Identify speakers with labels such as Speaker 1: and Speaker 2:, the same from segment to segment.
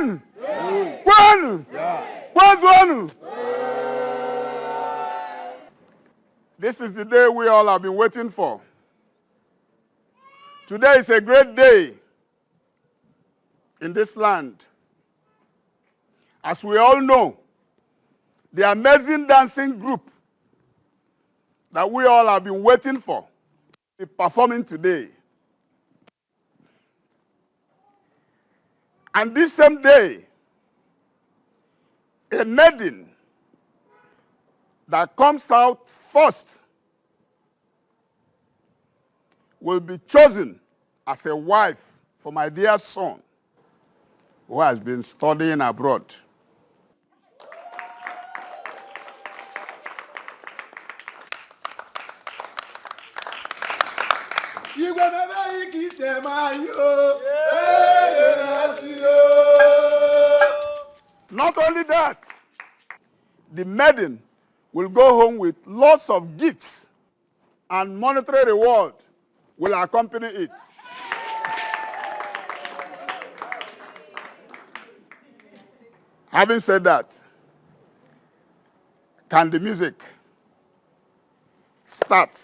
Speaker 1: One. One. One. This is the day we all have been waiting for. Today is a great day in this land. As we all know, the amazing dancing group that we all have been waiting for is performing today. And this same day, a maiden that comes out first will be chosen as a wife for my dear son, who has been studying abroad. Not only that, the maiden will go home with lots of gifts, and monetary reward will accompany it. Having said that, can the music start?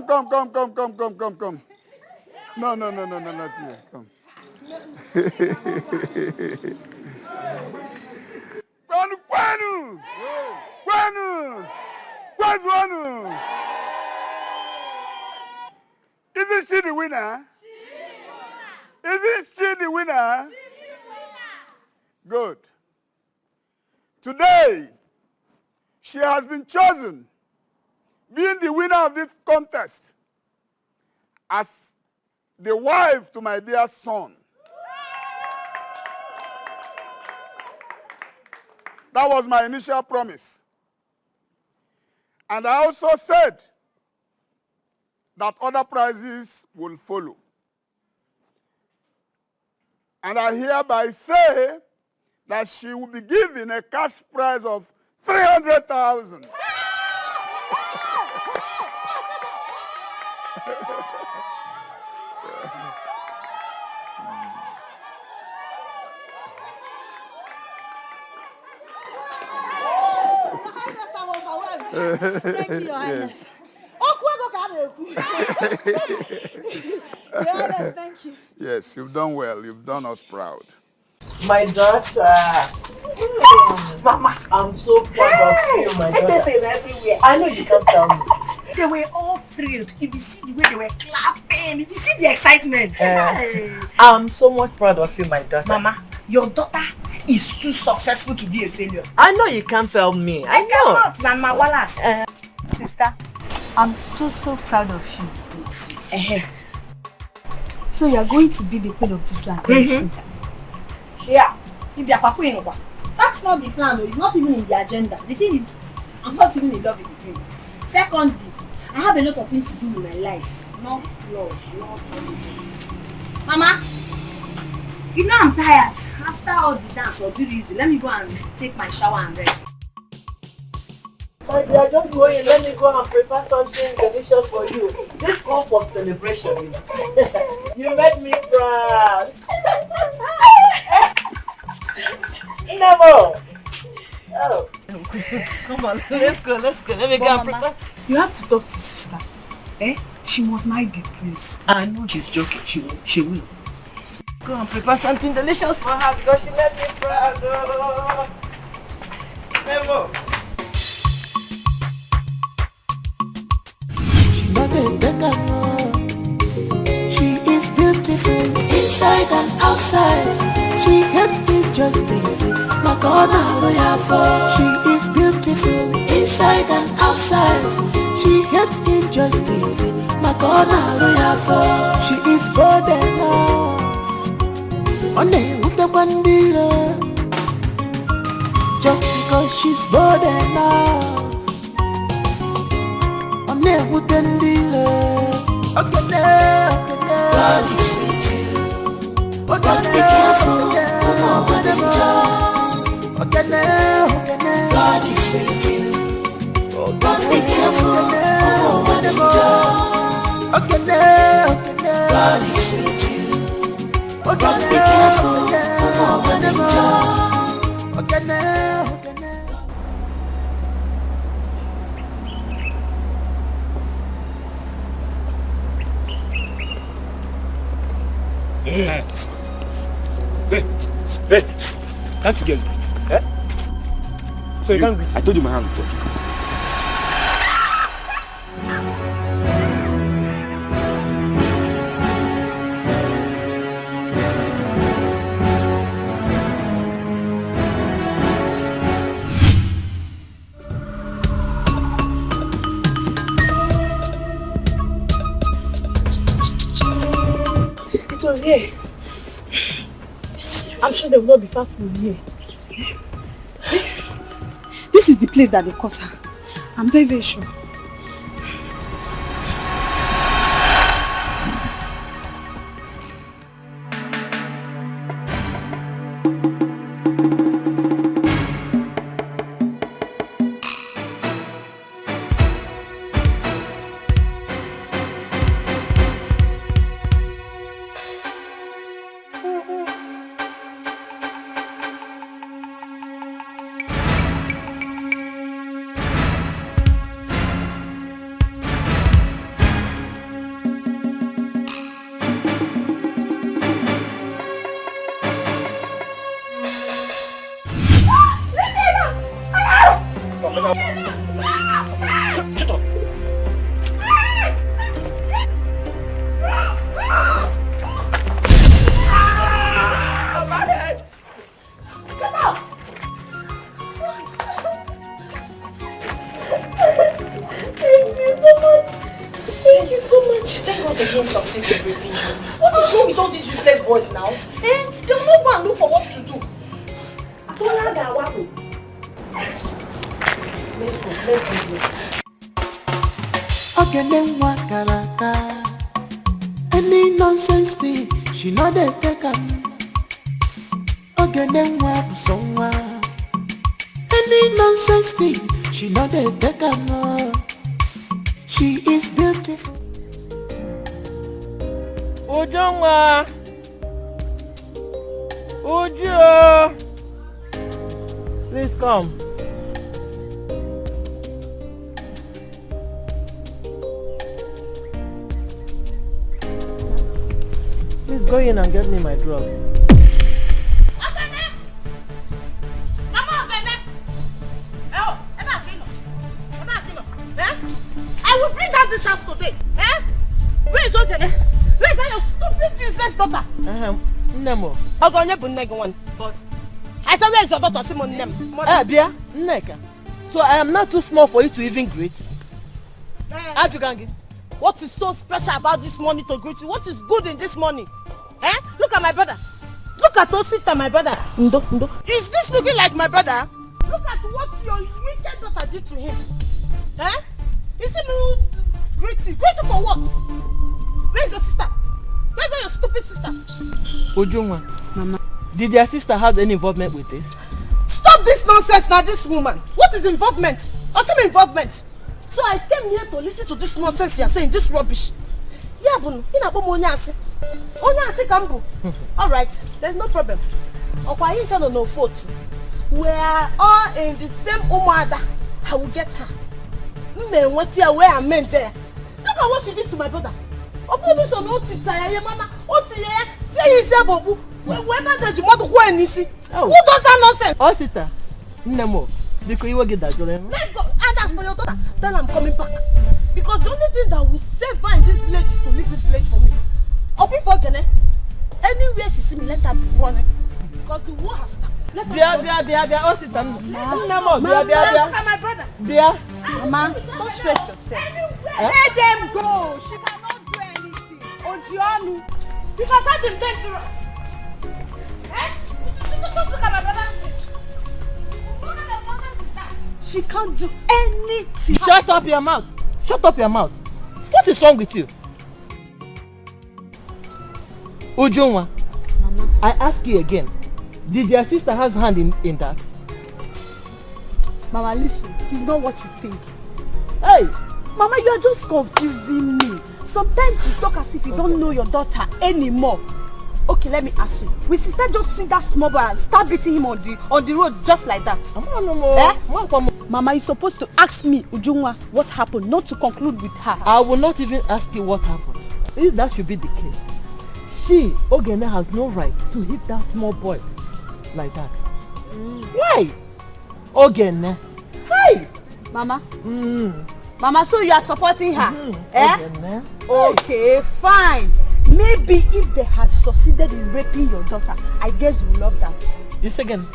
Speaker 1: Come. No, not you. Come. Kwanu. Isn't she the winner? Isn't she the winner? Good. Today, she has been chosen, being the winner of this contest, as the wife to my dear son. That was my initial promise. And I also said that other prizes will follow. And I hereby say that she will be given a cash prize of 300,000.
Speaker 2: Thank you, Your Highness. Your Highness, thank you.
Speaker 1: Yes, you've done well. You've done us proud.
Speaker 3: My daughter. Mama, I'm so proud of you, my daughter. Everywhere. I know you can't tell me.
Speaker 4: They were all thrilled. If you see the way they were clapping, if you see the excitement.
Speaker 3: I'm so much proud of you, my daughter.
Speaker 4: Mama, your daughter is too successful to be a failure.
Speaker 3: I know you can't fail me. I know.
Speaker 4: cannot, Grandma Wallace.
Speaker 2: Sister, I'm so proud of you.
Speaker 4: Sweet.
Speaker 2: So you're going to be the queen of this land.
Speaker 4: Yeah. That's not the plan. It's not even in the agenda. The thing is, I'm not even in love with the prince. Secondly, I have a lot of things to do with my life. Not love, not politics. Mama, you know I'm tired. After all the dance or do easy, let me go and take my shower and rest.
Speaker 3: My dear, just go in. Let me go and prepare something delicious for you. This calls for celebration. You made me proud. Never. Oh. Come on, let's go. Let me go and prepare.
Speaker 2: You have to talk to sister. She must marry the prince.
Speaker 4: I know she's joking. She will.
Speaker 3: Go and prepare something delicious for her because she made me proud. Oh. Never.
Speaker 5: She is beautiful inside and outside. She hates injustice. She is beautiful inside and outside. She hates injustice. She is bold enough. Just because she's bold enough. God is with you, but be careful. God is with you, but be careful. God is with you, but be careful.
Speaker 6: Hey, can't you guess it? So you can't breathe. I told you my hand would touch.
Speaker 4: It was here. I'm sure they will not be far from here.
Speaker 2: This is the place that they caught her. I'm very sure.
Speaker 4: Thank God they didn't succeed in raping you. What is wrong with all these useless boys now? Eh? They will not go and look for what to do. Let's go.
Speaker 5: Ogenenwa karaka. Any nonsense thing, she know they take am. Ogenenwa busonwa. Any nonsense thing, she know they take am. She is beautiful.
Speaker 3: Ujungwa. Uju. Please come. Please go in and get me my drugs.
Speaker 4: I will bring out this house today. Eh? Where is Ogene? Where is that your stupid useless daughter?
Speaker 3: Nemo.
Speaker 4: Ogonye bu nne one. But I said, where is your daughter? Simon Nem.
Speaker 3: Bia, Nneka. So I am not too small for you to even greet. Ajugangi.
Speaker 4: What is so special about this money to greet you? What is good in this money? Eh? Look at my brother. Look at Osita, my brother. Ndo. Is this looking like my brother? Look at what your wicked daughter did to him. Eh? Is he greet you? Greet you for what? Where is your sister? Where is your stupid sister?
Speaker 3: Ujungwa. Mama. Did your sister have any involvement with this?
Speaker 4: Stop this nonsense now, this woman. What is involvement? Awesome involvement. So I came here to listen to this nonsense you are saying, this rubbish. Yeah, bunu, Onyasi Kambu. Alright, there's no problem. Okay, you don't know fault. We are all in the same umada. I will get her. What you where I meant there. Look at what she did to my brother. Who does that nonsense?
Speaker 3: Osita. Nemo. Because you will get that.
Speaker 4: Let's go. And as for your daughter, then I'm coming back. Because the only thing that will save her in this village is to leave this place for me. Or people gonna anywhere she see me, let her be running. Because the war has started. Let her
Speaker 3: Osita. Nemo.
Speaker 4: Look at my brother.
Speaker 2: Mama, don't stress yourself.
Speaker 4: Let them go. She cannot do anything. Ojionu. Because I'm dangerous. Eh? Just look at my brother.
Speaker 2: She can't do anything.
Speaker 3: Shut up your mouth. Shut up your mouth. What is wrong with you? Ujungwa,
Speaker 2: Mama.
Speaker 3: I ask you again. Did your sister have hand in that?
Speaker 2: Mama, listen. It's not what you think.
Speaker 3: Hey!
Speaker 2: Mama, you are just confusing me. Sometimes you talk as if you don't know your daughter anymore. Okay, let me ask you. Will sister just see that small boy and start beating him on the road just like that? Mama, you're supposed to ask me, Ujungwa, what happened, not to conclude with her.
Speaker 3: I will not even ask you what happened. If that should be the case, she, Ogene, has no right to hit that small boy like that. Why? Ogene. Hey!
Speaker 2: Mama? Mama, so you are supporting her?
Speaker 3: Ogene.
Speaker 2: Okay, fine. Maybe if they had succeeded in raping your daughter, I guess you will love that.
Speaker 3: This again.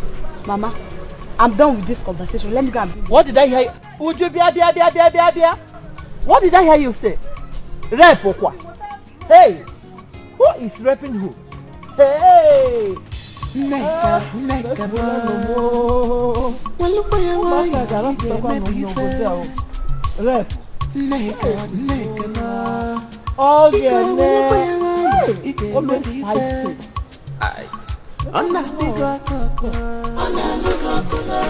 Speaker 2: Mama, I'm done with this conversation. Let me go and be.
Speaker 3: What did I hear? Would you be a What did I hear you say? Rape or what? Hey! Who is raping who? Hey!
Speaker 5: Neka.
Speaker 3: Rape.
Speaker 5: Neka.
Speaker 3: Oh, yeah, what makes fight?
Speaker 5: Ona bigo koko.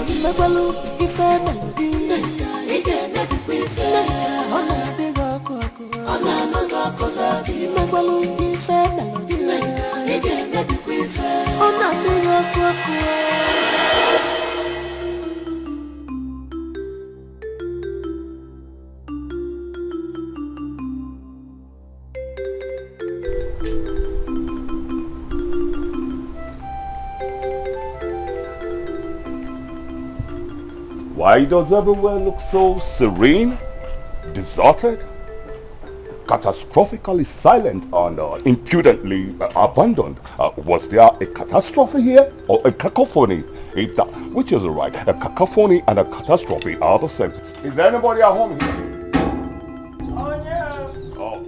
Speaker 5: Imegwalu ife melody. Ona bigo koko. Imegwalu ife melody. Ona bigo koko.
Speaker 7: Why does everywhere look so serene, deserted, catastrophically silent and impudently abandoned? Was there a catastrophe here or a cacophony? Which is right? A cacophony and a catastrophe are the same. Is anybody at home here?
Speaker 3: Oh, yeah.
Speaker 7: Oh,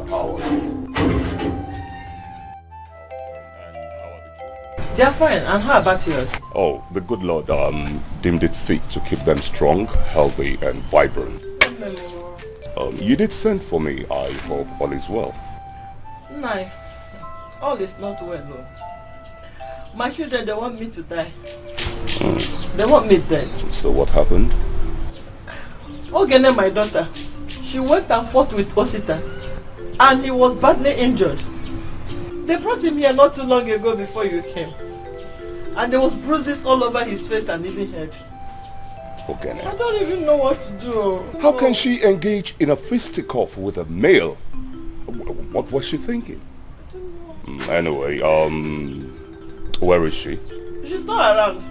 Speaker 7: How are you?
Speaker 3: They are fine. And how about yours?
Speaker 7: Oh, the good Lord deemed it fit to keep them strong, healthy, and vibrant. You did send for me. I hope all is well.
Speaker 3: No, all is not well though. My children, they want me to die. They want me dead.
Speaker 7: So what happened?
Speaker 3: Ogene, my daughter, she went and fought with Osita, and he was badly injured. They brought him here not too long ago before you came, and there was bruises all over his face and even head.
Speaker 7: Ogene.
Speaker 3: I don't even know what to do.
Speaker 7: How can she engage in a fisticuff with a male? What was she thinking? Anyway, where is she?
Speaker 3: She's not around.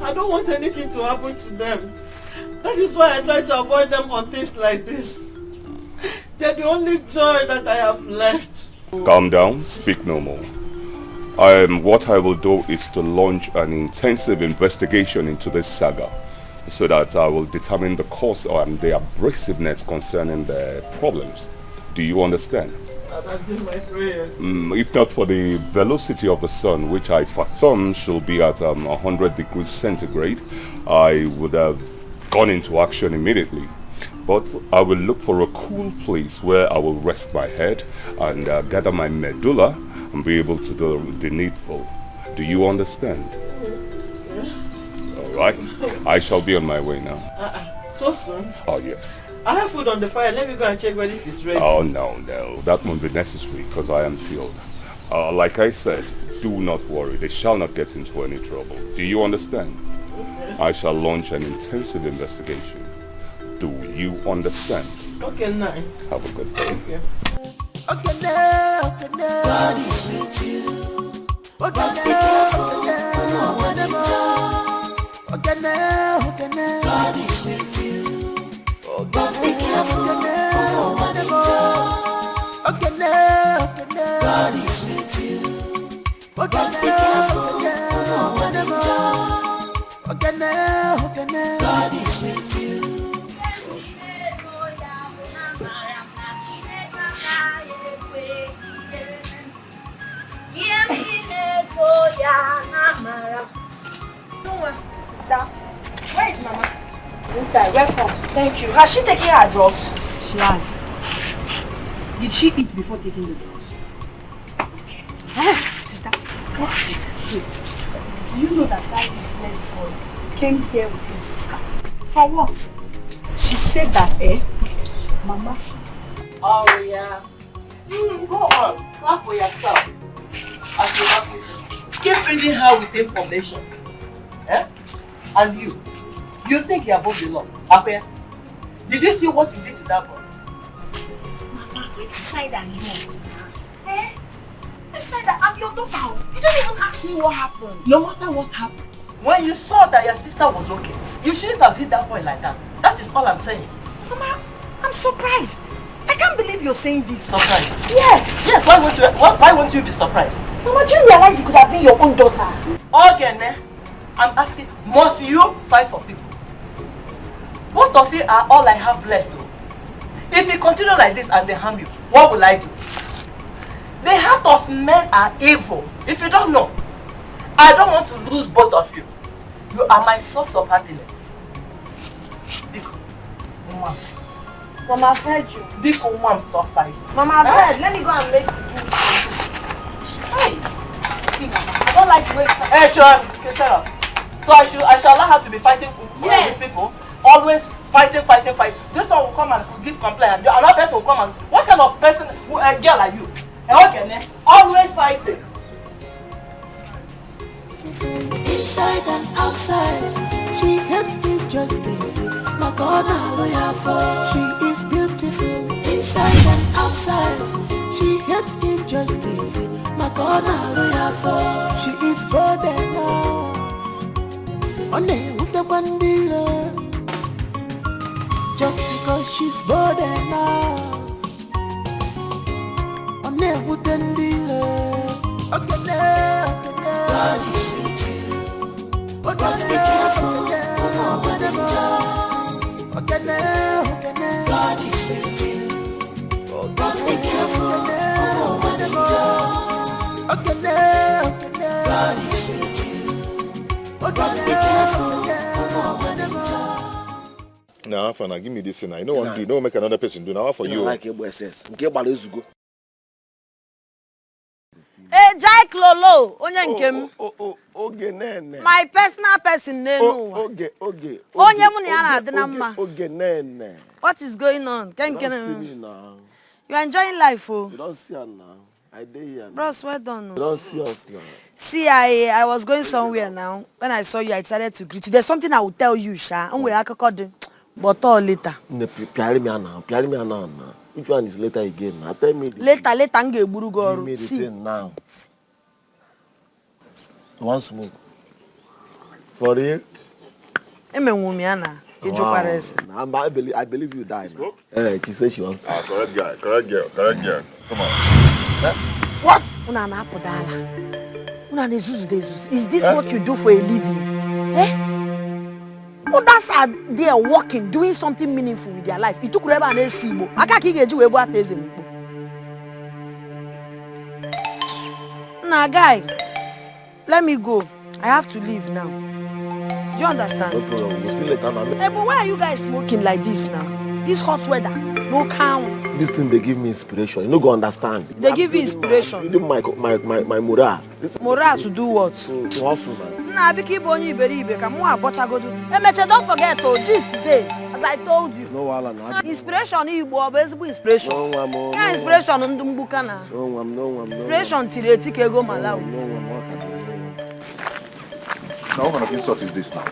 Speaker 3: I don't want anything to happen to them. That is why I try to avoid them on things like this. They're the only joy that I have left.
Speaker 7: Calm down, speak no more. What I will do is to launch an intensive investigation into this saga, so that I will determine the cause and the abrasiveness concerning the problems. Do you understand?
Speaker 3: That has been my prayer.
Speaker 7: If not for the velocity of the sun, which I fathom should be at 100 degrees centigrade, I would have gone into action immediately. But I will look for a cool place where I will rest my head and gather my medulla and be able to do the needful. Do you understand? All right. I shall be on my way now.
Speaker 3: So soon?
Speaker 7: Oh, yes.
Speaker 3: I have food on the fire. Let me go and check whether it's ready.
Speaker 7: Oh, no. That won't be necessary because I am filled. Like I said, do not worry. They shall not get into any trouble. Do you understand?
Speaker 3: Okay.
Speaker 7: I shall launch an intensive investigation. Do you understand?
Speaker 3: Okay, now.
Speaker 7: Have a good day.
Speaker 3: Okay.
Speaker 5: Okay, now. God is with you. But be careful. No one enjoy. Okay, now. God is with you. But be careful. No one enjoy. Okay, now. God is with you. But be careful. No one enjoy. Okay, now. God is with you.
Speaker 4: Where is Mama? Inside, welcome. Thank you. Has she taken her drugs?
Speaker 2: She has. Did she eat before taking the drugs? Okay. Sister, what is it? Wait. Do you know that useless boy came here with his sister? For what? She said that, Mama.
Speaker 3: Oh, yeah. Go on. Clap for yourself. As you have it. Keep feeding her with information. Eh? And you think you're above the law? Apia, did you see what you did to that boy?
Speaker 4: Mama, which side are you on? Which side I'm your daughter. You don't even ask me what happened.
Speaker 3: No matter what happened, when you saw that your sister was okay, you shouldn't have hit that boy like that. That is all I'm saying.
Speaker 4: Mama, I'm surprised. I can't believe you're saying this.
Speaker 3: Surprised?
Speaker 4: Yes.
Speaker 3: Yes, why won't you be surprised?
Speaker 4: Mama, do you realize it could have been your own daughter?
Speaker 3: Okay, I'm asking, must you fight for people? Both of you are all I have left though. If you continue like this and they harm you, what will I do? The heart of men are evil. If you don't know, I don't want to lose both of you. You are my source of happiness. Biko, Mama.
Speaker 4: Mama, I've heard you.
Speaker 3: Biko, Mom, stop fighting.
Speaker 4: Mama, I've heard. Let me go and make you drink. Hey. I don't like the way you
Speaker 3: Hey, shut up. So I should allow her to be fighting with people? Always fighting. This one will come and give complaint. Another person will come and... What kind of person, girl are you? Okay, always fighting.
Speaker 5: Inside and outside, she hates injustice. My God, now lawyer for. She is beautiful. Inside and outside, she hates injustice. My God, now lawyer for. She is bold enough. On with the bandila. Just because she's bold enough. On with the bandila. Okay, now. God is with you. But be careful. God is with you. But be careful.
Speaker 8: Now, Fana, give me this thing. I know one do. Don't make another person do. Now for you.
Speaker 6: Like a SS. Okay, but let's go.
Speaker 2: Jai Lolo, onye nkem.
Speaker 6: Oge nene.
Speaker 2: My personal person nenu.
Speaker 6: Oge.
Speaker 2: Onye mu na na adị na mma.
Speaker 6: Oge nene.
Speaker 2: What is going on?
Speaker 6: You don't see me now.
Speaker 2: You are enjoying life, oh.
Speaker 6: You don't see her now. I did here.
Speaker 2: Bros, well done.
Speaker 6: You don't see us now.
Speaker 2: See, I was going somewhere now. When I saw you, I decided to greet you. There's something I will tell you, Sha. But all later.
Speaker 6: Piari me now. Which one is later again? Now tell me.
Speaker 2: Later, nge buru go
Speaker 6: Give me the thing now. One smoke. For real?
Speaker 2: Wow.
Speaker 6: I believe you died. She said she wants.
Speaker 8: Correct girl. Come on.
Speaker 2: What? Is this what you do for a living? Others are there working, doing something meaningful with their life. It took Reba and Esibo. Nah, guy, let me go. I have to leave now. Do you understand?
Speaker 6: No problem. We'll see later.
Speaker 2: Hey, but why are you guys smoking like this now? This hot weather, no count.
Speaker 6: This thing they give me inspiration. You no go understand.
Speaker 2: They give you inspiration.
Speaker 6: You my morale.
Speaker 2: Morale to do what?
Speaker 6: To hustle, man.
Speaker 2: Nah, be keep on iberibe. Come on, Hey, Meche, don't forget to gist today. As I told you.
Speaker 6: No wala na.
Speaker 2: Inspiration Igbo, basically inspiration.
Speaker 6: No,
Speaker 2: yeah, inspiration ndumbuka na.
Speaker 6: No,
Speaker 2: Inspiration tireti kego malawi.
Speaker 8: Now, what kind of insult is this now?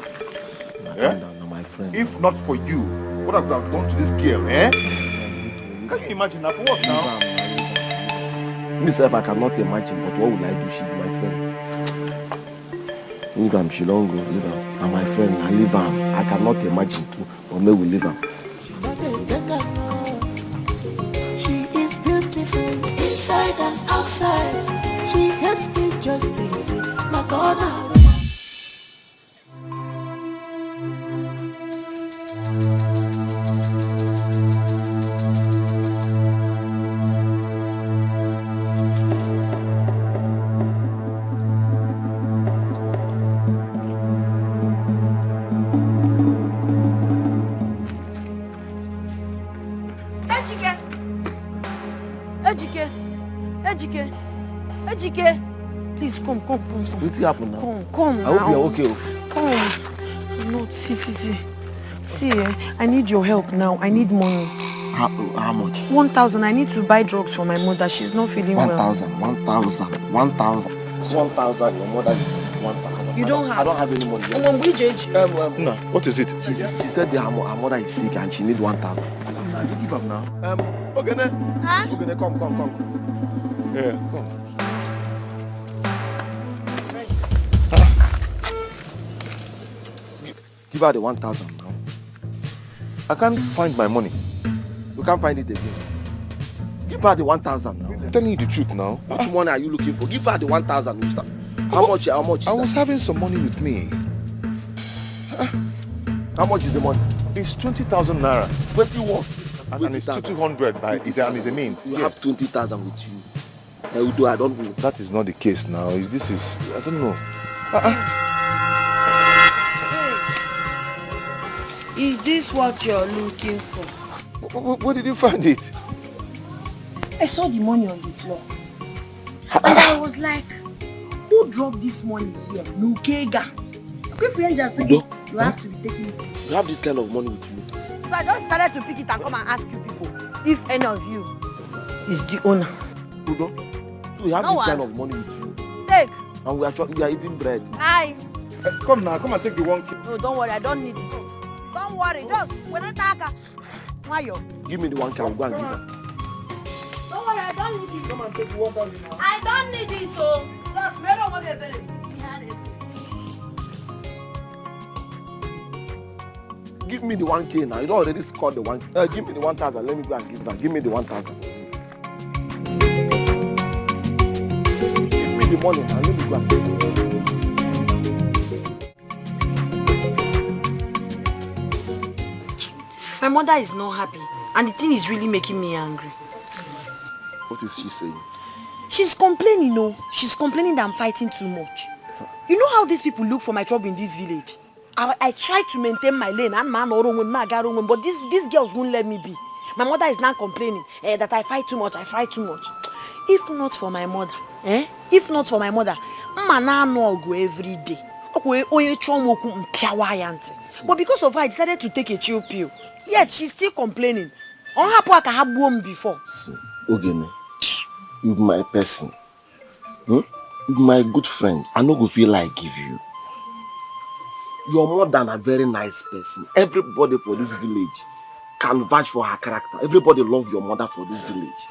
Speaker 6: No, my friend.
Speaker 8: If not for you, what have I done to this girl, eh? Can you imagine that? For what now?
Speaker 6: Myself, I cannot imagine, but what will I do? She be my friend. Leave am, she don't go, leave am. And my friend, I leave am. I cannot imagine too, but maybe we leave am.
Speaker 5: She is beautiful inside and outside. She hates injustice. My God.
Speaker 2: Ejike, please come.
Speaker 6: What's happened now?
Speaker 2: Come
Speaker 6: I hope you're okay.
Speaker 2: Come. No, see. See, I need your help now. I need money.
Speaker 6: How much?
Speaker 2: 1,000. I need to buy drugs for my mother. She's not feeling well.
Speaker 6: 1,000. 1,000. Your mother is 1,000.
Speaker 2: You don't have?
Speaker 6: I don't have any money.
Speaker 2: Which age?
Speaker 8: No. What is it?
Speaker 6: She said that her mother is sick and she needs 1,000.
Speaker 8: You give up now.
Speaker 6: Okay,
Speaker 2: huh?
Speaker 6: Okay, come.
Speaker 8: Yeah, come.
Speaker 6: Give her the 1,000 now.
Speaker 8: I can't find my money.
Speaker 6: You can't find it again. Give her the 1,000 now.
Speaker 8: I'm telling you the truth now.
Speaker 6: Which money are you looking for? Give her the 1,000, mister. How much?
Speaker 8: I was having some money with me.
Speaker 6: How much is the money?
Speaker 8: It's 20,000 naira.
Speaker 6: 21.
Speaker 8: And it's 200 by it is a mint.
Speaker 6: You have 20,000 with you. Although I don't know.
Speaker 8: That is not the case now. This is I don't know.
Speaker 2: Is this what you're looking for?
Speaker 8: Where did you find it?
Speaker 2: I saw the money on the floor. And I was like, who dropped this money here? Nukega. Quick friend just said, you have to be taking it.
Speaker 6: You have this kind of money with you.
Speaker 2: So I just started to pick it and come and ask you people if any of you is the owner.
Speaker 6: Udo, so you have this kind of money with you.
Speaker 2: Take.
Speaker 6: And we are eating bread.
Speaker 2: Aye.
Speaker 8: Come now, come and take the 1K.
Speaker 2: No, don't worry, I don't need it. Don't worry, just when I talk.
Speaker 6: Give me the 1K, I'll go and give her.
Speaker 2: Don't worry, I don't need it.
Speaker 6: Come and take the 1,000 now.
Speaker 2: I don't need it, so just wait on what they're
Speaker 6: Give me the 1K now. You don't already scored the 1. Give me the 1,000. Let me go and give her. Give me the 1,000. Give me the money now. Let me go and give her.
Speaker 2: My mother is not happy, and the thing is really making me angry.
Speaker 6: What is she saying?
Speaker 2: She's complaining, She's complaining that I'm fighting too much.
Speaker 4: You know how these people look for my trouble in this village? I try to maintain my lane and man or woman, but these girls won't let me be. My mother is now complaining that I fight too much, If not for my mother, man no go every day. But because of her, I decided to take a chill pill. Yet she's still complaining. On her part, I have won before.
Speaker 6: See, Ogene, you my person. You my good friend. I no go feel like give you. You're more than a very nice person. Everybody for this village can vouch for her character. Everybody loves your mother for this village.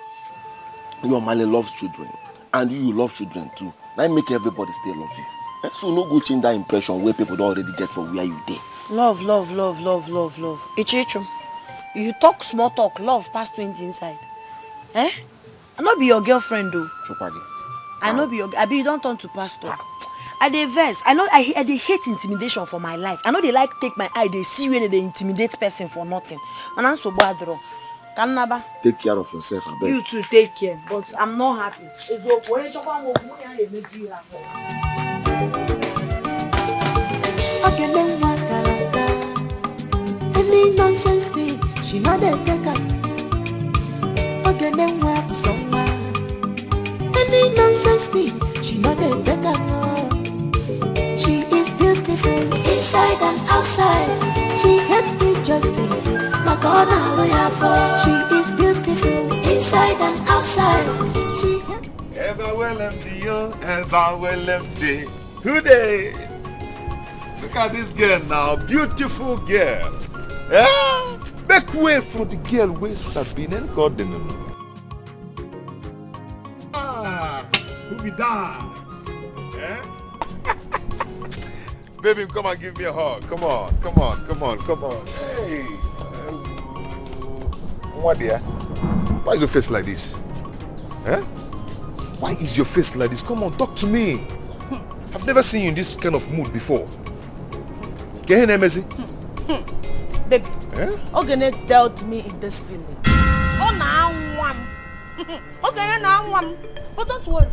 Speaker 6: Your Mali loves children. And you love children too. That make everybody stay love you. So no go change that impression where people don't already get from where you dey.
Speaker 4: Love. Ichichum, you talk small talk, love past 20 inside. I not be your girlfriend though.
Speaker 6: Chopagi.
Speaker 4: I know be your. I be you don't turn to pastor. I dey vex. I know I dey hate intimidation for my life. I know they like take my eye. They see when they intimidate person for nothing. And I'm so bad draw. Kanaba.
Speaker 6: Take care of yourself, I beg.
Speaker 4: You too take care, but I'm not happy.
Speaker 5: Any nonsense thing, she not dey take her. Ogene wa somewhere. Any nonsense thing, she not dey take her. She is beautiful inside and outside. She hates injustice. My God, I lawyer for. She is beautiful inside and outside. She hates.
Speaker 8: Ever well empty, yo, ever well empty. Today, look at this girl now, beautiful girl. Yeah, make way for the girl with Sabine and Gordon. Who be dance? Yeah? Baby, come and give me a hug. Come on. Hey. What dear? Why is your face like this? Eh? Why is your face like this? Come on, talk to me. I've never seen you in this kind of mood before. Get here, Nemezi.
Speaker 2: Baby,
Speaker 8: Eh?
Speaker 2: Ogene dealt me in this village. Oh, now one. Ogene now one. But don't worry,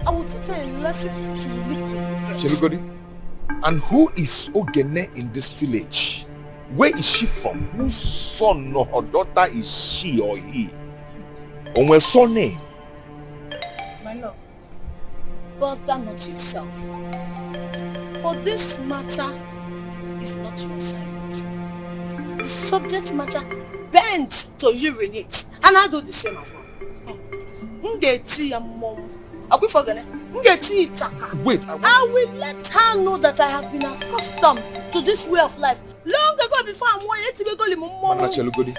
Speaker 2: I will teach her a lesson she will live to regret.
Speaker 8: Chelugodi, and who is Ogene in this village? Where is she from? Whose son or her daughter is she or he? On her surname?
Speaker 2: My love, bother not yourself. For this matter is not your assignment. The subject matter bent to urinate, and I do the same as well.
Speaker 8: Wait,
Speaker 2: I will let her know that I have been accustomed to this way of life long ago before I'm
Speaker 8: Mama Chelugodi,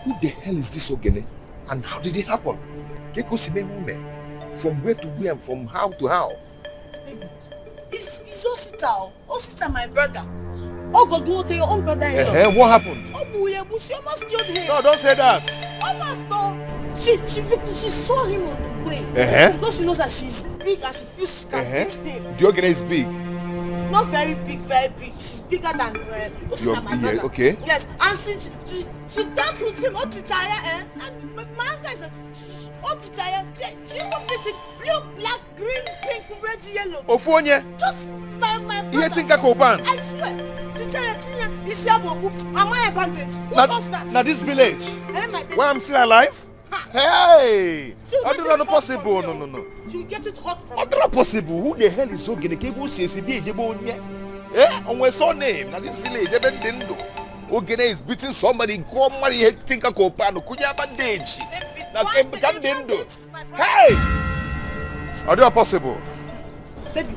Speaker 8: who the hell is this Ogene? And how did it happen? From where to where and from how to how?
Speaker 2: It's Osita, my brother. Oh God, you your own brother-in-law.
Speaker 8: What happened?
Speaker 2: Oh, she almost killed him.
Speaker 8: No, don't say that.
Speaker 2: Almost though. She saw him on the way. Because she knows that she's big and she feels she can hit him.
Speaker 8: The Ogene is big.
Speaker 2: Not very big. She's bigger than Osita, my brother.
Speaker 8: Okay.
Speaker 2: Yes, and she dealt with him all the time, and my uncle says, all the time, she completed blue, black, green, pink, red, yellow.
Speaker 8: Ofonye.
Speaker 2: Just my brother.
Speaker 8: You think I go ban?
Speaker 2: I swear.
Speaker 8: Now this village.
Speaker 2: My
Speaker 8: Why I'm still alive? Hey! How do that possible? No.
Speaker 2: You get it hot from
Speaker 8: How do that possible? Who the hell is Ogene? Kebo CCB Ejebonye? On my surname. Now this village, Ebendendo. Ogene is beating somebody. Go marry think I go pan. Kunya bandage. Now Ebendendo. Hey! How do that possible?
Speaker 2: Baby,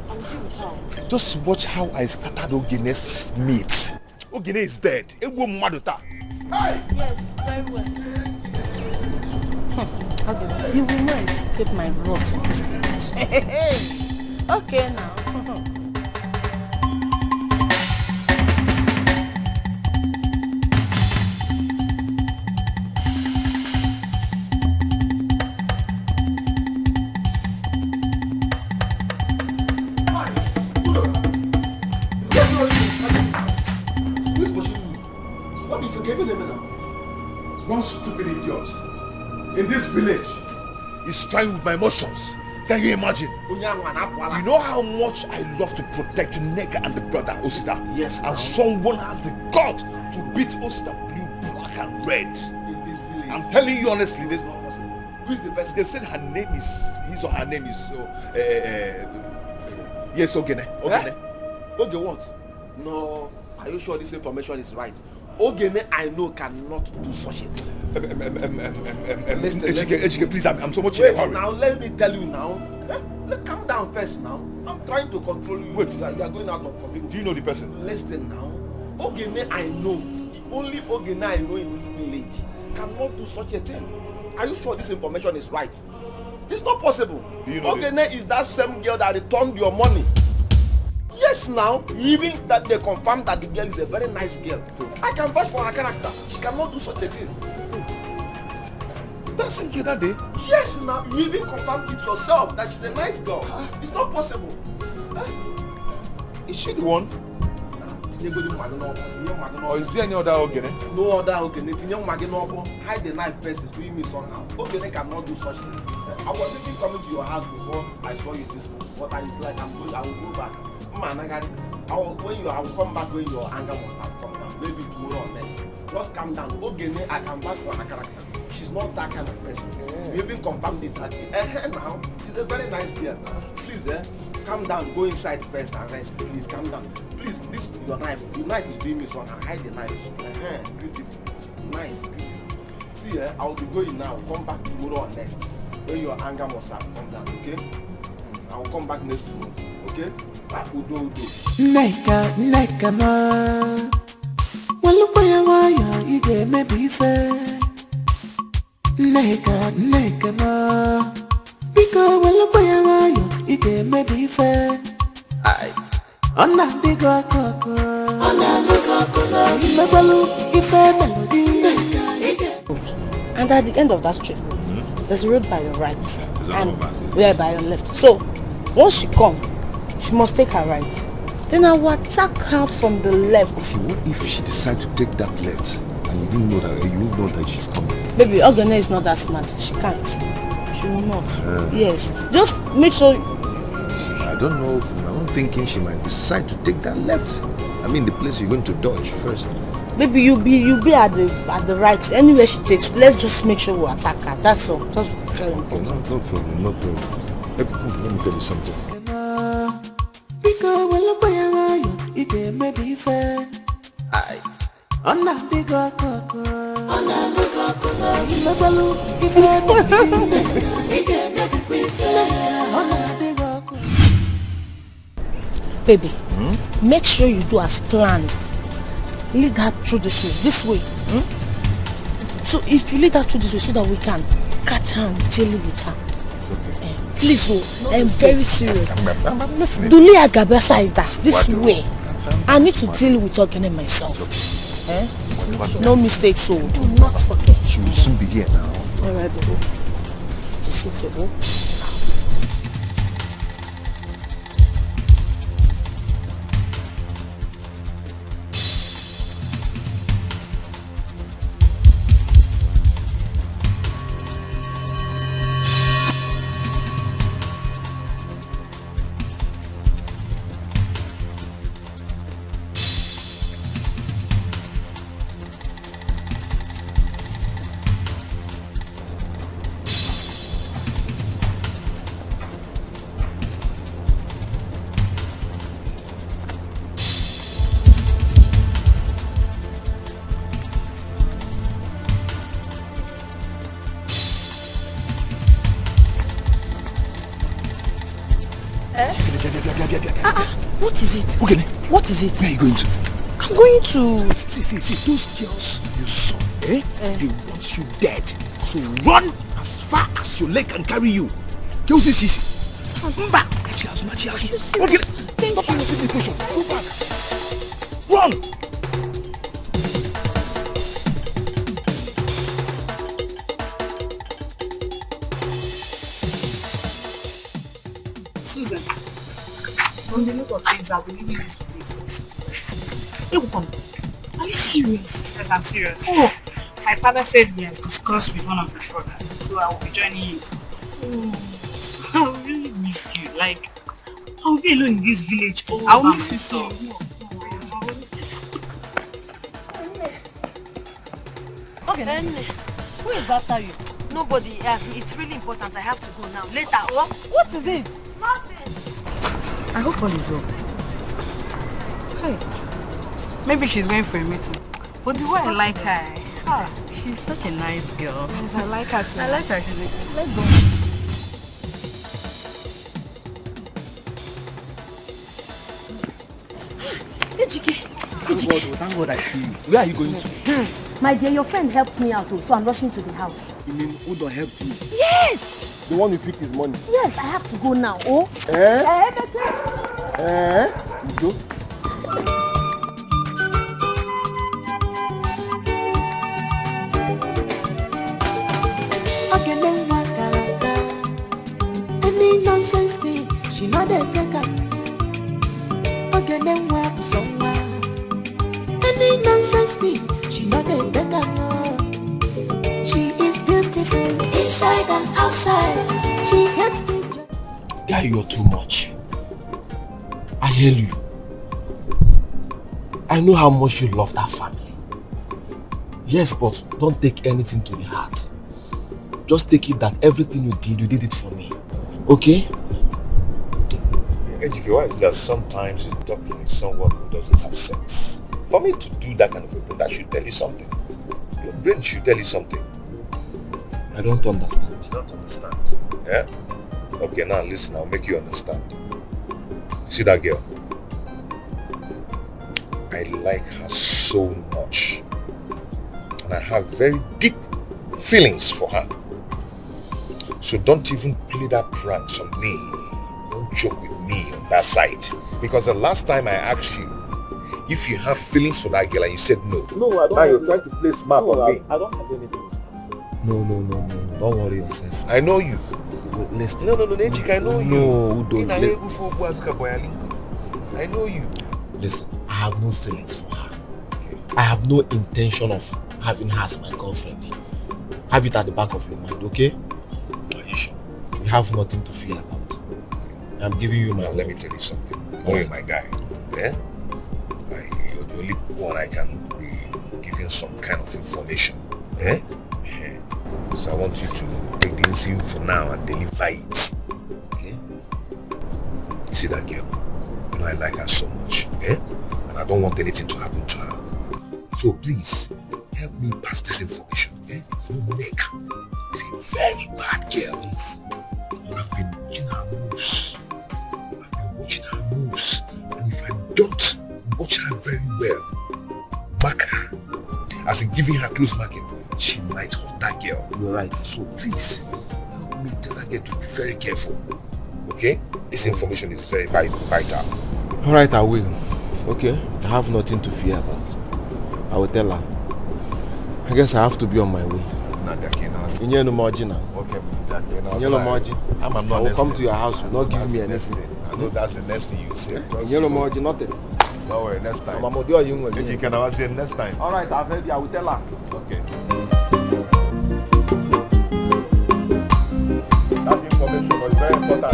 Speaker 2: I'll deal with her.
Speaker 8: Just watch how I scattered Ogene's meat. Ogene is dead. Ewo maduta. Hey!
Speaker 2: Yes, very well.
Speaker 9: Okay, you will not escape my wrath in this village.
Speaker 2: Okay now.
Speaker 8: What if you gave them now? One stupid idiot in this village is trying with my emotions. Can you imagine? You know how much I love to protect Nega and the brother Osita?
Speaker 6: Yes.
Speaker 8: And someone has the gut to beat Osita blue, black, and red.
Speaker 6: In this village.
Speaker 8: I'm telling you honestly, this.
Speaker 6: Who is the best?
Speaker 8: They said her name is. His or her name is. Yes, Ogene. Ogene.
Speaker 6: Okay, what? No. Are you sure this information is right? Ogene, I know, cannot do such a thing.
Speaker 8: Ejike, please, I'm so much
Speaker 6: in
Speaker 8: in a hurry.
Speaker 6: Now, let me tell you now. Calm down first now. I'm trying to control you.
Speaker 8: Wait.
Speaker 6: You are going out of control.
Speaker 8: Do you know the person?
Speaker 6: Listen now. Ogene, I know. The only Ogene I know in this village cannot do such a thing. Are you sure this information is right? It's not possible.
Speaker 8: Do you know
Speaker 6: Ogene is that same girl that returned your money. Yes, now, even that they confirmed that the girl is a very nice girl. I can vouch for her character. She cannot do such a thing.
Speaker 8: That same girl that day?
Speaker 6: Yes, now, you even confirmed it yourself that she's a nice girl. It's not possible.
Speaker 8: Is she the one? Or is there any other Ogene?
Speaker 6: No other Ogene. Hide the knife first is doing me somehow. Ogene cannot do such thing. I was even coming to your house before I saw you this morning. What I is like, I will go back. Man, I will come back when your anger must have come down. Maybe tomorrow or next. Just calm down. Ogene, I can vouch for her character. She's not that kind of person. You even confirmed it that day. Now, she's a very nice girl. Please, calm down. Go inside first and rest. Please, calm down. Please, this your knife. The knife is doing me so now. Hide the knife. Beautiful. Nice, beautiful. See, I will be going now. Come back tomorrow or next. When your anger must have come down, okay? I will come back next tomorrow, okay? Udo.
Speaker 5: Neka ma. Walupa ya waya ige mebife. Neka ma. Biko walupa ya waya ige mebife. Ay. Ona digo koko. Imebalu ife melody.
Speaker 9: And at the end of that street, there's a road by your right and we are by your left. So once she come, she must take her right. Then I will attack her from the left.
Speaker 8: Okay, what if she decides to take that left and you didn't know that she's coming?
Speaker 9: Baby, Ogene is not that smart. She can't. She will not. Yes. Just make sure.
Speaker 8: I don't know. From my own thinking, she might decide to take that left. I mean, the place you're going to dodge first.
Speaker 9: Maybe you be at the right. Anywhere she takes, let's just make sure we attack her. That's all. That's very important.
Speaker 8: No problem. Let me tell you something.
Speaker 9: Baby, make sure you do as planned. Lead her through this way. So if you lead her through this way so that we can catch her and deal with her. Please, I am very serious.
Speaker 8: I'm listening.
Speaker 9: Duli Agabasa is that this way. I need to deal with Ogene myself. No mistakes, so do not forget.
Speaker 8: She will soon be here now.
Speaker 9: Alright, baby. Just sit, baby. What is it?
Speaker 8: Ogene.
Speaker 9: What is it?
Speaker 8: Where are you going to?
Speaker 9: I'm going to...
Speaker 8: See, those girls you saw, they want you dead. So run as far as your leg can carry you. Go see. Mba! Okay.
Speaker 9: Thank you.
Speaker 8: Go back. Run!
Speaker 10: Susan, from the look of things, I'll be leaving this village for this. Are you serious? Yes, I'm serious. Oh, my father said he has discussed with one of his brothers, so I will be joining you. Oh, I'm really miss you. Like, I'll be alone in this village.
Speaker 2: I'll miss you too.
Speaker 9: Okay. Who is after you? Nobody. It's really important. I have to go now. Later. What is it? Nothing.
Speaker 10: I hope all is well. Hey, maybe she's going for a meeting. But the way I like her, she's such a nice girl.
Speaker 2: Yes, I like her too.
Speaker 10: I like her. Let's go.
Speaker 8: Thank God I see you. Where are you going to?
Speaker 4: My dear, your friend helped me out, so I'm rushing to the house.
Speaker 8: You mean Udo helped you?
Speaker 4: Yes!
Speaker 6: The one who picked his money.
Speaker 4: Yes, I have to go now. Oh?
Speaker 6: Udo?
Speaker 5: Any nonsense thing, she not a taker. Okay, then what somewhere? Any nonsense thing, she not a taker. She is beautiful inside and outside. She hates me.
Speaker 6: Guy, you're too much. I hear you. I know how much you love that family. Yes, but don't take anything to the heart. Just take it that everything you did it for me. Okay?
Speaker 8: Ejike, why is it that sometimes you talk like someone who doesn't have sense? For me to do that kind of a thing, that should tell you something. Your brain should tell you something.
Speaker 6: I don't understand.
Speaker 8: You don't understand? Yeah? Okay, now listen, I'll make you understand. See that girl? I like her so much. And I have very deep feelings for her. So don't even play that pranks on me. Don't joke with me on that side. Because the last time I asked you if you have feelings for that girl and you said no.
Speaker 6: No, I don't.
Speaker 8: Now you're trying to play smart on me.
Speaker 6: I don't have anything. No. Don't worry yourself.
Speaker 8: I know you.
Speaker 6: Listen.
Speaker 8: No, Ejike, I know you.
Speaker 6: No, don't.
Speaker 8: I know you.
Speaker 6: Listen, I have no feelings for her.
Speaker 8: Okay.
Speaker 6: I have no intention of having her as my girlfriend. Have it at the back of your mind, okay?
Speaker 8: Are you sure?
Speaker 6: You have nothing to fear about. I'm giving you my
Speaker 8: Now, let me tell you something. You're my guy. Yeah? You're the only one I can be giving some kind of information. Yeah? So I want you to take this in for now and deliver it. Okay? You see that girl? You know I like her so much. Yeah? And I don't want anything to happen to her. So please, help me pass this information. Yeah? Don't make her. She's a very bad girl. Yes. I've been watching her moves. And if I don't watch her very well, mark her, as in giving her close marking, she might hurt that girl.
Speaker 6: You're right.
Speaker 8: So please, help me tell that girl to be very careful. Okay? This information is very vital.
Speaker 6: Alright, I will. Okay? I have nothing to fear about. I will tell her. I guess I have to be on my way. You know no margin now.
Speaker 8: Okay,
Speaker 6: You know no margin. I will come to your house. You'll not give me anything.
Speaker 8: I know that's the next thing you say.
Speaker 6: You know margin, nothing.
Speaker 8: Don't worry, next time.
Speaker 6: I'm a you
Speaker 8: If can I say next time?
Speaker 6: Alright, I've heard you. I will tell her.
Speaker 8: Okay. That information was very important.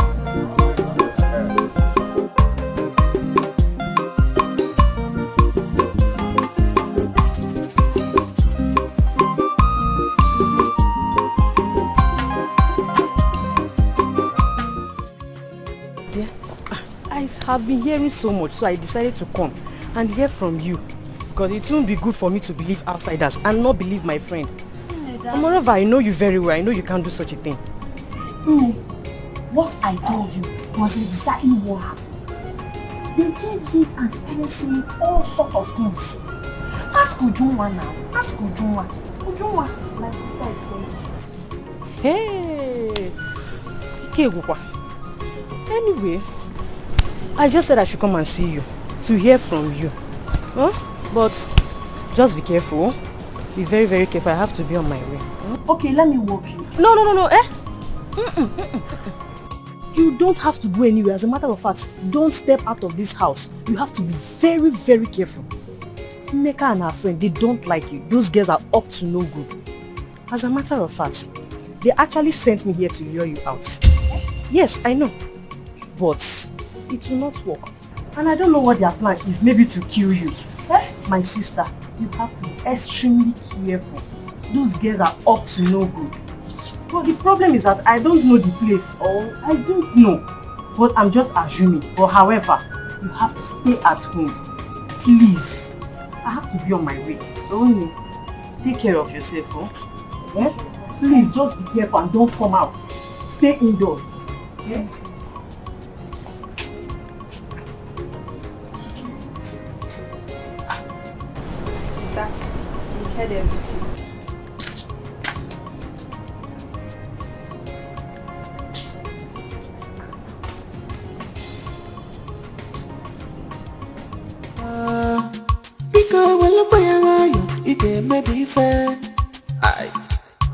Speaker 2: I've been hearing so much, so I decided to come and hear from you, because it won't be good for me to believe outsiders and not believe my friend. And moreover, I know you very well. I know you can't do such a thing.
Speaker 4: What I told you was exactly what happened. They changed it and started saying all sorts of things. Ask Ujunwa now. Ask Ujunwa. Ujunwa, my sister is saying.
Speaker 2: Hey! Anyway, I just said I should come and see you, to hear from you. Huh? But just be careful. Be very, very careful. I have to be on my way.
Speaker 4: Okay, let me walk you.
Speaker 2: No. You don't have to go anywhere. As a matter of fact, don't step out of this house. You have to be very, very careful. Nneka and her friend, they don't like you. Those girls are up to no good. As a matter of fact, they actually sent me here to lure you out. Yes, I know.
Speaker 9: but it will not work.
Speaker 3: And I don't know what their plan is, maybe to kill you. My sister, you have to be extremely careful. Those girls are up to no good. But the problem is that I don't know the place, or I don't know. But I'm just assuming. But however, you have to stay at home. Please. I have to be on my way. Only take care of yourself, huh? Yeah? Please just be careful and don't come out. Stay indoors. Yeah?
Speaker 2: Sister, you heard everything.
Speaker 5: Biko wala kwaya ngayo, ike maybe fair. Aye.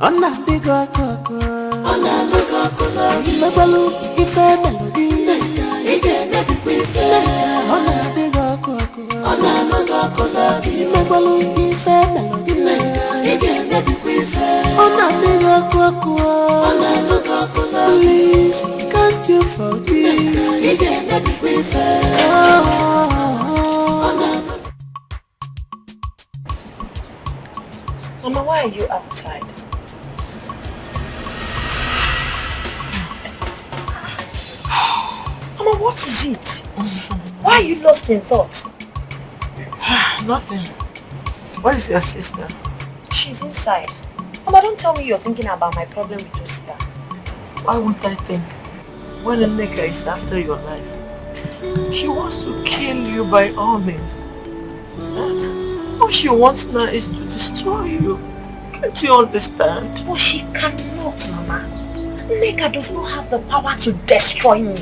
Speaker 5: Ona diga koko. Ona diga koko. Imegbalu ife melody. Ike maybe fair. Ona diga koko. Ona diga koko. Imegbalu ife melody. Ike maybe fair. Ona diga koko. Ona diga koko. Please, can't you forgive? Ike maybe fair.
Speaker 9: Mama, why are you outside? Mama, what is it? Why are you lost in thought?
Speaker 3: Nothing. Where is your sister?
Speaker 9: She's inside. Mama, don't tell me you're thinking about my problem with your sister.
Speaker 3: Why won't I think? When a nigger is after your life, she wants to kill you by all means. All she wants now is to destroy you. Can't you understand?
Speaker 9: But she cannot, Mama. Nega does not have the power to destroy me.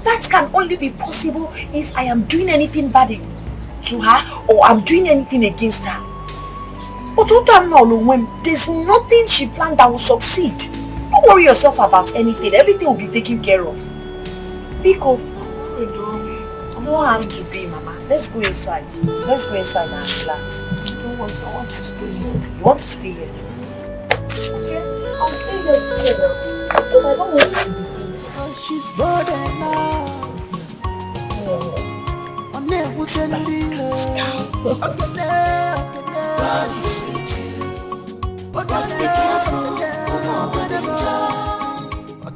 Speaker 9: That can only be possible if I am doing anything bad to her or I'm doing anything against her. But there's nothing she planned that will succeed. Don't worry yourself about anything. Everything will be taken care of. Biko, you don't have to be, Mama. Let's go inside. Let's go inside and relax.
Speaker 3: I want to stay here.
Speaker 9: You want to stay here? Okay, I'll stay here together. Because I don't want to be.
Speaker 5: She's bored now. On there with the dealer. God is with you. But be careful.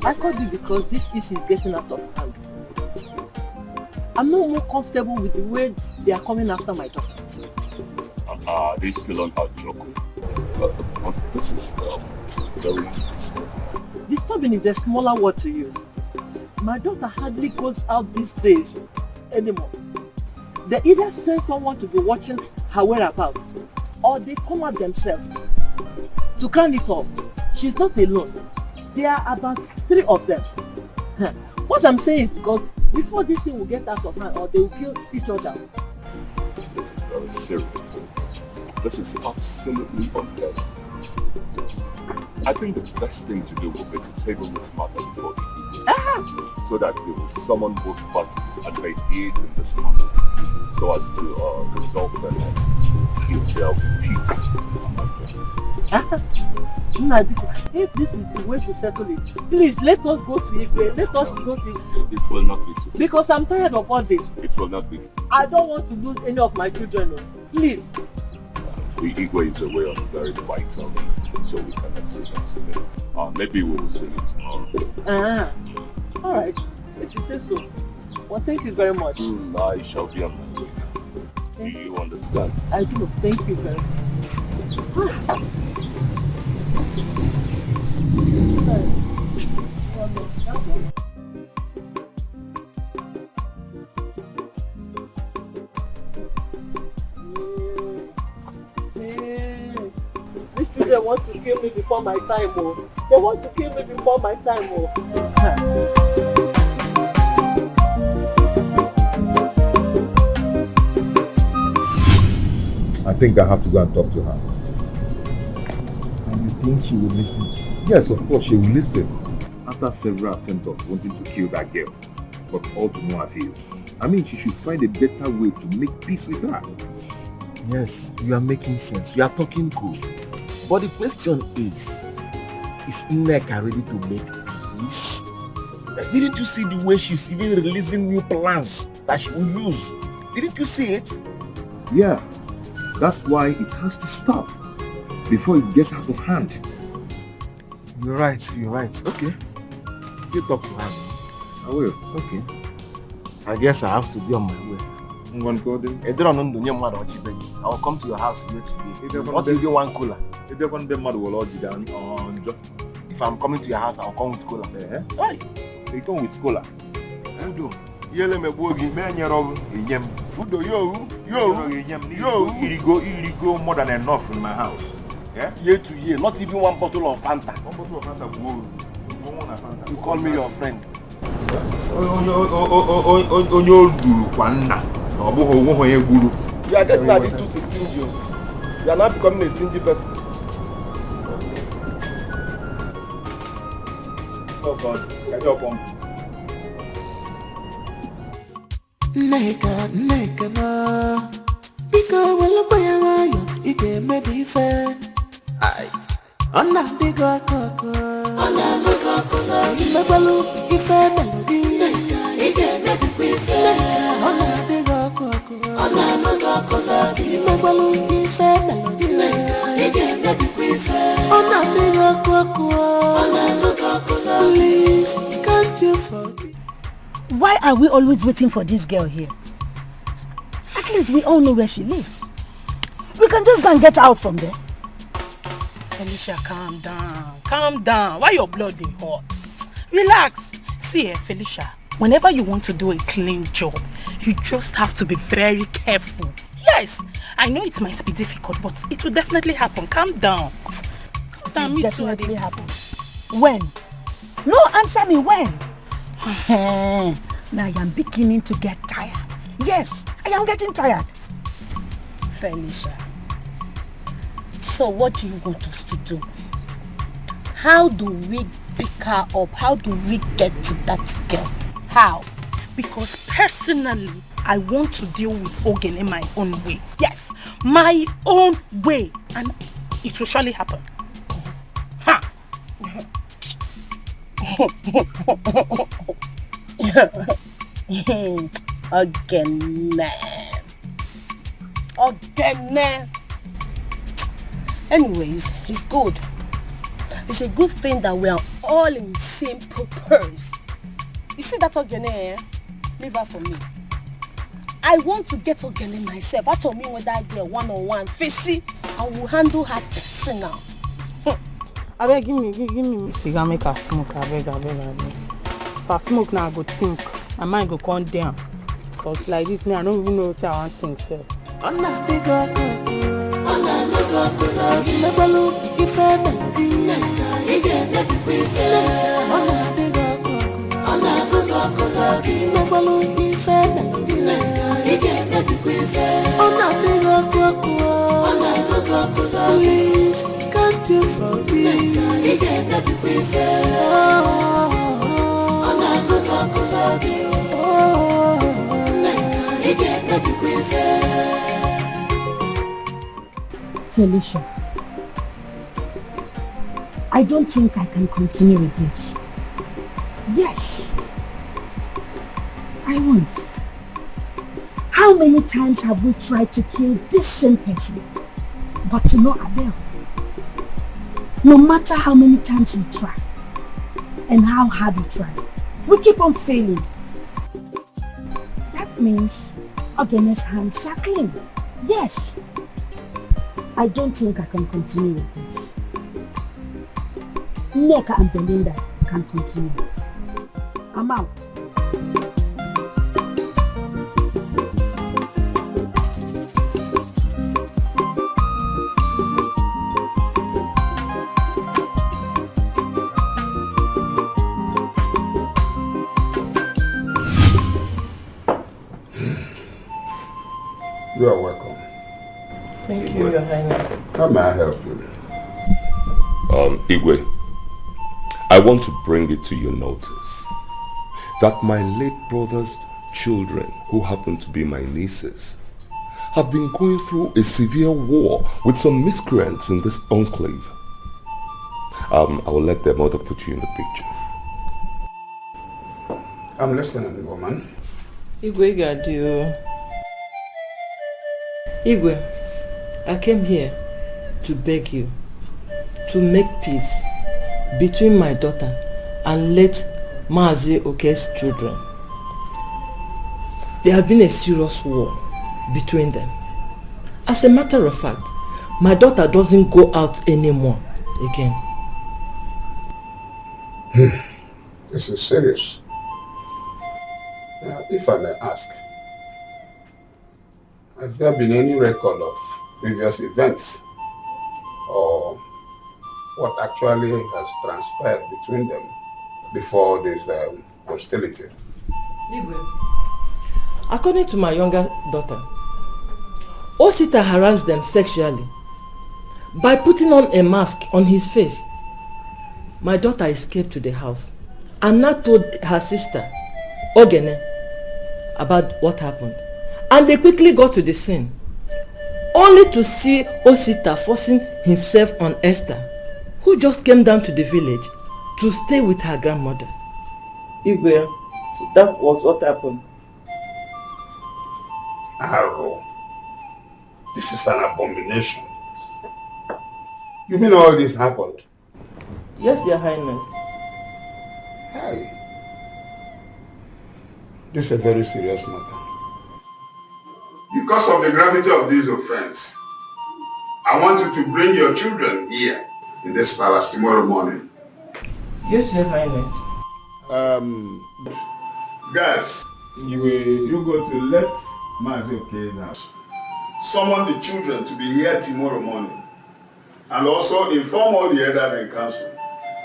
Speaker 3: I called you because this issue is getting out of hand. I'm no more comfortable with the way they are coming after my daughter.
Speaker 7: They still on her joke. This is very
Speaker 3: disturbing is a smaller word to use. My daughter hardly goes out these days anymore. They either send someone to be watching her whereabouts, or they come out themselves. To crown it all, she's not alone. There are about 3 of them. What I'm saying is because before this thing will get out of hand, or they will kill each other.
Speaker 7: This is very serious. This is absolutely unfair. I think the best thing to do will be to table this matter before the evening, so that we will summon both parties and mediate in this matter, so as to resolve them and give their peace.
Speaker 3: If this is the way to settle it, please let us go to Igwe. Let us go to...
Speaker 7: It will not be too.
Speaker 3: Because I'm tired of all this.
Speaker 7: It will not be.
Speaker 3: I don't want to lose any of my children. Please.
Speaker 7: The Igwe is away on a very vital meeting, so we cannot see them today. Maybe we will see it tomorrow.
Speaker 3: Alright, if you say so. Well, thank you very much.
Speaker 7: I shall be on my way. Do you understand?
Speaker 3: I do. Thank you very much. These children want to kill me before my time, oh. They want to kill me before my time, oh.
Speaker 11: I think I have to go and talk to her. And you think she will listen to you? Yes, of course she will listen. After several attempts of wanting to kill that girl, but all to no avail. I mean, she should find a better way to make peace with her.
Speaker 6: Yes, you are making sense. You are talking good. But the question is Nneka ready to make peace? Didn't you see the way she's even releasing new plans that she will use? Didn't you see it?
Speaker 11: Yeah, that's why it has to stop before it gets out of hand.
Speaker 6: You're right. Okay. You talk to her.
Speaker 11: I will.
Speaker 6: Okay. I guess I have to be on my way.
Speaker 11: I'm going to go then.
Speaker 6: I will come to your house here today. Not even one cooler.
Speaker 11: If you're going to be mad, we'll all down on job.
Speaker 6: If I'm coming to your house, I'll come with cooler.
Speaker 11: Why? They come with cola.
Speaker 6: Udo.
Speaker 11: Yele me bogi me nyero enyem. Udo yo. You go more than enough in my house. Yeah?
Speaker 6: Year to year, not even one bottle of Fanta.
Speaker 11: One bottle of Fanta go.
Speaker 6: You call me your friend.
Speaker 11: Onyo guru kwanna. Obuho wo ye guru.
Speaker 6: You are getting addicted to stingy. You are not becoming a stingy person.
Speaker 11: Oh God, get your bomb.
Speaker 5: Neka no. Biko wala kwaya yo, ike me be fair. Ai. Ona digo koko. Imegbalu ife melody. Ike me be fair. Ona digo koko. Imegbalu ife melody. Ike me be fair. Ona digo koko. Please, can't you forgive?
Speaker 9: Why are we always waiting for this girl here? At least we all know where she lives. We can just go and get out from there.
Speaker 10: Felicia, calm down. Why your blood is hot? Relax. See, Felicia, whenever you want to do a clean job, you just have to be very careful. Yes, I know it might be difficult, but it will definitely happen. Calm down.
Speaker 9: It will definitely happen. When? No, answer me when. Now I am beginning to get tired. Yes, I am getting tired. Felicia, so what do you want us to do? How do we pick her up? How do we get to that girl? How?
Speaker 10: Because personally, I want to deal with Ogen in my own way. Yes, my own way. And it will surely happen. Ha!
Speaker 9: Again. Anyways, it's good. It's a good thing that we are all in the same purpose. You see that Ogene, leave her for me. I want to get Ogene myself. I told me with that girl one-on-one. Facey, I will handle her personal.
Speaker 10: I beg, give me cigar, make her smoke. I beg. If I smoke now, I go think. My mind go calm down. Because like this, me, I don't even know what I want to think, sir.
Speaker 5: Please, can't you forgive?
Speaker 9: Felicia, I don't think I can continue with this. Yes, I won't. How many times have we tried to kill this same person, but to no avail? No matter how many times we try, and how hard we try, we keep on failing. That means Ogene's hands are clean. Yes. I don't think I can continue with this. Neka and Belinda can continue. I'm out.
Speaker 1: You are welcome.
Speaker 3: Thank you, Your Highness.
Speaker 1: How may I help you?
Speaker 7: Igwe, I want to bring it to your notice that my late brother's children, who happen to be my nieces, have been going through a severe war with some miscreants in this enclave. I will let their mother put you in the picture.
Speaker 1: I'm listening, woman.
Speaker 3: Igwe Gadio. Igwe, I came here to beg you to make peace between my daughter and late Mazi Oke's children. There has been a serious war between them. As a matter of fact, my daughter doesn't go out anymore again.
Speaker 1: This is serious. Now, if I may ask, has there been any record of previous events or what actually has transpired between them before this hostility?
Speaker 3: According to my younger daughter, Osita harassed them sexually by putting on a mask on his face. My daughter escaped to the house and now told her sister, Ogene, about what happened. And they quickly got to the scene, only to see Osita forcing himself on Esther, who just came down to the village to stay with her grandmother. Igwe, so that was what happened.
Speaker 1: Arrow. This is an abomination. You mean all this happened?
Speaker 3: Yes, Your Highness.
Speaker 1: Hey. This is a very serious matter. Because of the gravity of this offense, I want you to bring your children here in this palace tomorrow morning.
Speaker 3: Yes, Your Highness.
Speaker 1: Guys, you go to let Mazi Oke's house. Summon the children to be here tomorrow morning. And also inform all the elders in council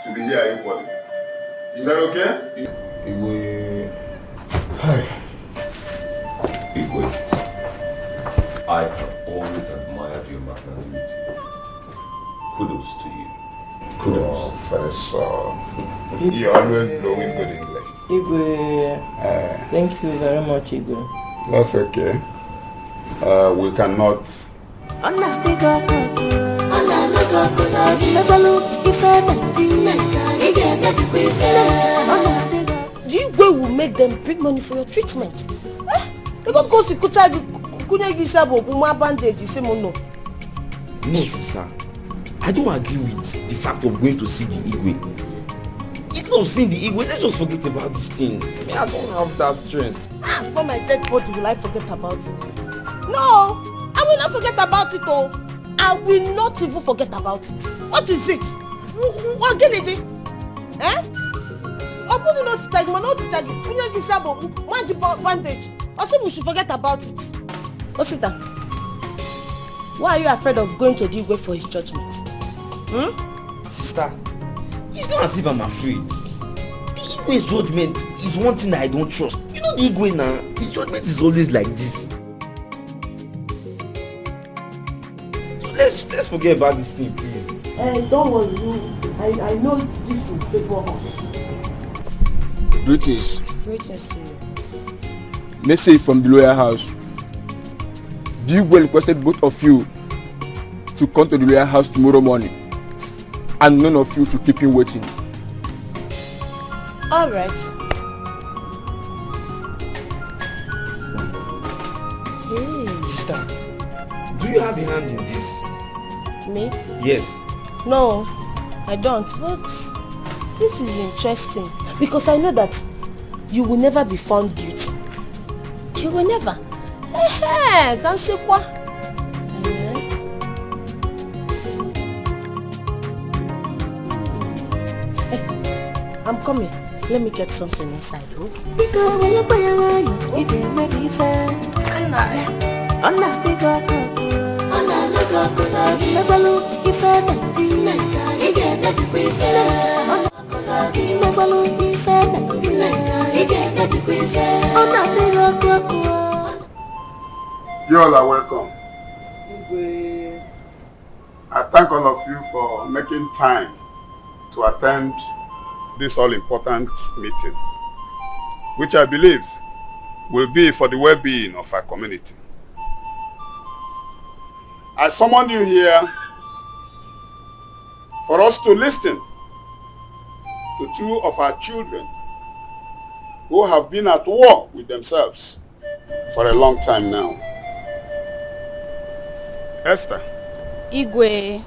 Speaker 1: to be here equally. Is that okay?
Speaker 7: Hi. Igwe, I have always admired your magnanimity. Kudos to you. Kudos.
Speaker 1: Professor, you always blow in good English.
Speaker 3: Igwe, thank you very much, Igwe.
Speaker 1: That's okay. We cannot.
Speaker 9: Do you go will make them bring money for your treatment? They go go sikucha kunye gisabo kuma bandage no.
Speaker 6: No, sister. I don't agree with the fact of going to see the Igwe. Instead of seeing the Igwe, let's just forget about this thing. I don't have that strength.
Speaker 9: For my dead body, will I forget about it? No, I will not forget about it. Oh, I will not even forget about it. What is it? What get it? Eh? Open not to tag, not to tag. Kunya gisabo, man the bandage. I said we should forget about it. Osita, why are you afraid of going to the Igwe for his judgment?
Speaker 6: Sister, it's not as if I'm afraid. The Igwe's judgment is one thing I don't trust. You know the Igwe now, his judgment is always like this. So let's forget about this thing, please.
Speaker 9: Don't worry, I know this will favor us.
Speaker 12: Greetings.
Speaker 9: Greetings to you.
Speaker 12: Message from the lawyer house. The Igwe requested both of you to come to the lawyer house tomorrow morning, and none of you should keep him waiting.
Speaker 9: All right. Hey.
Speaker 6: Sister, do you have a hand in this?
Speaker 9: Me?
Speaker 6: Yes.
Speaker 9: No, I don't. But this is interesting because I know that you will never be found guilty. You will never. Can't say quoi? I'm coming. Let me get something inside, oh?
Speaker 1: You all are welcome. I thank all of you for making time to attend this all-important meeting, which I believe will be for the well-being of our community. I summoned you here for us to listen to two of our children who have been at war with themselves for a long time now. Esther.
Speaker 9: Igwe.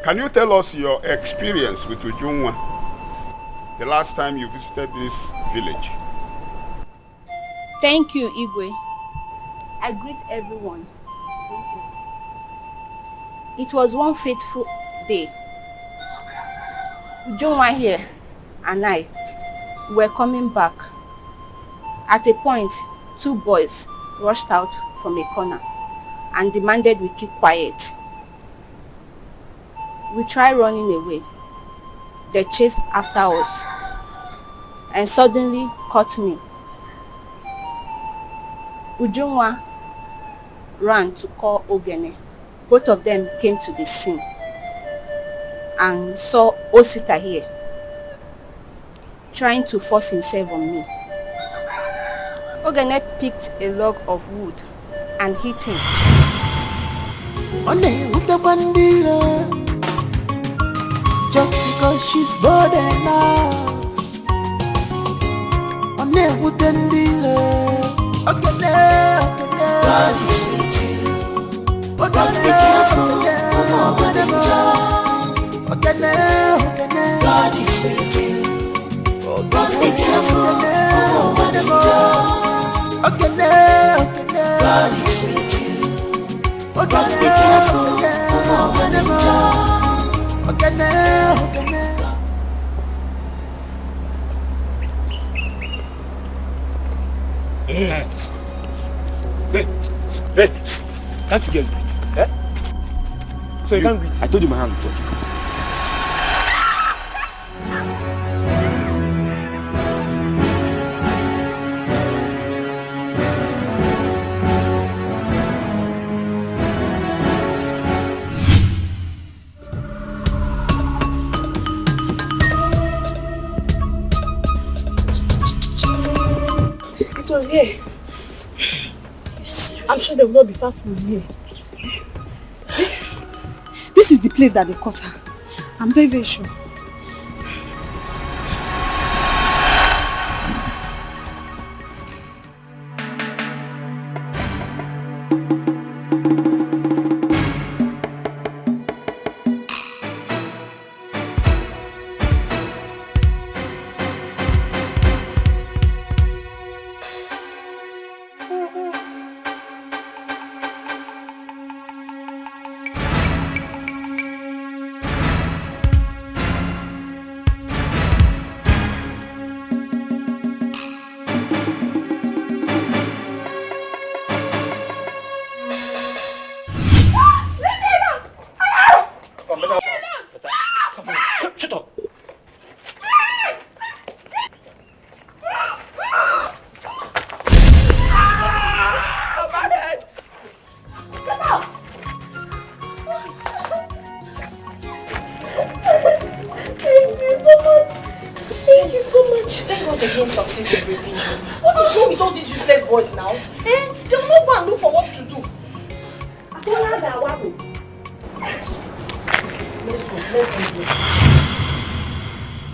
Speaker 1: Can you tell us your experience with Ujunwa the last time you visited this village?
Speaker 9: Thank you, Igwe.
Speaker 2: I greet everyone.
Speaker 9: It was one fateful day. Ujunwa here and I were coming back. At a point, two boys rushed out from a corner and demanded we keep quiet. We tried running away. They chased after us and suddenly caught me. Ujunwa ran to call Ogene. Both of them came to the scene and saw Osita here trying to force himself on me. Ogene picked a log of wood and hit him.
Speaker 5: Just because she's bold enough. God is with you. But be careful. God is with you. But be careful. God is with you. But be careful.
Speaker 12: Hey, can't you guys greet? Eh? So you can't greet? I told you my hand will touch you.
Speaker 10: It was here. I'm sure they will not be far from here. This is the place that they caught her. I'm very, very sure.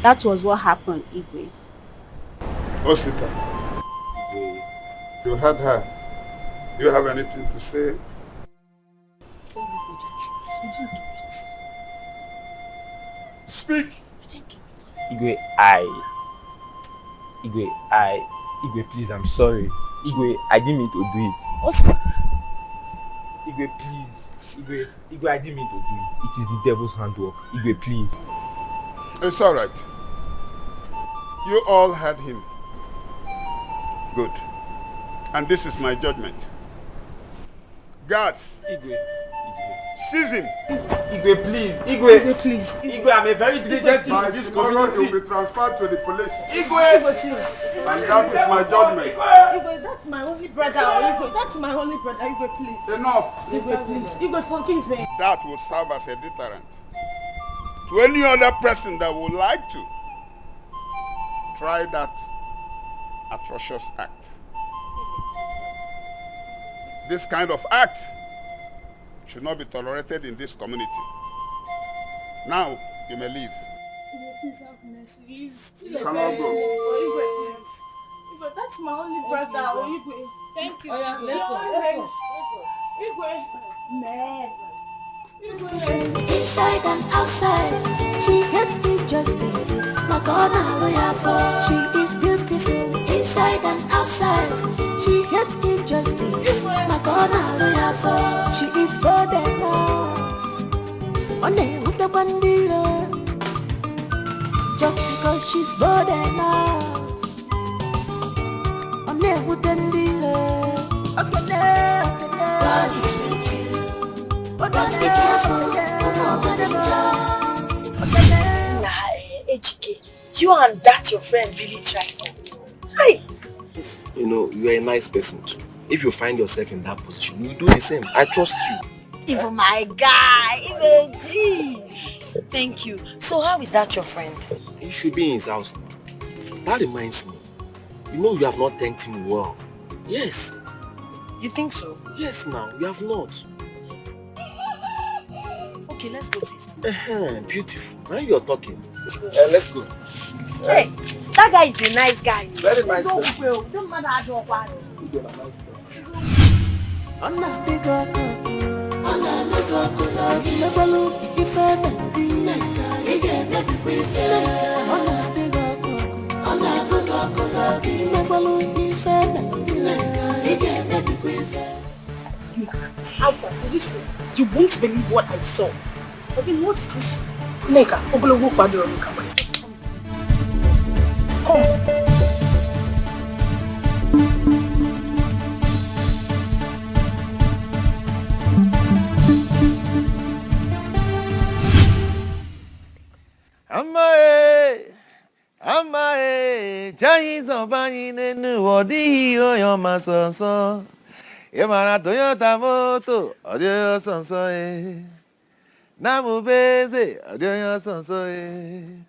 Speaker 9: That was what happened, Igwe.
Speaker 1: Osita, you heard her. Do you have anything to say?
Speaker 9: Tell me the truth. You didn't do it.
Speaker 1: Speak!
Speaker 9: You didn't do it.
Speaker 12: Igwe, please, I'm sorry. Igwe, I didn't mean to do it.
Speaker 9: Osita.
Speaker 12: Igwe, please. Igwe, I didn't mean to do it. It is the devil's handwork. Igwe, please.
Speaker 1: It's all right. You all heard him. Good. And this is my judgment. Guards,
Speaker 12: Igwe.
Speaker 1: seize him.
Speaker 12: Igwe, please. Igwe,
Speaker 10: please.
Speaker 12: Igwe, I'm a very diligent
Speaker 1: By
Speaker 12: in this
Speaker 1: this tomorrow,
Speaker 12: community.
Speaker 1: he will be transferred to the police.
Speaker 12: Igwe,
Speaker 10: please.
Speaker 1: And that is my judgment.
Speaker 10: Igwe, that's my only brother. Igwe, that's my only brother. Igwe, please.
Speaker 1: Enough.
Speaker 10: Igwe, please. Igwe, forgive me.
Speaker 1: That will serve as a deterrent to any other person that would like to try that atrocious act. This kind of act should not be tolerated in this community. Now, you may leave.
Speaker 4: Please have mercy. He's still a
Speaker 1: Come
Speaker 4: very
Speaker 1: on, bro.
Speaker 4: small boy. Igwe, please. Igwe, that's my only brother. Igwe. Thank you.
Speaker 3: Oh, yeah, let's go.
Speaker 4: Igwe. Man.
Speaker 5: Inside and outside, she hates injustice. My God, hallelujah for she is beautiful. Inside and outside, she hates injustice. My God, hallelujah for she is bold enough. One day with the bandito, just because she's bold enough. One day with the dealer, okay, God is with you. But be careful,
Speaker 9: Ejike, you and that your friend really try for me. Hi.
Speaker 6: You know, you are a nice person too. If you find yourself in that position, you do the same. I trust you.
Speaker 9: Even my guy, even G. Thank you. So how is that your friend?
Speaker 6: He should be in his house now. That reminds me. You know you have not thanked him well. Yes.
Speaker 9: You think so?
Speaker 6: Yes now, you have not.
Speaker 9: Okay, let's go see some.
Speaker 6: Beautiful. Now you're talking. Let's go.
Speaker 9: Hey, that guy is a nice guy.
Speaker 6: Very nice.
Speaker 9: So well, don't matter how you are. Alpha, did you see? You won't believe what I saw. I mean, what it is? Nega, Ogologo Badro, come.
Speaker 13: Amae, Chinese of Banine, Wadi, your mason, so. Yamara Toyota Moto, Audio Sonsoe. Namu Beze, Audio Sonsoe.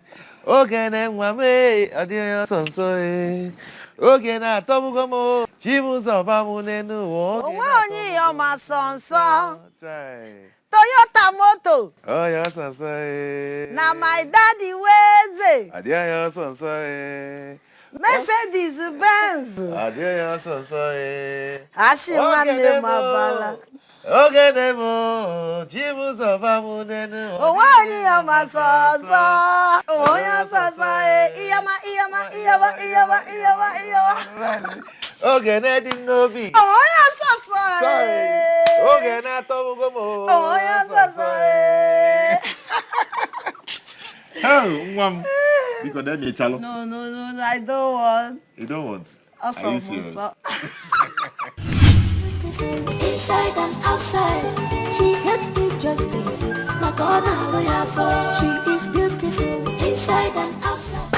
Speaker 13: Ogen and Wame, Audio Sonsoe. Ogen at Tomugomo, Chimus of Amunenu,
Speaker 9: Wani, your mason, so. Toyota Moto.
Speaker 13: Oh, yes, Sonsoe.
Speaker 9: Now my daddy wears
Speaker 13: Audio Sonsoe.
Speaker 9: Mercedes Benz.
Speaker 13: Adia Sonsoe.
Speaker 9: Ashimane Mabala.
Speaker 13: Ogenemo, Jimus of Amunenu.
Speaker 9: Oh, wani ya masoso. Oh, ya soso. Iyama.
Speaker 13: Ogenedi Novi.
Speaker 9: Oh, ya soso.
Speaker 13: Sorry. Ogenato Mugomo.
Speaker 9: Oh, ya soso.
Speaker 11: Oh, mom. Because then you chalo.
Speaker 9: No, I don't want.
Speaker 11: You don't want?
Speaker 9: Also,
Speaker 11: Are you serious?
Speaker 5: Inside and outside, she hates injustice. My God, hallelujah for she is beautiful. Inside and outside.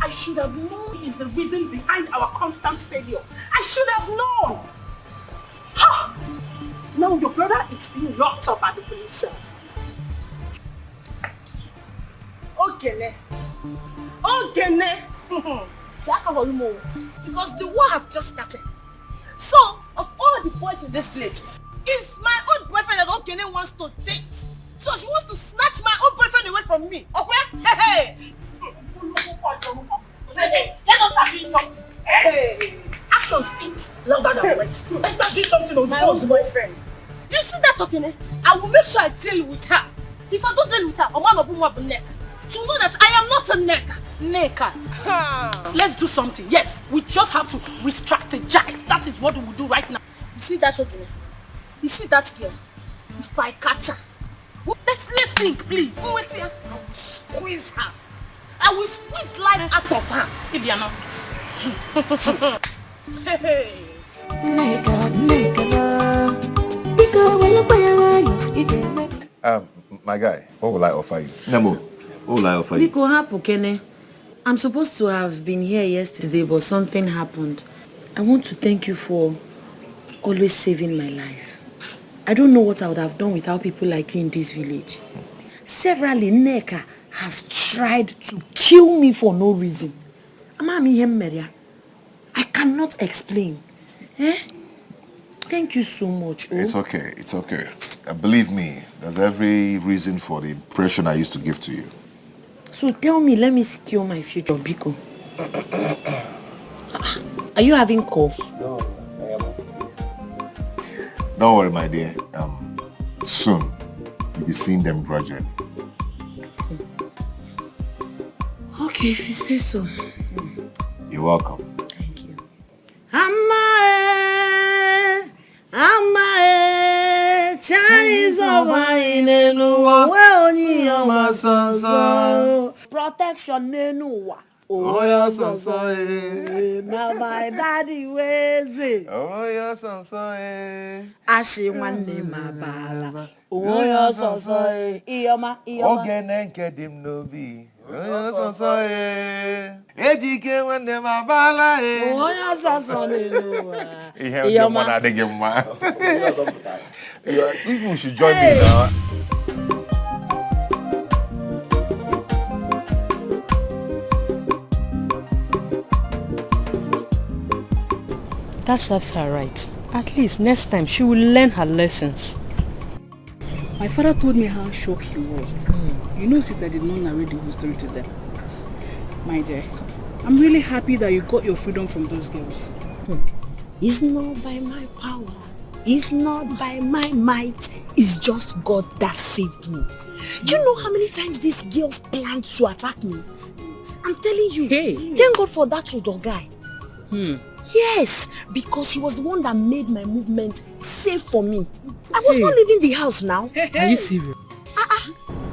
Speaker 10: I should have known is the reason behind our constant failure. I should have known. Ha! Now your brother is being locked up at the police cell.
Speaker 9: Ogene. Because the war has just started. So, of all the boys in this village, it's my own boyfriend that Ogene wants to date. So she wants to snatch my own boyfriend away from me. Okay? Hey!
Speaker 10: Let us start doing something. Hey! Action speaks louder than words. Let's start doing something on
Speaker 9: My own boyfriend. You see that Ogene? I will make sure I deal with her. If I don't deal with her, Oma no bumwa bu neck. She'll know that I am not a neck.
Speaker 10: Let's do something. Yes, we just have to re-strategize. That is what we will do right now.
Speaker 9: You see that Ogene? You see that girl? If I catch her, let's think, please. Wait here. I will squeeze her. I will squeeze life out of her.
Speaker 10: Ibiana.
Speaker 9: Hey.
Speaker 11: My guy, what will I offer you? Nemo, what will I offer you?
Speaker 14: Biko hapu Kene. I'm supposed to have been here yesterday, but something happened.
Speaker 9: I want to thank you for always saving my life. I don't know what I would have done without people like you in this village. Severally, Nneka has tried to kill me for no reason. I cannot explain. Thank you so much.
Speaker 11: It's okay, it's okay. Believe me, there's every reason for the impression I used to give to you.
Speaker 9: So tell me, let me secure my future, Biko. Are you having cough?
Speaker 11: No, I am. Don't worry, my dear. Soon, you'll be seeing them gradually.
Speaker 9: Okay, if you say so.
Speaker 11: You're welcome.
Speaker 9: Thank you. Protection nenuwa.
Speaker 13: Oh, yeah, son,
Speaker 9: Now my daddy ways it.
Speaker 13: Oh, yeah, son,
Speaker 9: Ashi one name abala. Oh, yeah, son, Ioma.
Speaker 13: Ogene kedim no be. Oh, yeah, son, Ejike when them abala.
Speaker 9: Oh, yeah, son,
Speaker 13: Ioma. You should join me now.
Speaker 10: That serves her right. At least next time she will learn her lessons.
Speaker 2: My father told me how shocked he was. You know, sister, I did not narrate the whole story to them. My dear, I'm really happy that you got your freedom from those girls.
Speaker 9: It's not by my power. It's not by my might. It's just God that saved me. Do you know how many times these girls planned to attack me? I'm telling you. Thank God for that Udo guy. Yes, because he was the one that made my movement safe for me. I was not leaving the house now.
Speaker 10: Are you serious?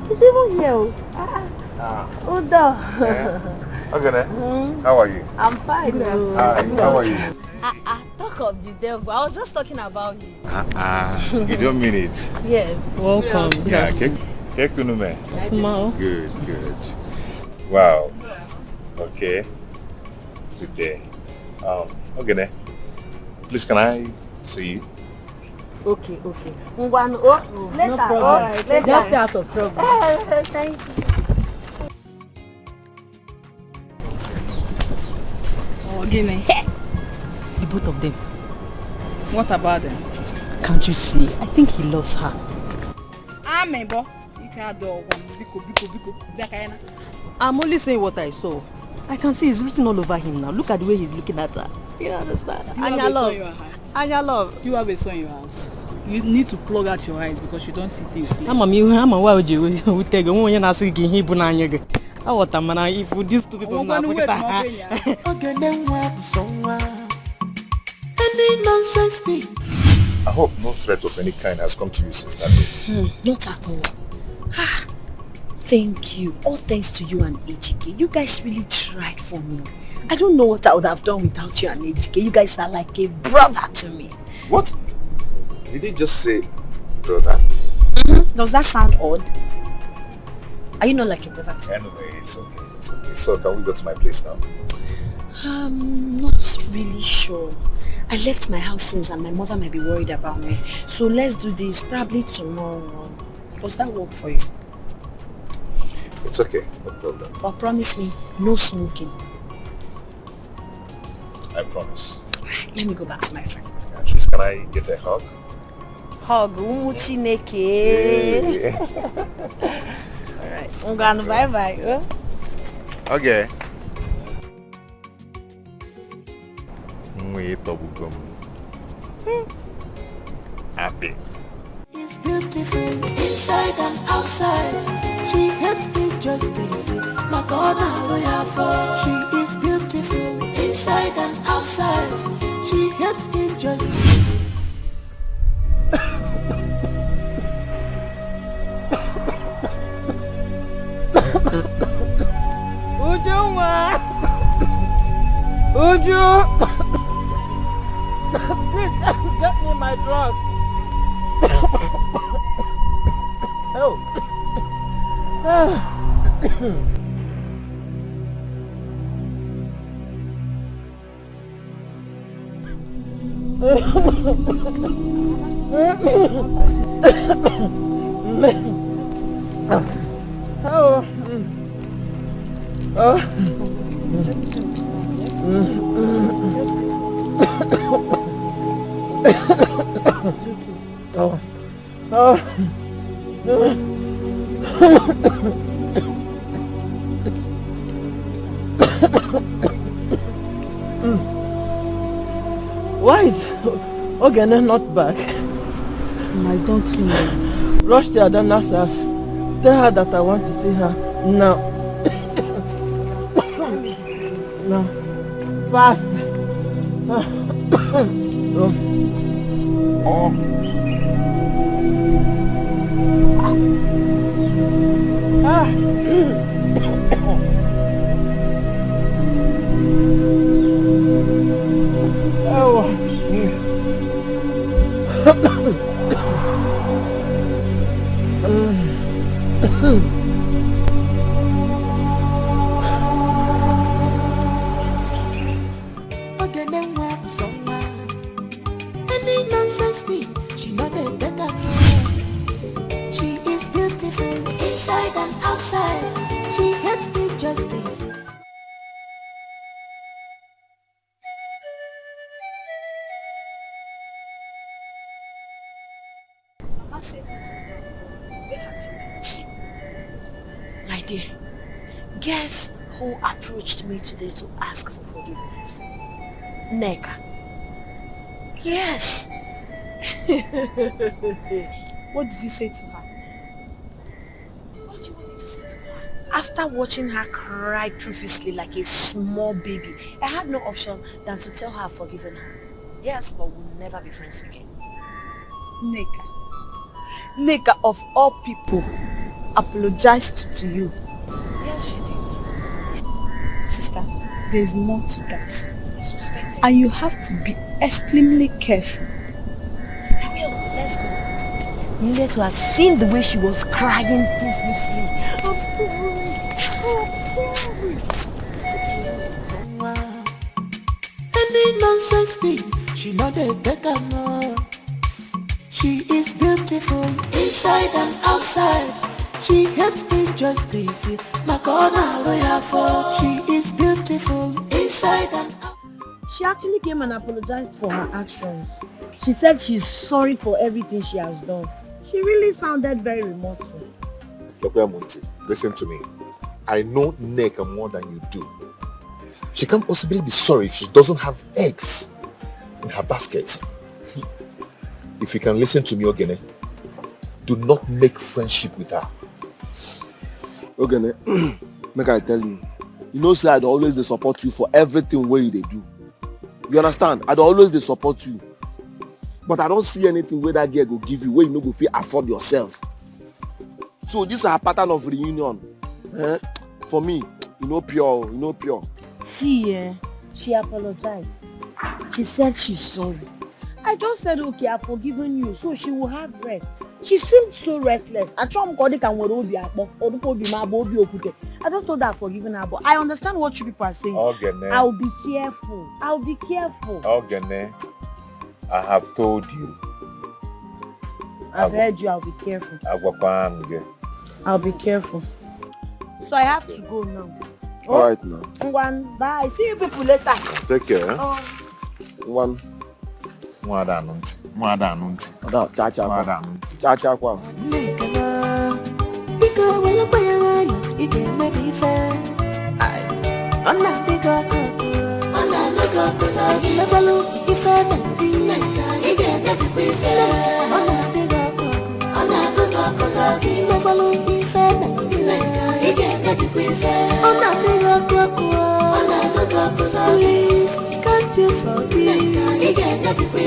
Speaker 9: He's even here. Udo.
Speaker 11: Okay, how are you?
Speaker 9: I'm fine.
Speaker 11: Hi, how are you?
Speaker 9: Talk of the devil. I was just talking about you.
Speaker 11: You don't mean it.
Speaker 9: Yes.
Speaker 10: Welcome.
Speaker 11: Yeah, Kekunume. Good. Wow. Okay. Good day. Okay, please can I see you?
Speaker 9: Okay. Later.
Speaker 10: No problem.
Speaker 9: Later.
Speaker 10: Just stay out of trouble.
Speaker 9: Thank you.
Speaker 2: Guinea.
Speaker 10: The both of them.
Speaker 2: What about them?
Speaker 10: Can't you see? I think he loves her.
Speaker 2: Amebo. You can't do Biko.
Speaker 10: I'm only saying what I saw. I can see it's written all over him now. Look at the way he's looking at her. You understand?
Speaker 2: You have a son in your house.
Speaker 10: And your love.
Speaker 2: You have a son in your house. You need to plug out your eyes because you don't see things clearly.
Speaker 10: If these two people now
Speaker 5: Any nonsense thing.
Speaker 11: I hope no threat of any kind has come to you since that day.
Speaker 9: Not at all. Thank you. All thanks to you and HK. You guys really tried for me. I don't know what I would have done without you and HK. You guys are like a brother to me.
Speaker 11: What? Did he just say brother?
Speaker 9: Does that sound odd? Are you not like a brother to me?
Speaker 11: Anyway, it's okay. So can we go to my place now?
Speaker 9: Not really sure. I left my house since and my mother might be worried about me. So let's do this probably tomorrow. Does that work for you?
Speaker 11: It's okay, no problem.
Speaker 9: But promise me, no smoking.
Speaker 11: I promise.
Speaker 9: Alright, let me go back to my friend.
Speaker 11: At least can I get a hug?
Speaker 9: Hug, Chineke. Alright, I'm going to bye-bye.
Speaker 11: Okay. Happy.
Speaker 5: It's beautiful inside and outside. She hates injustice. My God, I'm loyal for. She is beautiful inside and outside. She hates injustice.
Speaker 3: Uju! Please get me my drugs. Oh. Why is Ogene not back?
Speaker 2: I don't know.
Speaker 3: Rush to Adana's house. Tell her that I want to see her now. Now. Fast.
Speaker 5: Any nonsense thing, she not a better. She is beautiful inside and outside. She hates injustice.
Speaker 9: My dear, guess who approached me today to ask for forgiveness? Neka. Yes.
Speaker 2: What did you say to her?
Speaker 9: What do you want me to say to her? After watching her cry profusely like a small baby, I had no option than to tell her I've forgiven her. Yes, but we'll never be friends again.
Speaker 2: Neka of all people apologized to you.
Speaker 9: Yes, she did.
Speaker 2: Sister, there's more to that. And you have to be extremely careful.
Speaker 9: I will. Let's go. You needed to have seen the way she was crying profusely. I'm sorry.
Speaker 5: Any nonsense thing, she not a better more. She is beautiful inside and outside. She hates injustice. Makona lawyer for. She is beautiful inside and outside.
Speaker 4: She actually came and apologized for her actions. She said she's sorry for everything she has done. She really sounded very remorseful.
Speaker 11: Dr. Monty, listen to me. I know Neka more than you do. She can't possibly be sorry if she doesn't have eggs in her basket. If you can listen to me, Ogene, do not make friendship with her.
Speaker 6: Ogene, make I tell you. You know, say I'd always dey support you for everything where you dey do. You understand? I'd always dey support you. But I don't see anything where that girl go give you where you no go fit afford yourself. So this is a pattern of reunion. For me, you know pure.
Speaker 4: See, she apologized. She said she's sorry. I just said, okay, I've forgiven you, so she will have rest. She seemed so restless. I just told her I've forgiven her, but I understand what you people are saying.
Speaker 11: Ogene.
Speaker 4: I'll be careful.
Speaker 11: Ogene, I have told you.
Speaker 4: I've heard you, I'll be careful. I'll be careful. So I have to go now.
Speaker 6: Alright now.
Speaker 4: One, bye. See you people later.
Speaker 11: Take care.
Speaker 6: One.
Speaker 11: Mwada anunti.
Speaker 6: Cha kwa.
Speaker 5: Biko wala kwaya ige medife. Ona biko koko. Ona biko koko. Lebalu ife melody. Ige medife. Ona biko koko. Ona biko koko. Lebalu ife melody. Ige medife. Ona biko koko. Ona biko koko. Please can't you forgive? Ige medife.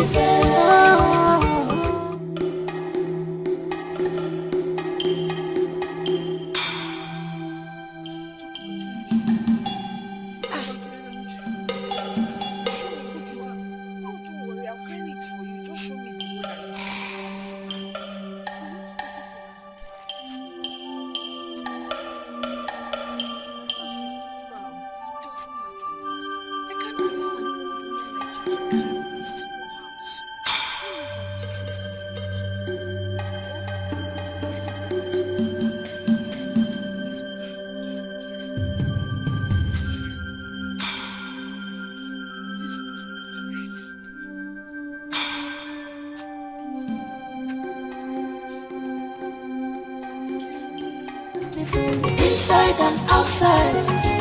Speaker 5: inside and outside.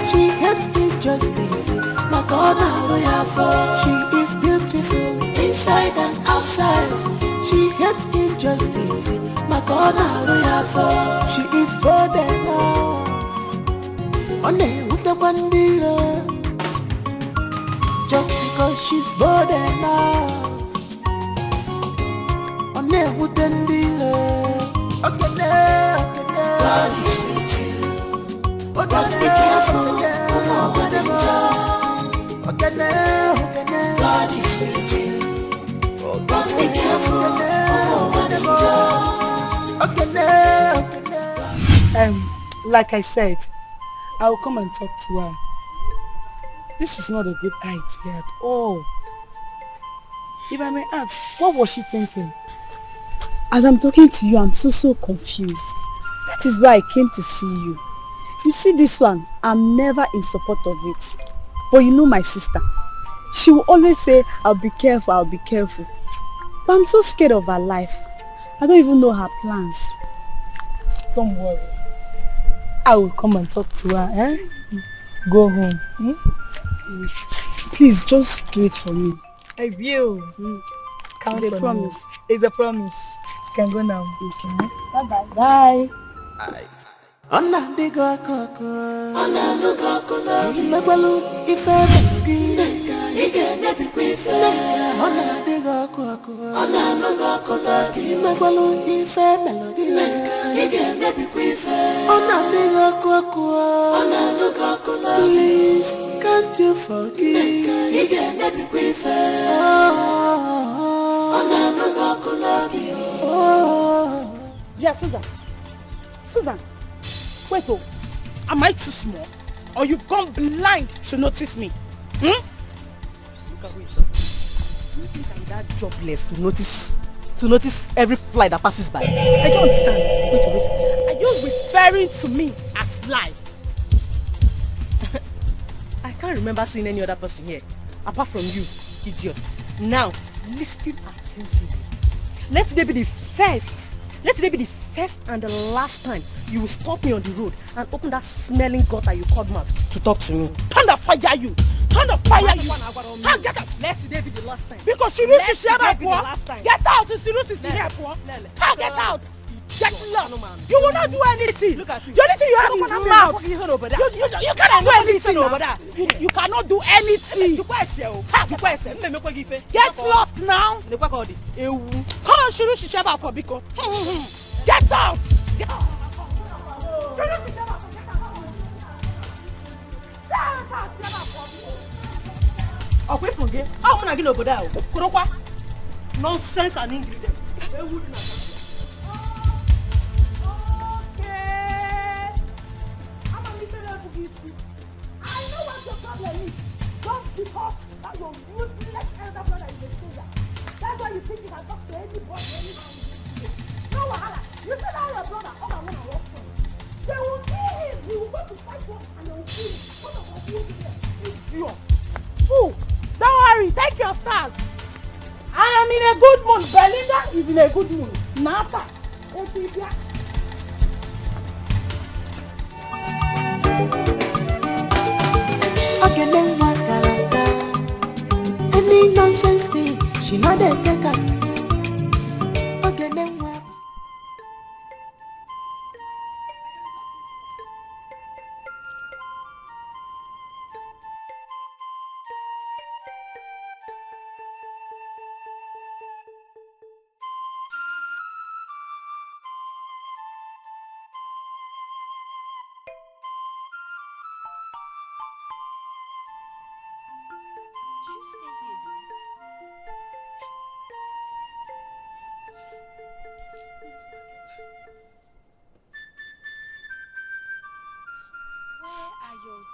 Speaker 5: She hates injustice, Makona lawyer for. She is beautiful, inside and outside. She hates injustice, Makona lawyer for. She is bold enough, on with the bandira. Just because she's bold enough, on with the bandira. Okay, God is with you, but be careful. God is with you, but be careful.
Speaker 14: Like I said, I will come and talk to her. This is not a good idea at all. If I may ask, what was she thinking?
Speaker 2: As I'm talking to you, I'm so confused. That is why I came to see you. You see this one, I'm never in support of it. But you know my sister. She will always say, I'll be careful. But I'm so scared of her life. I don't even know her plans.
Speaker 14: Don't worry. I will come and talk to her, eh? Go home.
Speaker 2: Please, just do it for me.
Speaker 14: I will. Count
Speaker 2: It's a
Speaker 14: on
Speaker 2: promise.
Speaker 14: me. It's a promise. You can go now.
Speaker 2: Okay. Bye-bye. Bye.
Speaker 5: Ona diga koko, ona luga kona, imegwalu ife melodi, ige nebi kwife. Ona diga koko, ona luga kona, imegwalu ife melodi, ige nebi kwife. Ona diga koko, ona luga kona, please can't you forgive? Ige nebi kwife. Ona luga kona, oh.
Speaker 10: Yeah, Susan. Wait, am I too small? Or you've gone blind to notice me?
Speaker 3: Look at who is that. You think I'm that jobless to notice every fly that passes by?
Speaker 10: I don't understand. Wait. Are you referring to me as fly?
Speaker 3: I can't remember seeing any other person here, apart from you, idiot. Now, listen attentively. Let today be the first and the last time you will stop me on the road and open that smelling gutter you called mouth to talk to me.
Speaker 10: Thunder fire you! How get out?
Speaker 3: Let today be the last time.
Speaker 10: Because she reached the last time. Get out! How get out? Get lost! You will not do anything!
Speaker 3: Look at you.
Speaker 10: The only thing you have is mouth! You cannot do anything
Speaker 3: over there.
Speaker 10: You cannot do anything! Get lost now! Come on, Shiru Shishaba for Biko. Get out! Get out!
Speaker 3: Away from here. I want to get over there. Nonsense and ingredients.
Speaker 10: I know what your problem is. Just because that your useless elder brother is a soldier. That's why you think you can talk to anybody anyhow. No wahala. You said that your brother come and wanna work for him. They will kill him. He will go to fight war and they will kill him. What about you there? Idiot. Fool. Don't worry. Take your stars. I am in a good mood. Belinda is in a good mood. Nata.
Speaker 5: Okay, then what character? Any nonsense thing, she not a taker. Okay, then what?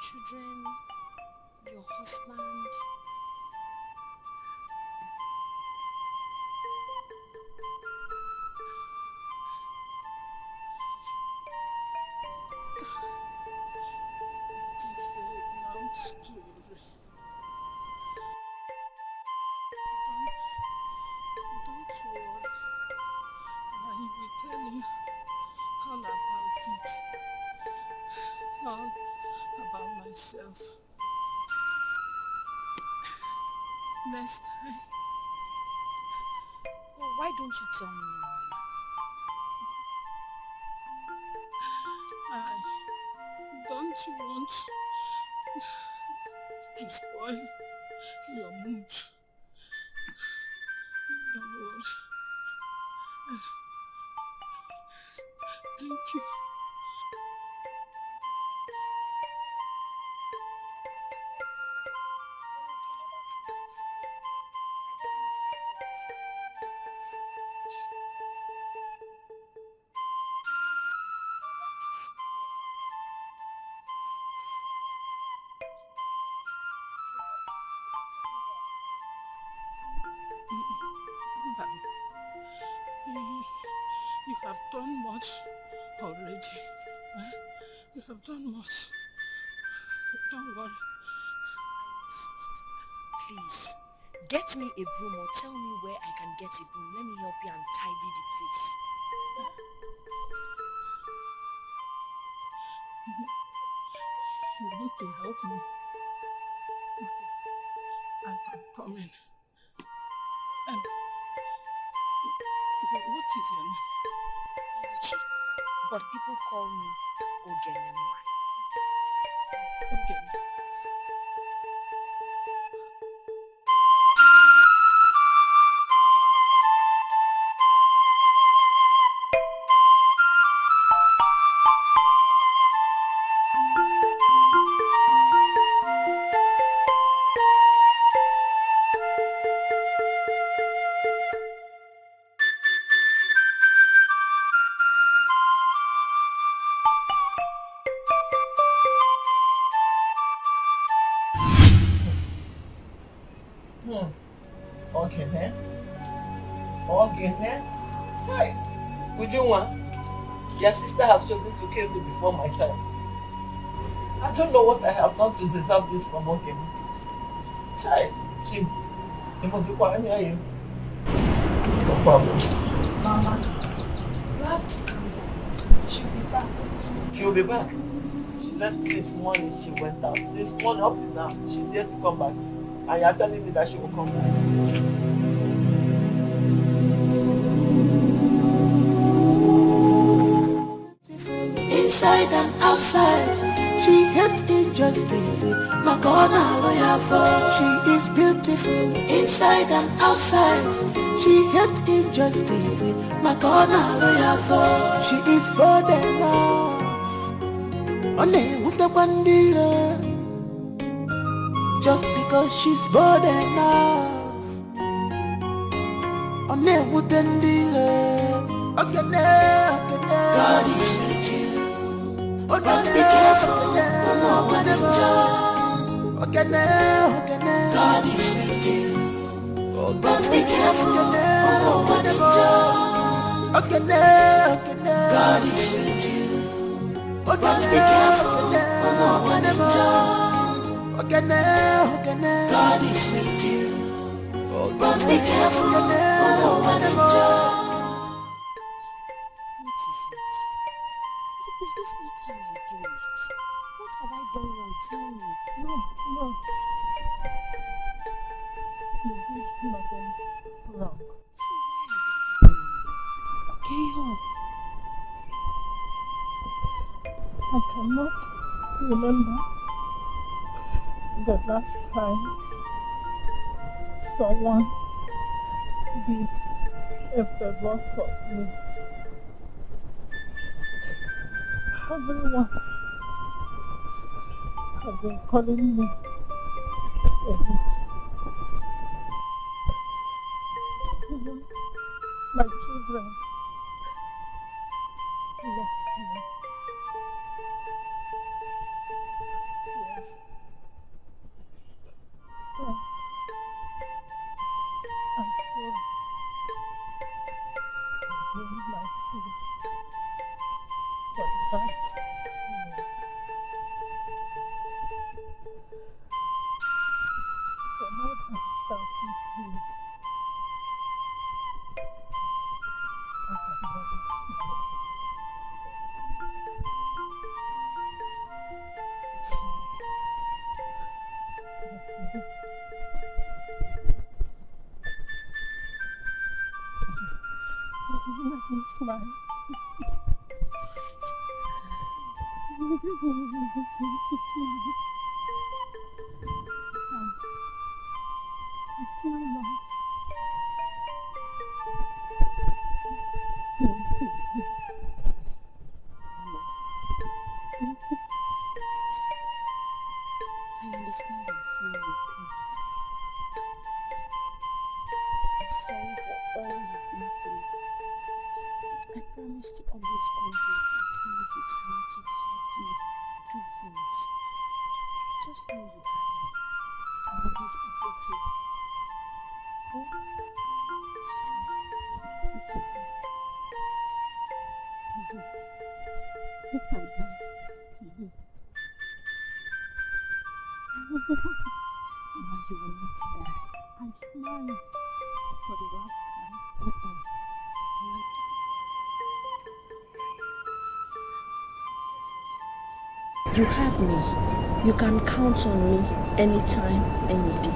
Speaker 9: Children, your husband.
Speaker 10: Don't worry. I will tell you all about it.
Speaker 14: all about myself. Next time.
Speaker 9: Oh, why don't you tell me now?
Speaker 14: I don't want to spoil your mood. Don't worry. Thank you. Baby, you have done much already. You have done much. Don't worry.
Speaker 9: Please, get me a broom or tell me where I can get a broom. Let me help you and tidy the place.
Speaker 14: You want to help me? Okay, I can come in. What is your name?
Speaker 9: Luchi, but people call me Ogenema.
Speaker 14: Okay.
Speaker 3: Okay, man. Okay, man. Chai. Ujunwa, your sister has chosen to kill me before my time. I don't know what I have done to deserve this from Ogen. Chai, Jim, you must be quiet here. No problem.
Speaker 9: Mama, you have to calm down. She'll be back.
Speaker 3: She'll be back. She left me this morning, she went out. This morning up to now, she's here to come back. And you're telling me that she will come back.
Speaker 5: Inside and outside, she hates injustice. Makona lawyer for. She is beautiful. Inside and outside, she hates injustice. Makona lawyer for. She is bold enough. One with the bandila. Just because she's bold enough. One with the dealer. Okay, God is with you. But be careful, God is with you. But be careful, God is with you. But be careful, God is with you. But be careful,
Speaker 9: What is it? Is this not how I do it? What have I done wrong? Tell me.
Speaker 14: No. You did nothing wrong.
Speaker 9: So why are you calling me?
Speaker 14: Keho, I cannot remember the last time someone did a favor for me. Everyone has been calling me a witch. Even my children left me. Yes. Thanks. And so, I bring my food for the past years. For more than 30 years, I
Speaker 2: Smile. I understand and feel your pain. I'm sorry for all you've been through. I promise to always come here from time to time to help you do things. Just know you have me. I'll always be here for you. Oh, be strong. It's okay. If I die today, Mama, you will not die. I smiled for the last time. You have me. You can count on me anytime, any day.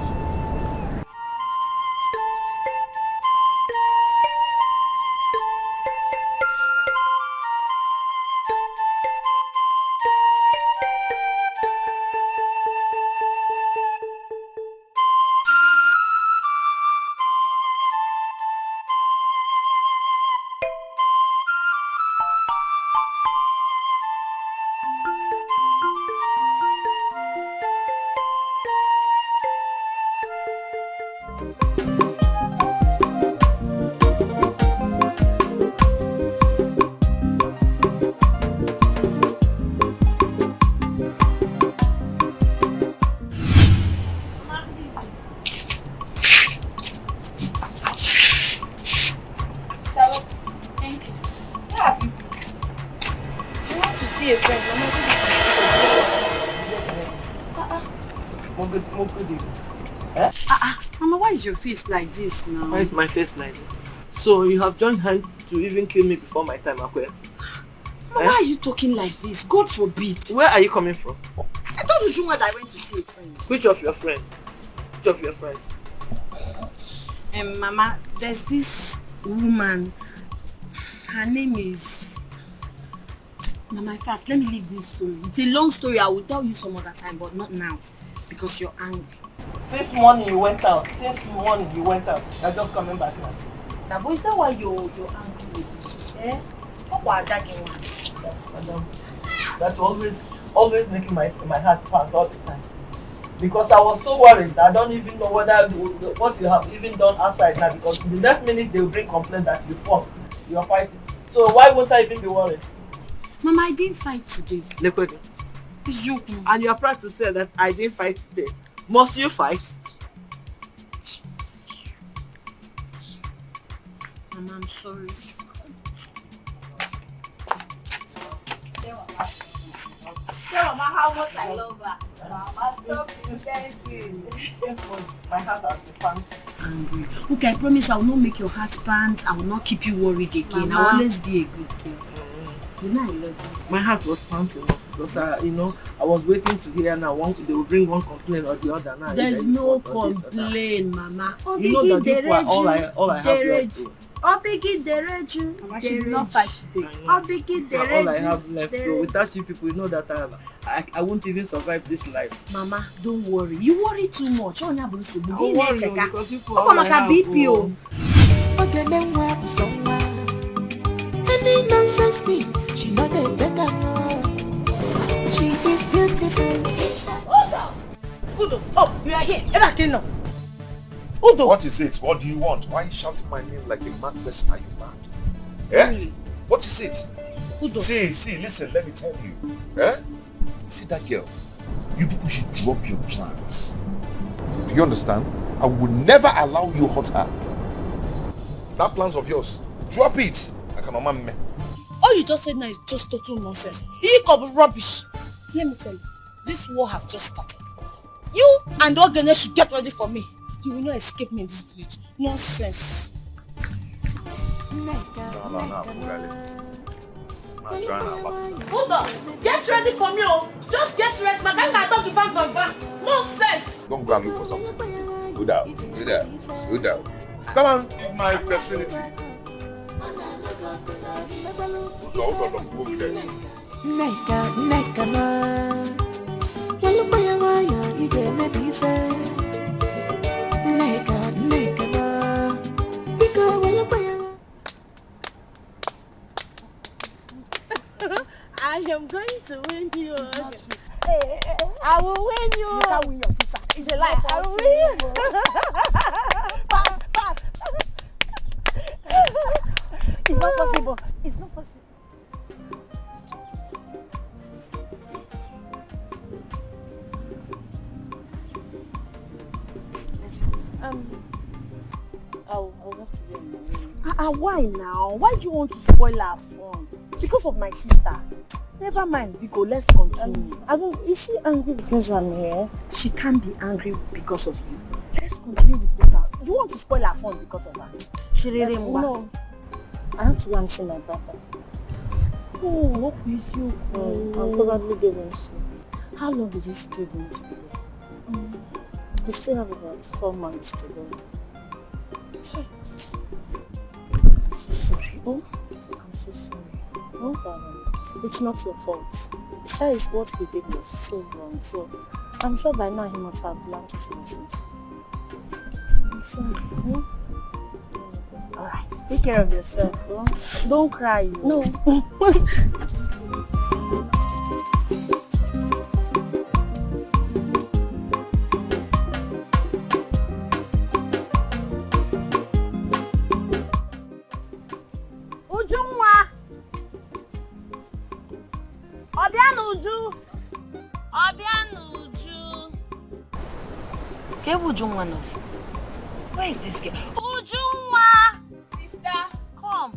Speaker 3: Mama, why is your face like this now?
Speaker 15: Why is my face like this? So you have joined hand to even kill me before my time, Akwe?
Speaker 3: Mama, why are you talking like this? God forbid.
Speaker 15: Where are you coming from?
Speaker 3: I told you that I went to see a friend.
Speaker 15: Which of your friends? Which of your friends?
Speaker 3: Mama, there's this woman. Her name is... Mama, in fact, let me leave this story. It's a long story. I will tell you some other time, but not now. Because you're angry.
Speaker 15: Since morning you went out. Since morning you went out. You're just coming back now.
Speaker 3: Now, but is that why you're angry with me? Eh? What was that one?
Speaker 15: That's always making my heart pound all the time. Because I was so worried. I don't even know what you have even done outside now. Because the next minute they will bring complaint that you fought. You are fighting. So why won't I even be worried?
Speaker 3: Mama, I didn't fight today.
Speaker 15: Lekwede. And you are proud to say that I didn't fight today. Must you fight?
Speaker 3: Mama, I'm sorry.
Speaker 4: Tell Mama how much I love her. Mama, stop pretending.
Speaker 15: My heart has been pounding.
Speaker 3: Angry. Okay, I promise I will not make your heart pant. I will not keep you worried again. I will always be a good kid. You know I love you.
Speaker 15: My heart was pounding because I was waiting to hear now they will bring one complaint or the other now.
Speaker 3: There's no complaint, Mama.
Speaker 15: You know that this was all I have left.
Speaker 3: Mama, she did not fight today.
Speaker 15: All I have left. So without you people, you know that I won't even survive this life.
Speaker 3: Mama, don't worry. You worry too much.
Speaker 15: I don't worry because you people
Speaker 3: all I have. BPO.
Speaker 5: Any nonsense thing, she not a beggar, no. She is beautiful.
Speaker 3: Udo, oh, you are here. Everything now.
Speaker 11: Udo. What is it? What do you want? Why are you shouting my name like a mad person? Are you mad? Eh? Really? What is it?
Speaker 3: Udo.
Speaker 11: See, listen, let me tell you. Eh? See that girl? You people should drop your plans. Do you understand? I would never allow you hurt her. That plans of yours, drop it.
Speaker 9: All you just said now is just total nonsense. You come rubbish. Let me tell you, this war have just started. You and Ogene should get ready for me. You will not escape me in this village. Nonsense.
Speaker 11: No,
Speaker 9: Hold on. Get ready for me, oh. Just get ready. My guy can't talk to fan. Nonsense.
Speaker 11: Don't go and look for something. Good out. Come on, in my vicinity.
Speaker 5: Neka na walupa ya waya ige medife neka na bika walupa ya
Speaker 9: I am going to win you. I will win you.
Speaker 4: You can't win your teacher.
Speaker 9: It's a lie. I will win you.
Speaker 4: Fast. It's not possible. It's not possible.
Speaker 9: I'll have to be on my way.
Speaker 2: Why now? Why do you want to spoil our fun? Because of my sister. Never mind, Biko, let's continue.
Speaker 9: Is she angry because I'm here?
Speaker 2: She can't be angry because of you. Let's continue with her. Do you want to spoil our fun because of her? She really
Speaker 9: No. I have to go and see my brother.
Speaker 2: Oh, what is you?
Speaker 9: I'll probably give him soon.
Speaker 2: How long is he still going to be there?
Speaker 9: We still have about 4 months to go.
Speaker 2: Sorry. I'm so sorry.
Speaker 9: Oh, I'm so sorry. No problem. It's not your fault. Besides, what he did was so wrong. So, I'm sure by now he must have learned his lessons.
Speaker 2: I'm sorry. Alright, take care of yourself. Don't cry.
Speaker 9: No.
Speaker 4: Where is this girl? Ujunwa! Sister, come.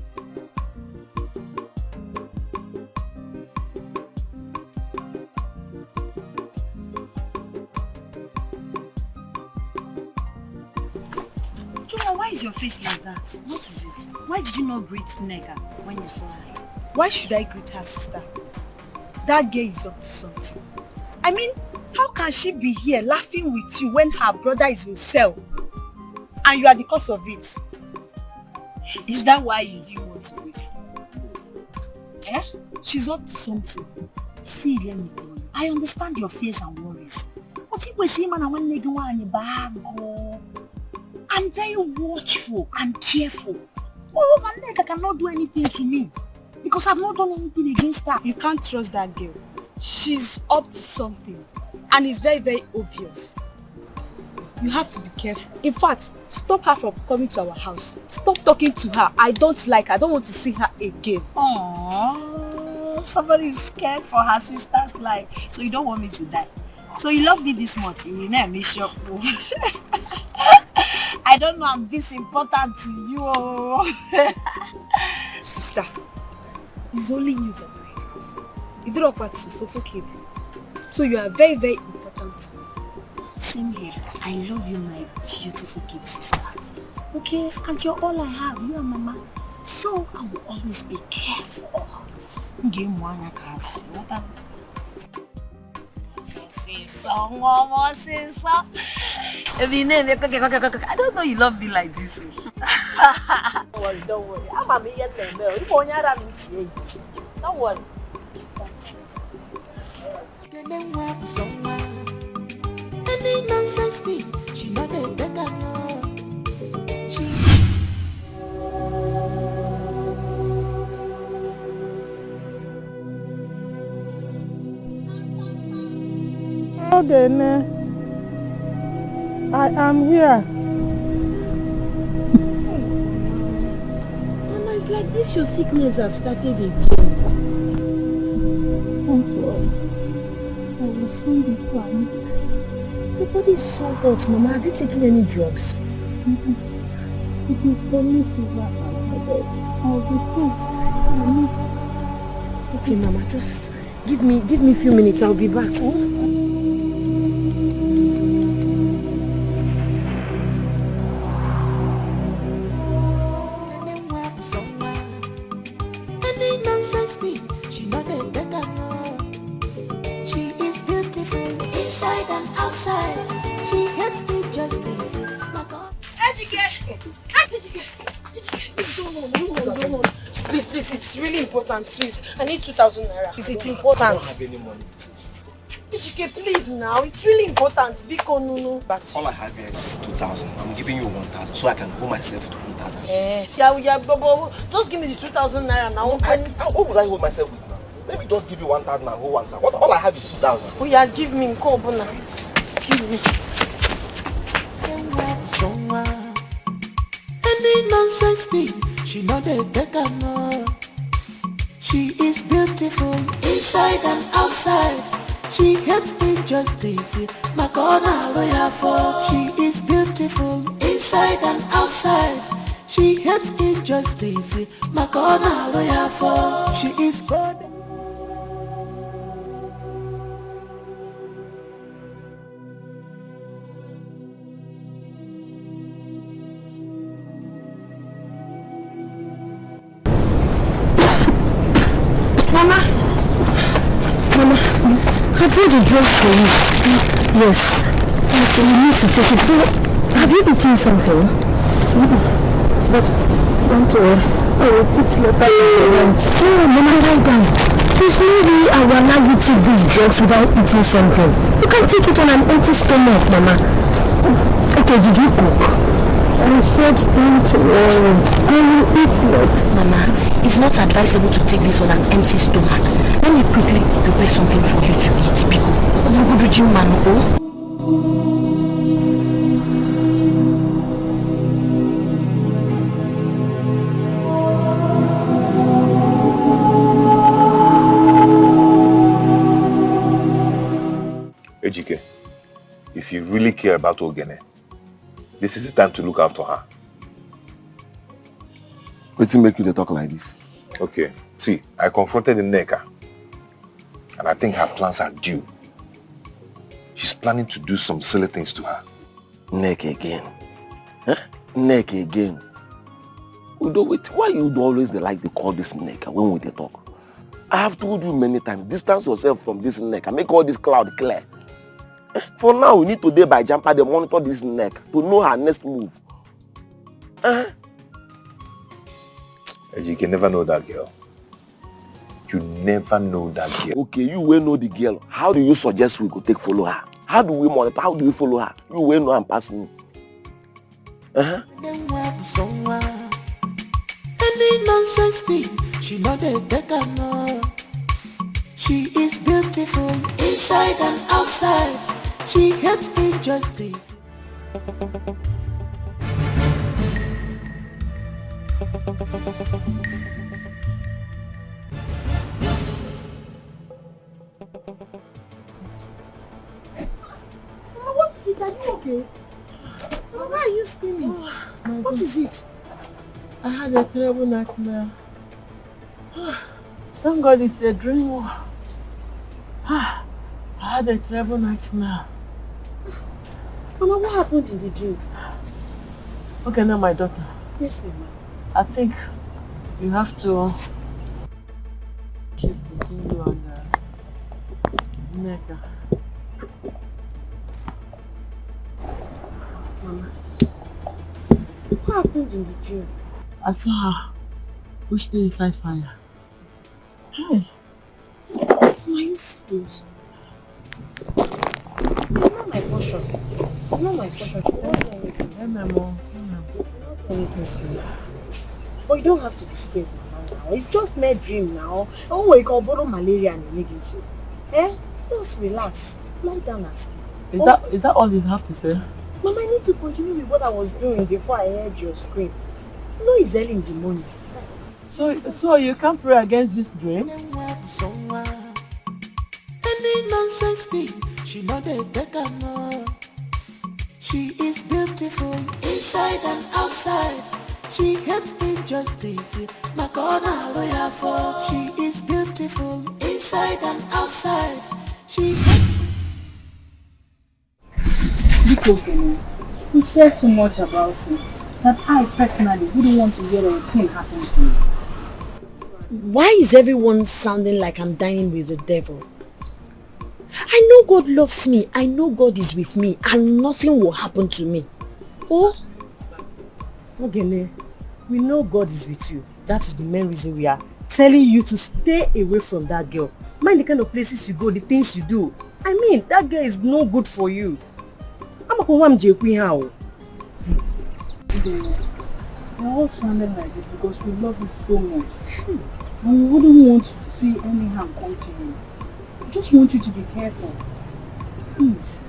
Speaker 4: Ujunwa, why is your face like that? What is it? Why did you not greet Nega when you saw her?
Speaker 2: Why should I greet her sister? That girl is up to something. I mean, how can she be here laughing with you when her brother is in cell? And you are the cause of it.
Speaker 4: Is that why you didn't want to greet her?
Speaker 2: Eh? She's up to something.
Speaker 4: See, let me tell you. I understand your fears and worries. But if we see man and one nigga one bag, I'm very watchful and careful. Moreover, Nega cannot do anything to me because I've not done anything against her.
Speaker 2: You can't trust that girl. She's up to something. And it's very, very obvious. You have to be careful. In fact, stop her from coming to our house. Stop talking to her. I don't like her. I don't want to see her again.
Speaker 4: Aww, somebody is scared for her sister's life. So you don't want me to die. So you love me this much. You know, I miss your I don't know I'm this important to you.
Speaker 2: Sister, it's only you that I have. You don't want to suffocate. So you are very, very important to me.
Speaker 4: Same here. I love you, my beautiful kid sister. Okay? And you're all I have. You and Mama. So I will always be careful. Game one, I can't see. What am I don't know you love me like this.
Speaker 15: Don't worry. I'm a million now. You won't have me. Don't worry.
Speaker 5: Any nonsense thing, she not a beggar, no.
Speaker 3: Okay, I am here.
Speaker 2: Mama, it's like this your sickness have started again.
Speaker 16: Don't worry. I will soon be fine.
Speaker 2: Your body is so hot, Mama. Have you taken any drugs?
Speaker 16: It is only fever and headache. I'll be fine.
Speaker 2: Okay, Mama, just give me a few minutes. I'll be back.
Speaker 5: Any nonsense thing, she not a beggar, no. She is beautiful inside and outside. She hates injustice.
Speaker 4: Ejike!
Speaker 9: Please, it's really important, please. I need 2,000 naira. Please, it's important.
Speaker 6: I don't have any money.
Speaker 9: Ejike, please now. It's really important. Biko, no.
Speaker 6: All I have here is 2,000. I'm giving you 1,000 so I can hold myself with 1,000.
Speaker 9: Yeah, Bobo. Just give me the 2,000 naira now.
Speaker 6: What would I hold myself with now? Let me just give you 1,000 and hold 1,000. All I have is 2,000.
Speaker 9: Oh yeah, give me. Give me.
Speaker 5: Any nonsense thing, she know they take her more. She is beautiful inside and outside. She hates injustice, my corner lawyer for. She is beautiful inside and outside. She hates injustice, my corner lawyer for. She is good.
Speaker 9: Mama, I brought the drug for you. Yes. Okay, you need to take it. Have you eaten something? But don't worry. It's not that important. No, Mama, lie down. There's no way I will allow you to take these drugs without eating something. You can't take it on an empty stomach, Mama. Okay, did you cook? I said don't worry. I will eat it. Mama, it's not advisable to take this on an empty stomach. Let me quickly prepare something for you to eat, Biko. You go to gym, man.
Speaker 11: Ejike, if you really care about Ogene, this is the time to look after her.
Speaker 6: What's make you to talk like this?
Speaker 11: Okay, see, I confronted the Nneka, and I think her plans are due. She's planning to do some silly things to her.
Speaker 6: Nneka again? Huh? Nneka again? Why you always like to call this Nneka when we talk? I have told you many times, distance yourself from this Nneka, make all this cloud clear. For now, we need to day by jumper to monitor this neck to know her next move.
Speaker 11: You can never know that girl. You never know that girl.
Speaker 6: Okay, you will know the girl. How do you suggest we go take follow her? How do we monitor? How do we follow her? You will know I'm passing.
Speaker 5: Any nonsense thing, she know they take her no. She is beautiful inside and outside. She hates injustice.
Speaker 9: What is it? Are you okay? Why are you screaming? What is it?
Speaker 3: I had a terrible nightmare. Thank God it's a dream. I had a terrible nightmare.
Speaker 9: Mama, what happened in the dream?
Speaker 3: Okay, now my daughter.
Speaker 9: Yes, Mama.
Speaker 3: I think you have to keep between you and Nneka.
Speaker 9: Mama, what happened in the dream?
Speaker 3: I saw her push me inside fire. Hey.
Speaker 9: Are you serious? It's not my portion. It's not my portion. She won't do anything.
Speaker 3: Hey, Memo.
Speaker 9: Anything to you. But you don't have to be scared, Mama, now. It's just my dream now. Oh, you can borrow malaria and make it so. Just relax. Lie down and sleep.
Speaker 3: Is that all you have to say?
Speaker 9: Mama, I need to continue with what I was doing before I heard your scream. You know it's early in the morning.
Speaker 3: So you can't pray against this dream?
Speaker 5: Any nonsense thing, she know they take her no. She is beautiful inside and outside. She hates injustice, my corner lawyer for. She is beautiful inside and outside. She hates...
Speaker 16: Because you care so much about me that I personally wouldn't want to hear anything happen to me.
Speaker 9: Why is everyone sounding like I'm dining with the devil? I know God loves me. I know God is with me and nothing will happen to me. Oh, Ogene, we know God is with you. That is the main reason we are
Speaker 3: telling you to stay away from that girl. Mind the kind of places you go, the things you do. I mean, that girl is no good for you. I'm not going to how.
Speaker 16: We're all sounding like this because we love you so much. And we wouldn't want to see any harm come to you. We just want you to be careful. Please.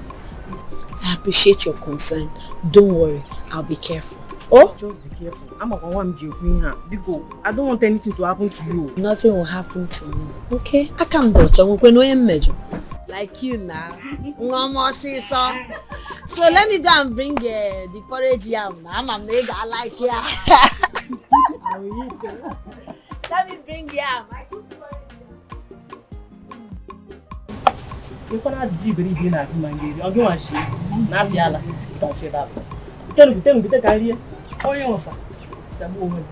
Speaker 9: I appreciate your concern. Don't worry, I'll be careful. Oh?
Speaker 3: Just be careful. I'm not going to because I don't want anything to happen to you.
Speaker 9: Nothing will happen to me. Okay? I can't dodge. I won't know major. Like you now. No more see so. So let me go and bring the porridge yam. I'm a mega I like ya. I will eat it. Let me bring yam.
Speaker 3: You cannot deep in dinner, man. I'll go and see. Not Yala. Don't shut up. Tell me the idea. Oh, you answer. Some woman.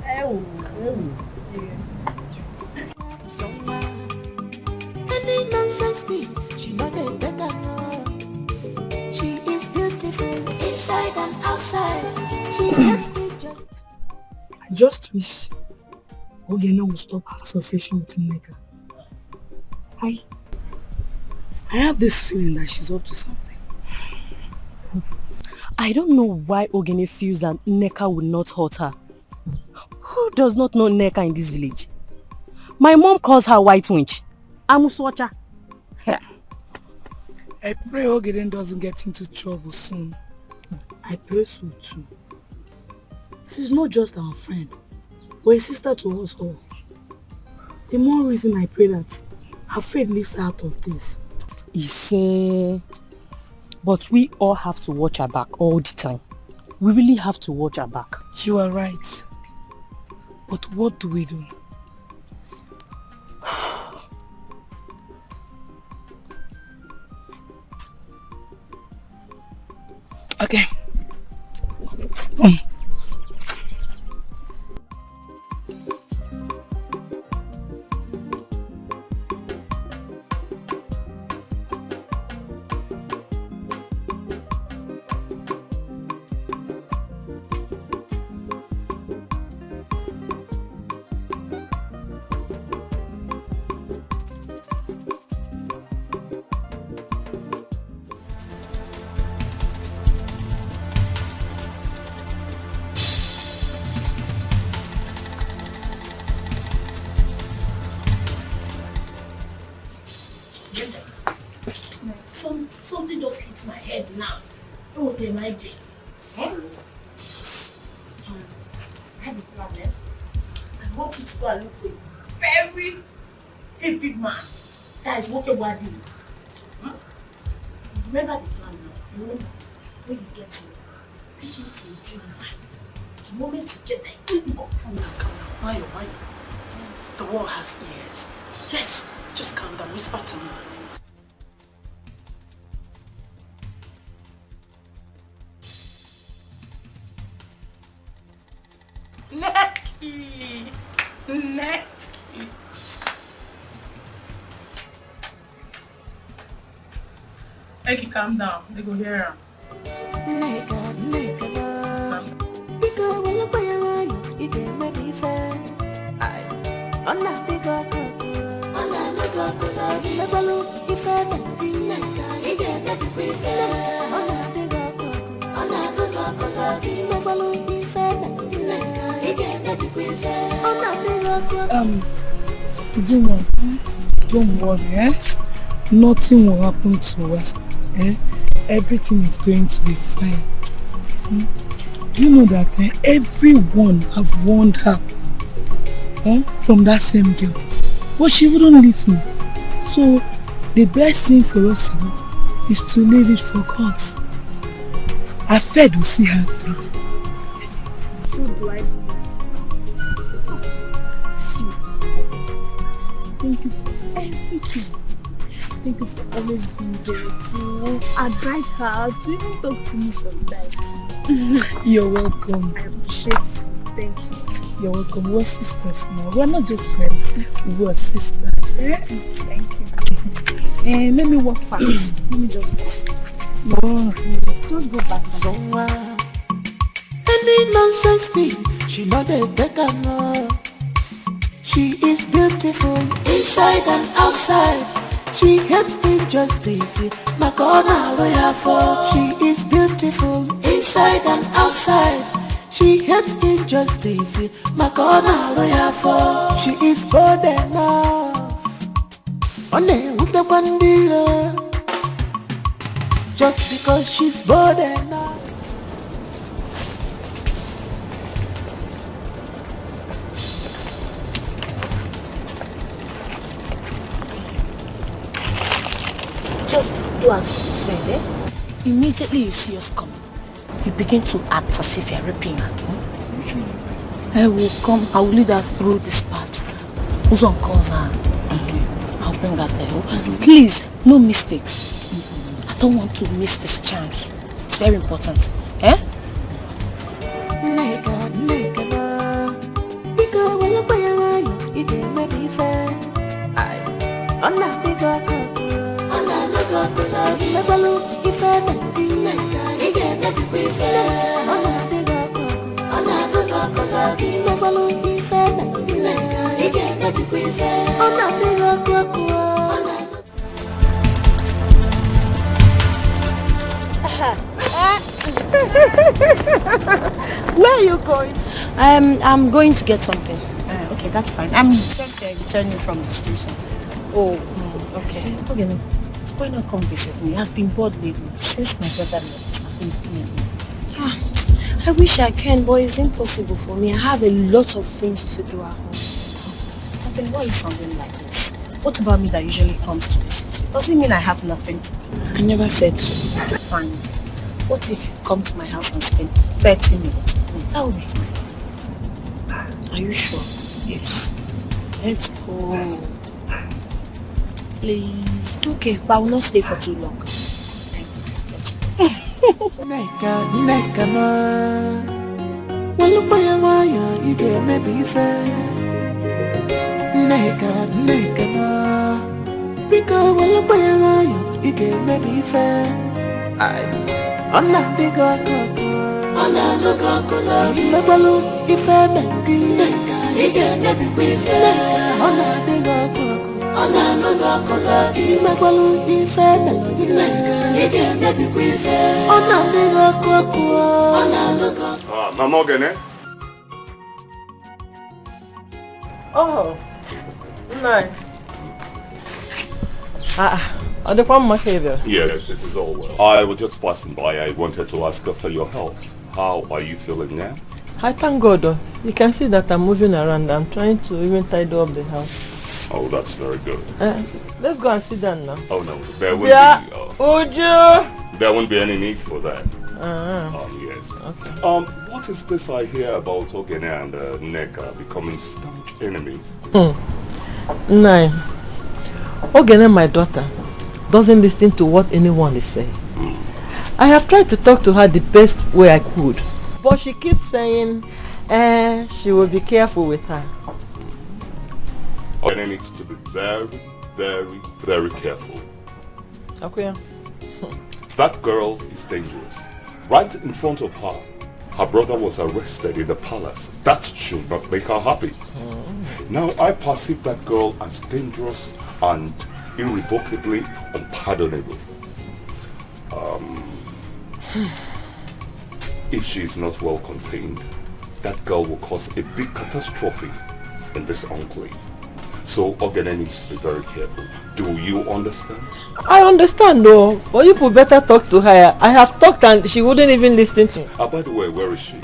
Speaker 5: Any nonsense thing, she not a better no. She is beautiful inside and outside. She gets me just.
Speaker 16: I just wish Ogena will stop association with Nneka. I have this feeling that she's up to something.
Speaker 3: I don't know why Ogene feels that Nneka will not hurt her. Who does not know Nneka in this village? My mom calls her white witch. Amuswacha.
Speaker 14: I pray Ogeden doesn't get into trouble soon.
Speaker 16: I pray so too. She's not just our friend, but a sister to us all. The more reason I pray that her faith lives out of this.
Speaker 3: But we all have to watch our back all the time. We really have to watch our back.
Speaker 14: You are right. But what do we do? Okay.
Speaker 9: Something just hit my head now. Oh, they might be. I have a plan, eh? I want you to go and look for a very heavy man that is working with you. Remember the plan now. Remember, when you get him, take him to a Geneva. The moment you get there, you go. Calm down. Why? The war has ears. Yes, just calm down. Whisper to me. Necky.
Speaker 10: Eki, calm down. They go hear her.
Speaker 14: Don't worry, eh? Nothing will happen to her, eh? Everything is going to be fine. Do you know that everyone have warned her from that same girl, but she wouldn't listen. So the best thing for us to do is to leave it for God. Our faith will see her through.
Speaker 16: So do I. Thank you for everything. Thank you for always being there to advise her, to even talk to me sometimes.
Speaker 14: You're welcome.
Speaker 16: I appreciate it. Thank you.
Speaker 14: You're welcome. We're sisters now. We're not just friends. We're sisters.
Speaker 16: Thank you. And let me walk fast. Let me just go.
Speaker 14: No.
Speaker 16: Just go back.
Speaker 5: Any nonsense thing, she not a take her no. She is beautiful inside and outside. She hates injustice, Makona lawyer for. She is beautiful inside and outside. She hates injustice, Makona lawyer for. She is bold enough. One with the bandila. Just because she's bold enough.
Speaker 9: Just do as you said, eh? Immediately you see us coming, you begin to act as if you're raping her. I will come, I will lead her through this part. Uzon calls her. Okay. I'll bring her there. Please, no mistakes. I don't want to miss this chance. It's very important. Eh?
Speaker 2: Where are you going?
Speaker 9: I'm going to get something.
Speaker 2: Okay, that's fine. I'm just returning from the station.
Speaker 9: Oh, okay. Okay, why not come visit me? I've been bored lately. Since my brother left, I've been feeling. I wish I can, but it's impossible for me. I have a lot of things to do at home. Okay, why are you sounding like this? What about me that usually comes to visit you? Does it mean I have nothing to do? I never said so. Fine. What if you come to my house and spend 30 minutes with me? That would be fine. Are you sure? Yes. Let's go. Please. Okay, but I will not stay for too long. Let's go.
Speaker 7: Mama Ogene?
Speaker 15: Oh, nice. Are the one much heavier?
Speaker 7: Yes, it is all well. I was just passing by. I wanted to ask after your health. How are you feeling now?
Speaker 15: I thank God. You can see that I'm moving around. I'm trying to even tidy up the house.
Speaker 7: Oh, that's very good.
Speaker 15: Let's go and sit down now.
Speaker 7: Oh no, there won't
Speaker 15: there
Speaker 7: won't be any need for that. Yes.
Speaker 15: Okay.
Speaker 7: What is this I hear about Ogene and Neka becoming staunch enemies?
Speaker 15: Nine. Ogene, my daughter, doesn't listen to what anyone is saying. I have tried to talk to her the best way I could, but she keeps saying she will be careful with her.
Speaker 7: Ogene needs to be very, very, very careful.
Speaker 15: Okay.
Speaker 7: That girl is dangerous. Right in front of her, her brother was arrested in the palace. That should not make her happy. Now I perceive that girl as dangerous and irrevocably unpardonable. If she is not well contained, that girl will cause a big catastrophe in this enclave. So Ogene needs to be very careful. Do you understand?
Speaker 15: I understand though, but you would better talk to her. I have talked and she wouldn't even listen to me.
Speaker 7: By the way, where is she?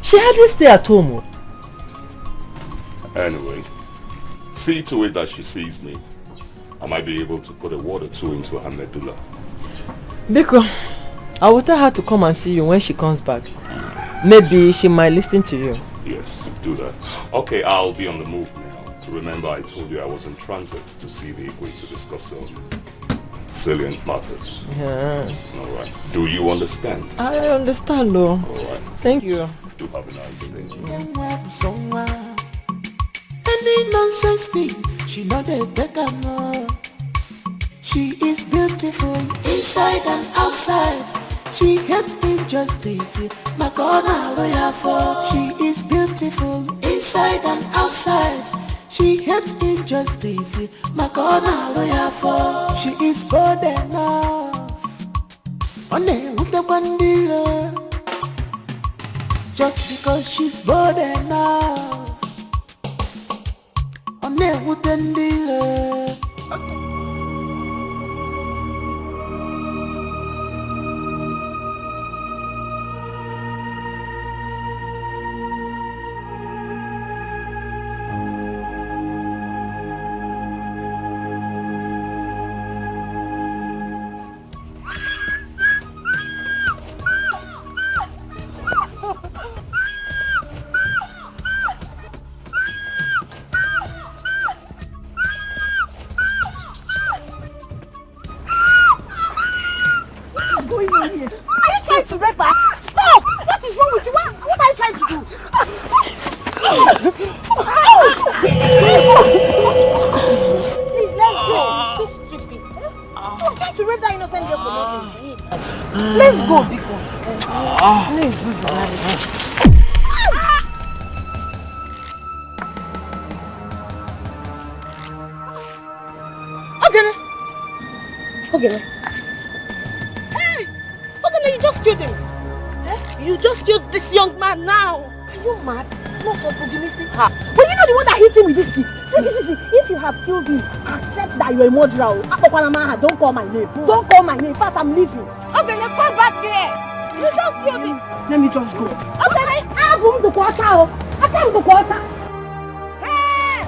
Speaker 15: She hardly stay at home.
Speaker 7: Anyway, see to it that she sees me. I might be able to put a word or two into her medulla.
Speaker 15: Biko, I will tell her to come and see you when she comes back. Maybe she might listen to you.
Speaker 7: Yes, do that. Okay, I'll be on the move now. Remember I told you I was in transit to see the Igwe to discuss some salient matters.
Speaker 15: Yeah.
Speaker 7: Alright. Do you understand?
Speaker 15: I understand though.
Speaker 7: Alright.
Speaker 15: Thank you.
Speaker 7: Do have a nice day.
Speaker 5: Any nonsense thing, she know they take her more. She is beautiful inside and outside. She hates injustice, Makona lawyer for. She is beautiful inside and outside. She hates injustice, Makona lawyer for. She is bold enough. One with the bandila. Just because she's bold enough. One with the bandila.
Speaker 9: Let's go, big one. Please, Susan. Okay. Hey! Okay, you just killed him. You just killed this young man now. Are you mad? Not opportunistic. But you know the one that hit him with this thing. See. If you have killed him, accept that you're a murderer. Don't call my name. Don't call my name. In fact, I'm leaving. Okay, now come back here. You just killed him. Let me just go. Okay, I'm going to quarter. I can't go quarter. Hey!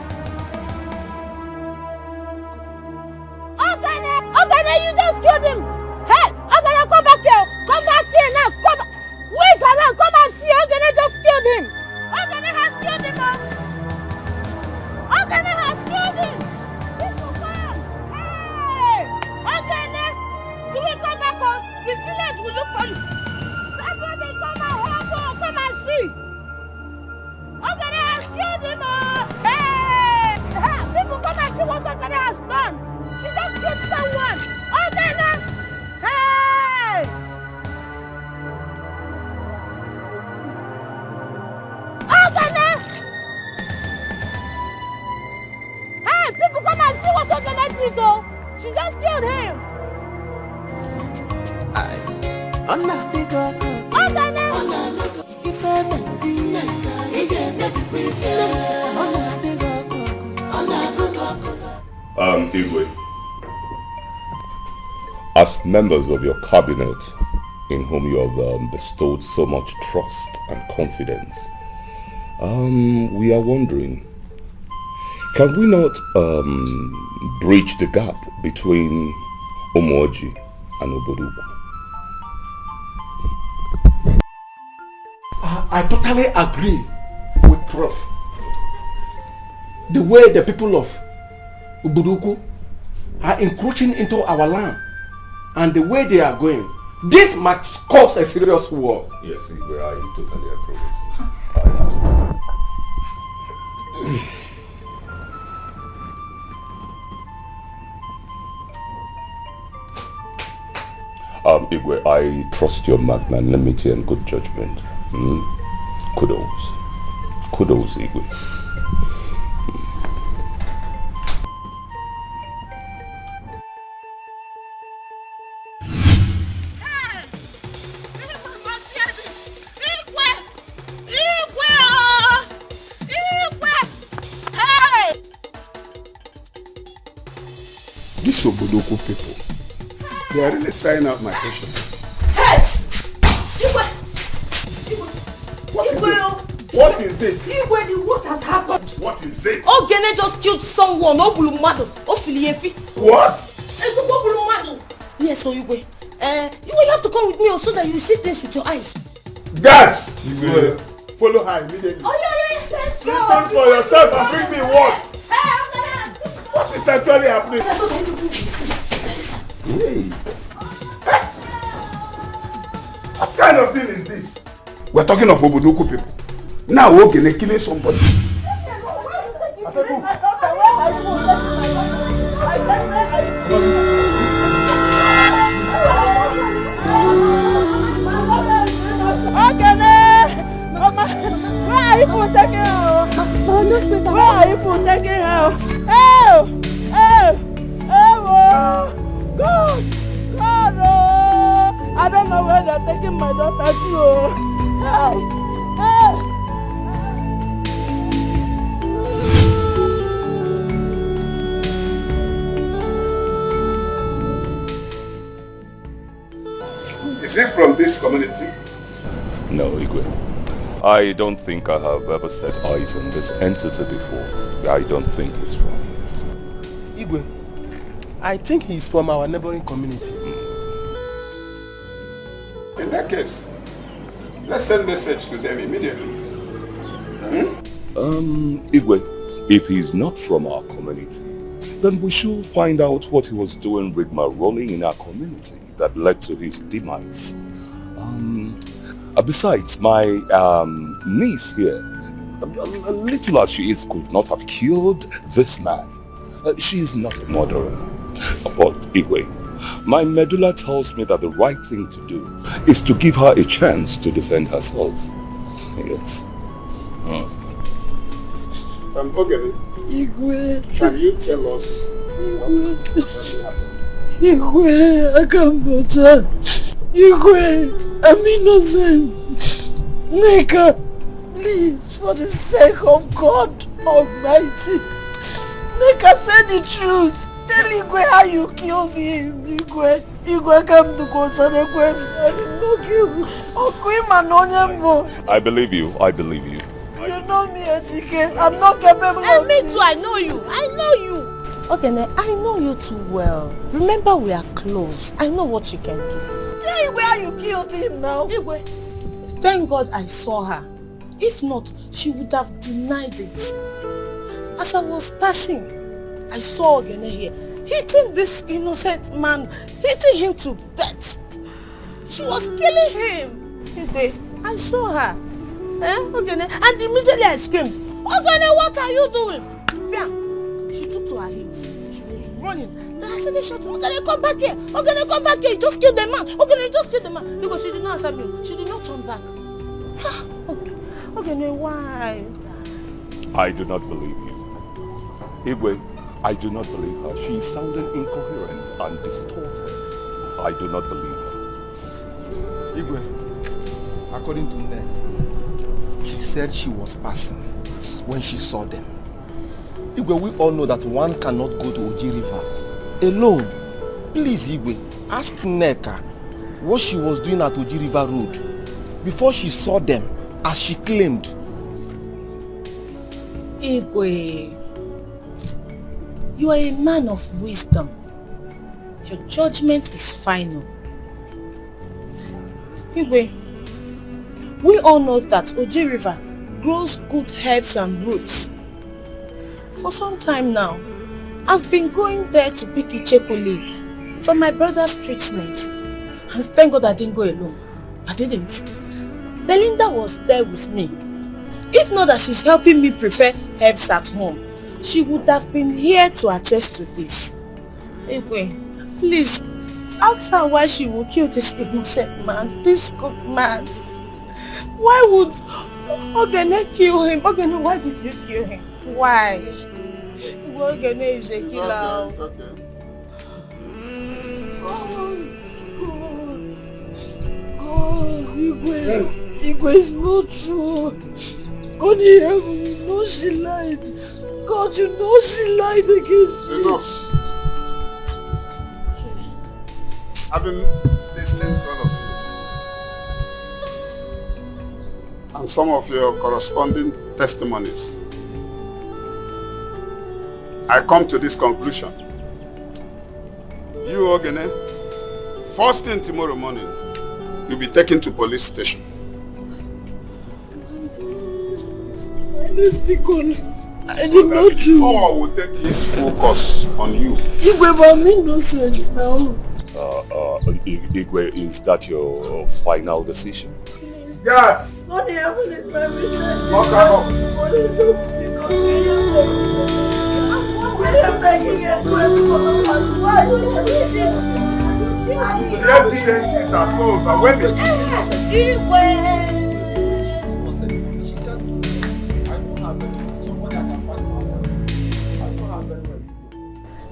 Speaker 9: Okay, you just killed him. Hey, okay, now come back here. Come back here now. Come. Who is around? Come and see. Okay, they just killed him. Okay, they has killed him. Okay, they has killed him. People come. Hey! Okay, you will come back home. The village will look for you. Everybody come and help. Come and see. Okay, they has killed him. Hey! People come and see what okay has done. She just killed someone. Okay, hey! Okay, hey, people come and see what Ogene did though. She just killed him.
Speaker 7: Igwe, as members of your cabinet in whom you have bestowed so much trust and confidence, we are wondering, can we not bridge the gap between Omoji and Oboduku?
Speaker 6: I totally agree with Prof. The way the people of Oboduku are encroaching into our land and the way they are going, this might cause a serious war.
Speaker 7: Yes, Igwe, I totally agree. Igwe, I trust your magnanimity and good judgment. Kudos, Igwe.
Speaker 1: These Obodoku people, they are really trying out my patience.
Speaker 2: Hey!
Speaker 1: What is it?
Speaker 2: Igwe, the worst has happened.
Speaker 1: What is it?
Speaker 2: Ogene just killed someone.
Speaker 1: What?
Speaker 2: Yes, so Igwe. You have to come with me so that you see things with your eyes.
Speaker 1: Gas! Igwe, follow her immediately.
Speaker 2: Oh, yeah, let's go.
Speaker 1: See things for yourself and bring me what? What is actually happening? Hey. What kind of thing is this? We're talking of Obodoku people. Now Ogene killing somebody. Is he from this community?
Speaker 7: No, Igwe. I don't think I have ever set eyes on this entity before. I don't think he's from.
Speaker 3: Igwe, I think he's from our neighboring community.
Speaker 1: In that case, let's send message to them immediately.
Speaker 7: Igwe, if he's not from our community, then we should find out what he was doing with Maroli in our community that led to his demise. Besides, my niece here, little as she is, could not have killed this man. She is not a murderer. But Igwe, my medulla tells me that the right thing to do is to give her a chance to defend herself. Yes.
Speaker 1: Okay.
Speaker 14: Igwe.
Speaker 1: Can you tell us what really happened?
Speaker 14: Igwe, I can't do that. Igwe, I'm innocent. Nneka, please, for the sake of God Almighty, Nneka, say the truth. Tell Igwe how you killed him. Igwe, come to Kosanekwe. I did not kill him.
Speaker 7: I believe you. I believe you.
Speaker 14: You know me, Etike. I'm not capable of
Speaker 9: me too, I know you. I know you. Okay, I know you too well. Remember, we are close. I know what you can do.
Speaker 14: Tell Igwe how you killed him now.
Speaker 9: Igwe, thank God I saw her. If not, she would have denied it. As I was passing, I saw Ogene here, hitting this innocent man, hitting him to death. She was killing him. Igwe, I saw her. Ogene, and immediately I screamed, Ogene, what are you doing? She took to her heels. She was running. Then I said, Ogene, come back here. Ogene, come back here. Just kill the man. Ogene, just kill the man. Because she did not answer me. She did not turn back. Ogene, why?
Speaker 7: I do not believe you. Igwe, I do not believe her. She is sounding incoherent and distorted. I do not believe her.
Speaker 3: Igwe, according to Nneka, she said she was passing when she saw them. Igwe, we all know that one cannot go to Oji River alone. Please, Igwe, ask Nneka what she was doing at Oji River Road before she saw them, as she claimed.
Speaker 9: Igwe, you are a man of wisdom. Your judgment is final. Igwe, we all know that Oji River grows good herbs and roots. For some time now, I've been going there to pick Icheku leaves for my brother's treatment. And thank God I didn't go alone. I didn't. Belinda was there with me. If not that she's helping me prepare herbs at home, she would have been here to attest to this. Igwe, please, ask her why she would kill this innocent man, this good man. Why would Ogene kill him? Ogene, why did you kill him? Why? Ogene is a killer.
Speaker 1: It's okay.
Speaker 14: God, Igwe is not true. Only heaven, you know she lied. God, you know she lied against me.
Speaker 1: Enough. I've been listening to all of you and some of your corresponding testimonies. I come to this conclusion. You, Ogene, first thing tomorrow morning, you'll be taken to police station.
Speaker 14: Let's be gone. I did not do.
Speaker 1: Power will take his focus on you.
Speaker 14: Igwe, but I'm innocent now.
Speaker 7: Igwe, is that your final decision?
Speaker 1: Yes.
Speaker 14: Only heaven is my witness.
Speaker 1: What kind of?
Speaker 14: What is up? We are begging us to why you
Speaker 1: The evidence is at home, but when the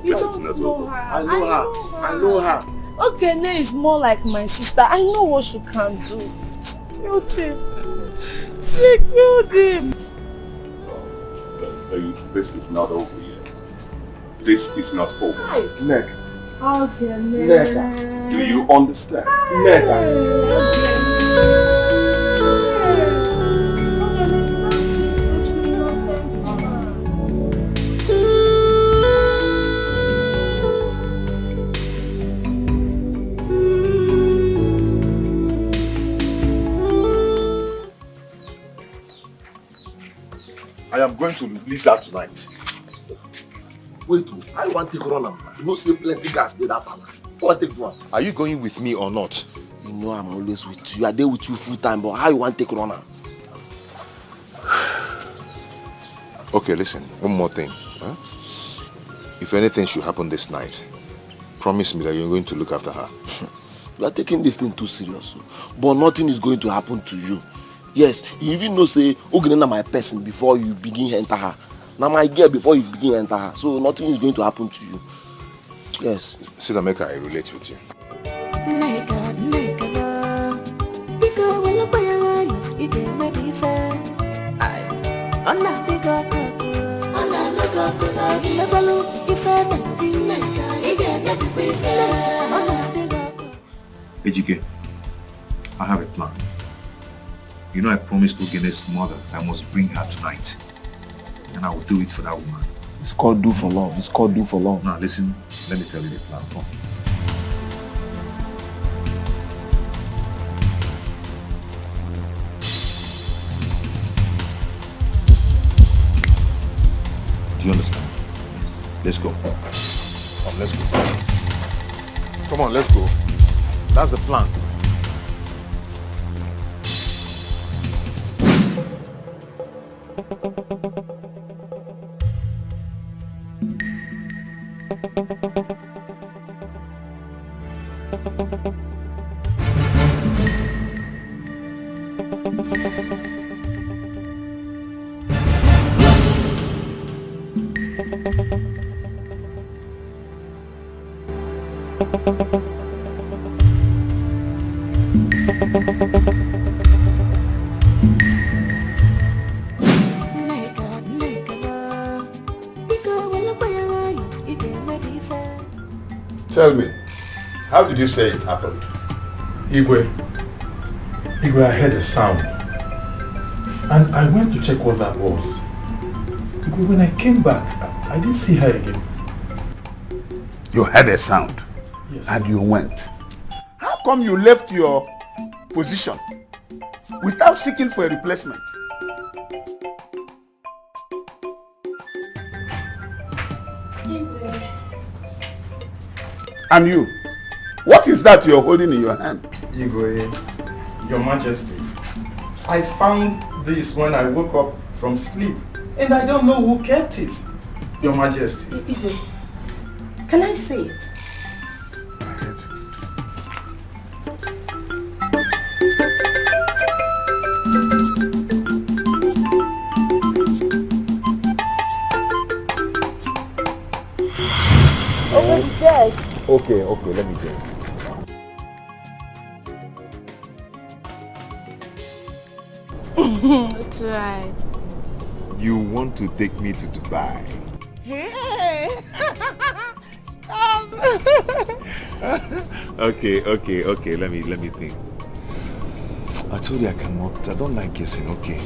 Speaker 9: You don't know her.
Speaker 6: I know her.
Speaker 9: Ogene is more like my sister. I know what she can do.
Speaker 10: killed him. She killed him.
Speaker 7: This is not over yet. This is not over.
Speaker 6: Neck.
Speaker 2: Okay,
Speaker 6: Neka.
Speaker 7: Do you understand?
Speaker 11: I am going to release her tonight.
Speaker 6: Wait, I want to take run am. You know, say plenty gas in that palace. I want to take one.
Speaker 11: Are you going with me or not?
Speaker 6: You know I'm always with you. I there with you full time, but how you want to take run am?
Speaker 11: Okay, listen. One more thing. Huh? If anything should happen this night, promise me that you're going to look after her.
Speaker 6: You are taking this thing too serious. But nothing is going to happen to you. Yes, you even know say Ogene my person before you begin enter her. Now my girl before you begin enter her. So nothing is going to happen to you. Yes.
Speaker 11: Sit and make I relate with you. Ejike, I have a plan. You know I promised Ogene's mother I must bring her tonight. And I will do it for that woman.
Speaker 6: It's called do for love. It's called do for love.
Speaker 11: Now listen, let me tell you the plan. Come. Do you understand? Yes. Let's go. Come, let's go. Come on, let's go. That's the plan. Tell me, how did you say it happened?
Speaker 17: Igwe, I heard a sound. And I went to check what that was. Igwe, when I came back, I didn't see her again.
Speaker 1: You heard a sound?
Speaker 17: Yes.
Speaker 1: And you went. How come you left your position without seeking for a replacement? And you, what is that you're holding in your hand?
Speaker 17: Igwe, Your Majesty, I found this when I woke up from sleep, and I don't know who kept it. Your Majesty.
Speaker 9: Igwe, can I say it?
Speaker 2: Yes.
Speaker 11: Okay, let me guess.
Speaker 2: That's right.
Speaker 11: You want to take me to Dubai?
Speaker 10: Hey! Stop!
Speaker 11: Okay, let me think. I told you I don't like guessing. Okay.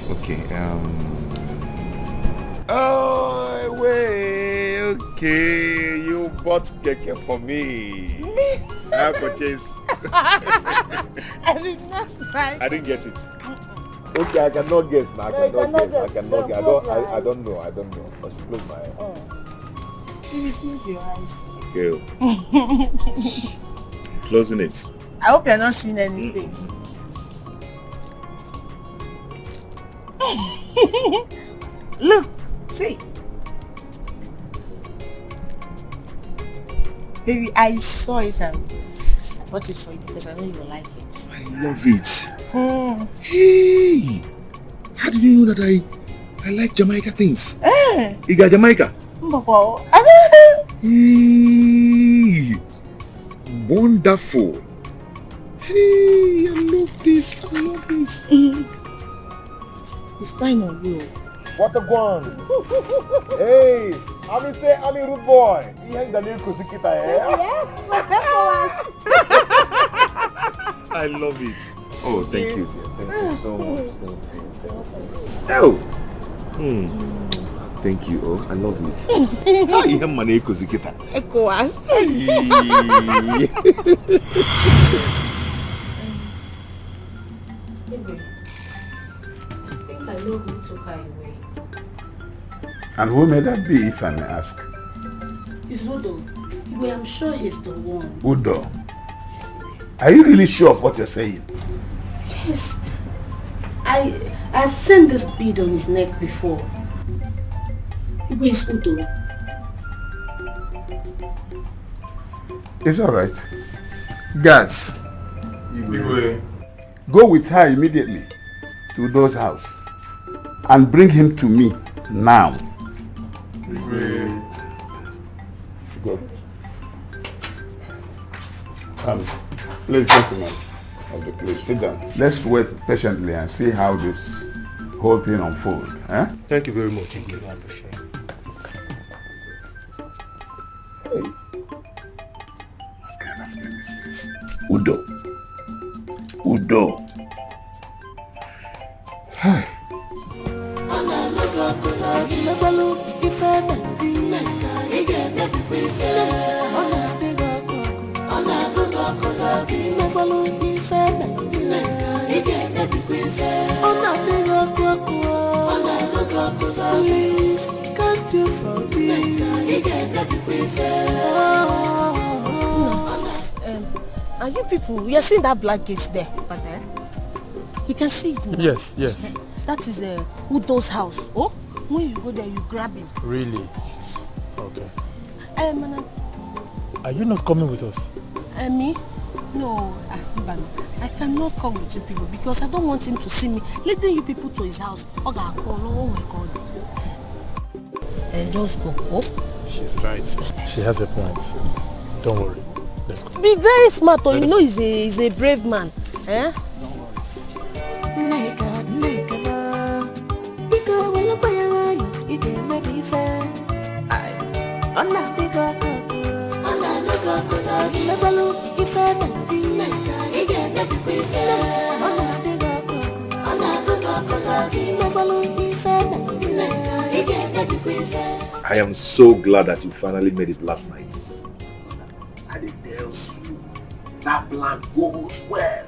Speaker 11: Oh, wait, okay. You bought keke for me. I purchased.
Speaker 10: I did not buy.
Speaker 11: I didn't get it. Okay, I cannot guess now. I cannot guess. I don't know. I should close my eyes.
Speaker 10: You close your eyes.
Speaker 11: Okay. Closing it.
Speaker 10: I hope you're not seeing anything. Look, see. Baby, I saw it and I bought it for you because I know you like it.
Speaker 11: I love it. Hey! How did you know that I like Jamaica things? You got Jamaica? Hey! Wonderful. Hey, I love this. I love this.
Speaker 9: It's fine on you.
Speaker 13: What a one. Hey, I'm say I'm a rude boy. He hang the little kusikita, eh?
Speaker 11: I love it. Oh, thank you, dear. Thank you so much. Oh. Thank you. Oh, I love it. How you have money kusikita?
Speaker 9: Ecowas. I know who took her away.
Speaker 1: And who may that be, if I may ask?
Speaker 9: It's Udo. Well, I'm sure he's the one.
Speaker 1: Udo. Are you really sure of what you're saying?
Speaker 9: Yes. I've seen this bead on his neck before. Who is Udo?
Speaker 1: It's all right. Guards, go with her immediately to Udo's house and bring him to me now. Go. Ladies and gentlemen of the place, sit down. Let's wait patiently and see how this whole thing unfolds. Eh?
Speaker 17: Thank you very much. Thank you. I appreciate it.
Speaker 1: Hey. What kind of thing is this? Udo. Udo. Hi.
Speaker 5: Please, can't you forgive?
Speaker 9: Are you people, you are seeing that black gate there? Okay. You can see it now.
Speaker 17: Yes, yes.
Speaker 9: That is Udo's house. Oh, when you go there, you grab him.
Speaker 17: Really?
Speaker 9: Yes.
Speaker 17: Okay.
Speaker 9: Are
Speaker 17: you not coming with us?
Speaker 9: Me? No, I cannot come with you people because I don't want him to see me leading you people to his house. Oh my God. And just go. Oh.
Speaker 17: She's right. She has a point. Don't worry. Let's go.
Speaker 9: Be very smart, or you know he's a brave man. Eh?
Speaker 11: I am so glad that you finally made it last night.
Speaker 6: And it tells you that plan goes well.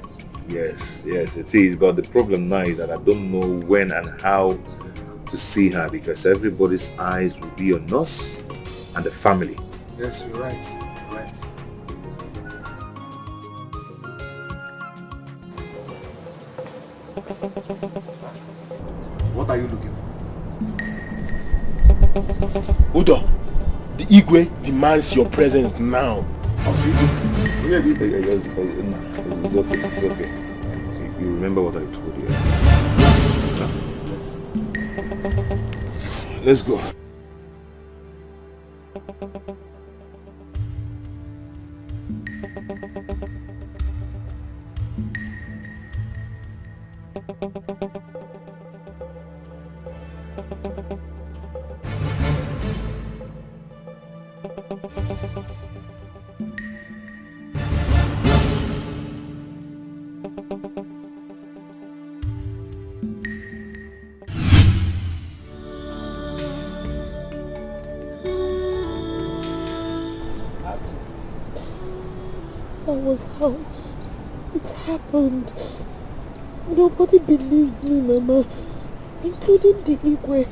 Speaker 11: Yes, it is. But the problem now is that I don't know when and how to see her because everybody's eyes will be on us and the family.
Speaker 6: Yes, you're right. What are you looking for?
Speaker 13: Udo, the Igwe demands your presence now.
Speaker 11: It's okay. You remember what I told you. Let's go.
Speaker 16: That was how it happened. Nobody believed me, Mama, including the Igwe.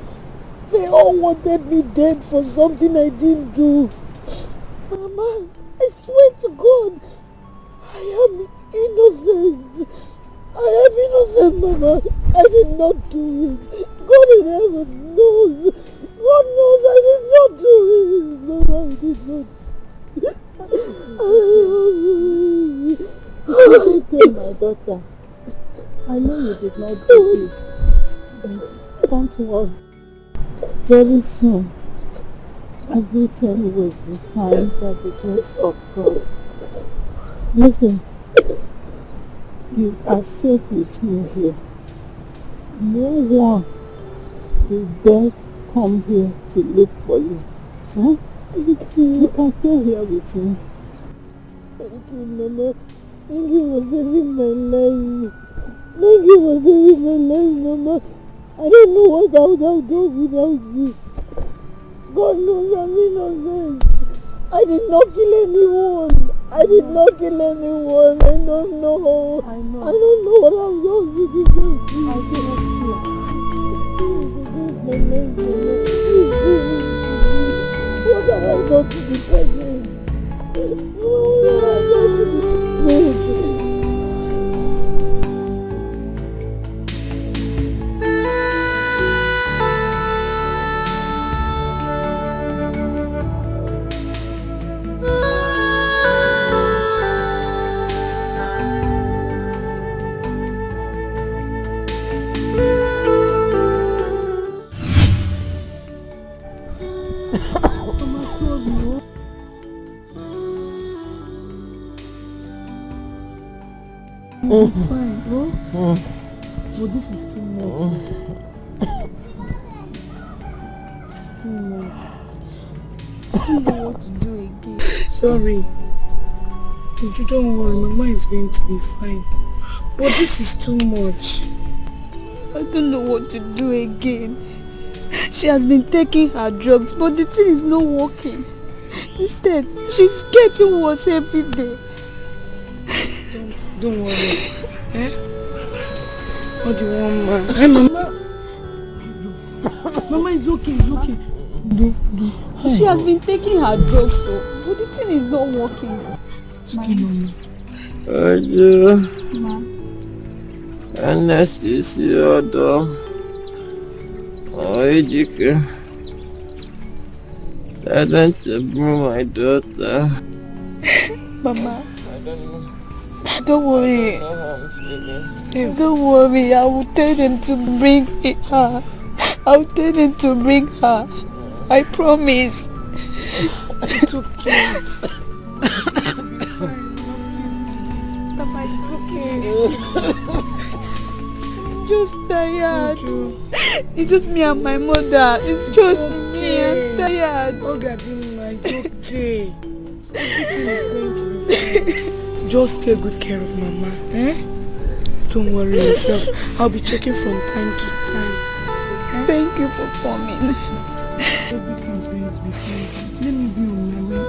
Speaker 16: They all wanted me dead for something I didn't do. Mama, I swear to God, I am innocent. I am innocent, Mama. I did not do it. God in heaven knows. God knows I did not do it. Mama, I did not.
Speaker 14: Okay, my daughter. I know you did not do it, but don't worry. Very soon, everything will be fine by the grace of God. Listen,
Speaker 16: You are safe with me here. No one will dare come here to look for you. Huh? You can stay here with me. Thank you, Mama. Thank you for saving my life. Thank you for saving my life, Mama. I don't know what I would have done without you. God knows I'm innocent. I did not kill anyone. I did not kill anyone. I don't know. I know. I don't know what I've done to you. I cannot see. Please forgive my life, Mama. What have I done to the person? What have I done to the person? Fine, oh? Well, this is too much. Too much. I don't know what to do again. Sorry. You don't worry, Mama is going to be fine. But this is too much.
Speaker 2: I don't know what to do again. She has been taking her drugs, but the thing is not working. Instead, she's getting worse every day.
Speaker 16: Don't worry. Eh? What do you want, ma? Hey, Mama. Mama, it's okay, it's okay.
Speaker 2: She has been taking her drugs, but the thing is not working.
Speaker 16: It's okay, Mama.
Speaker 2: Ma.
Speaker 3: Anesthesia. Tell them to bring my daughter.
Speaker 2: Mama.
Speaker 3: I don't know.
Speaker 2: Don't worry.
Speaker 3: I don't know how I'm feeling.
Speaker 2: Don't worry. I will tell them to bring her. I will tell them to bring her. I promise.
Speaker 16: It's okay.
Speaker 2: Mama, it's okay. Just tired. It's just me and my mother. It's just me. I'm tired.
Speaker 16: Oh, God, it's okay. So everything is going to be fine. Just take good care of Mama, eh? Don't worry yourself. I'll be checking from time to time. Eh?
Speaker 2: Thank you for coming.
Speaker 16: Everything is going to be fine. Let me be on my way.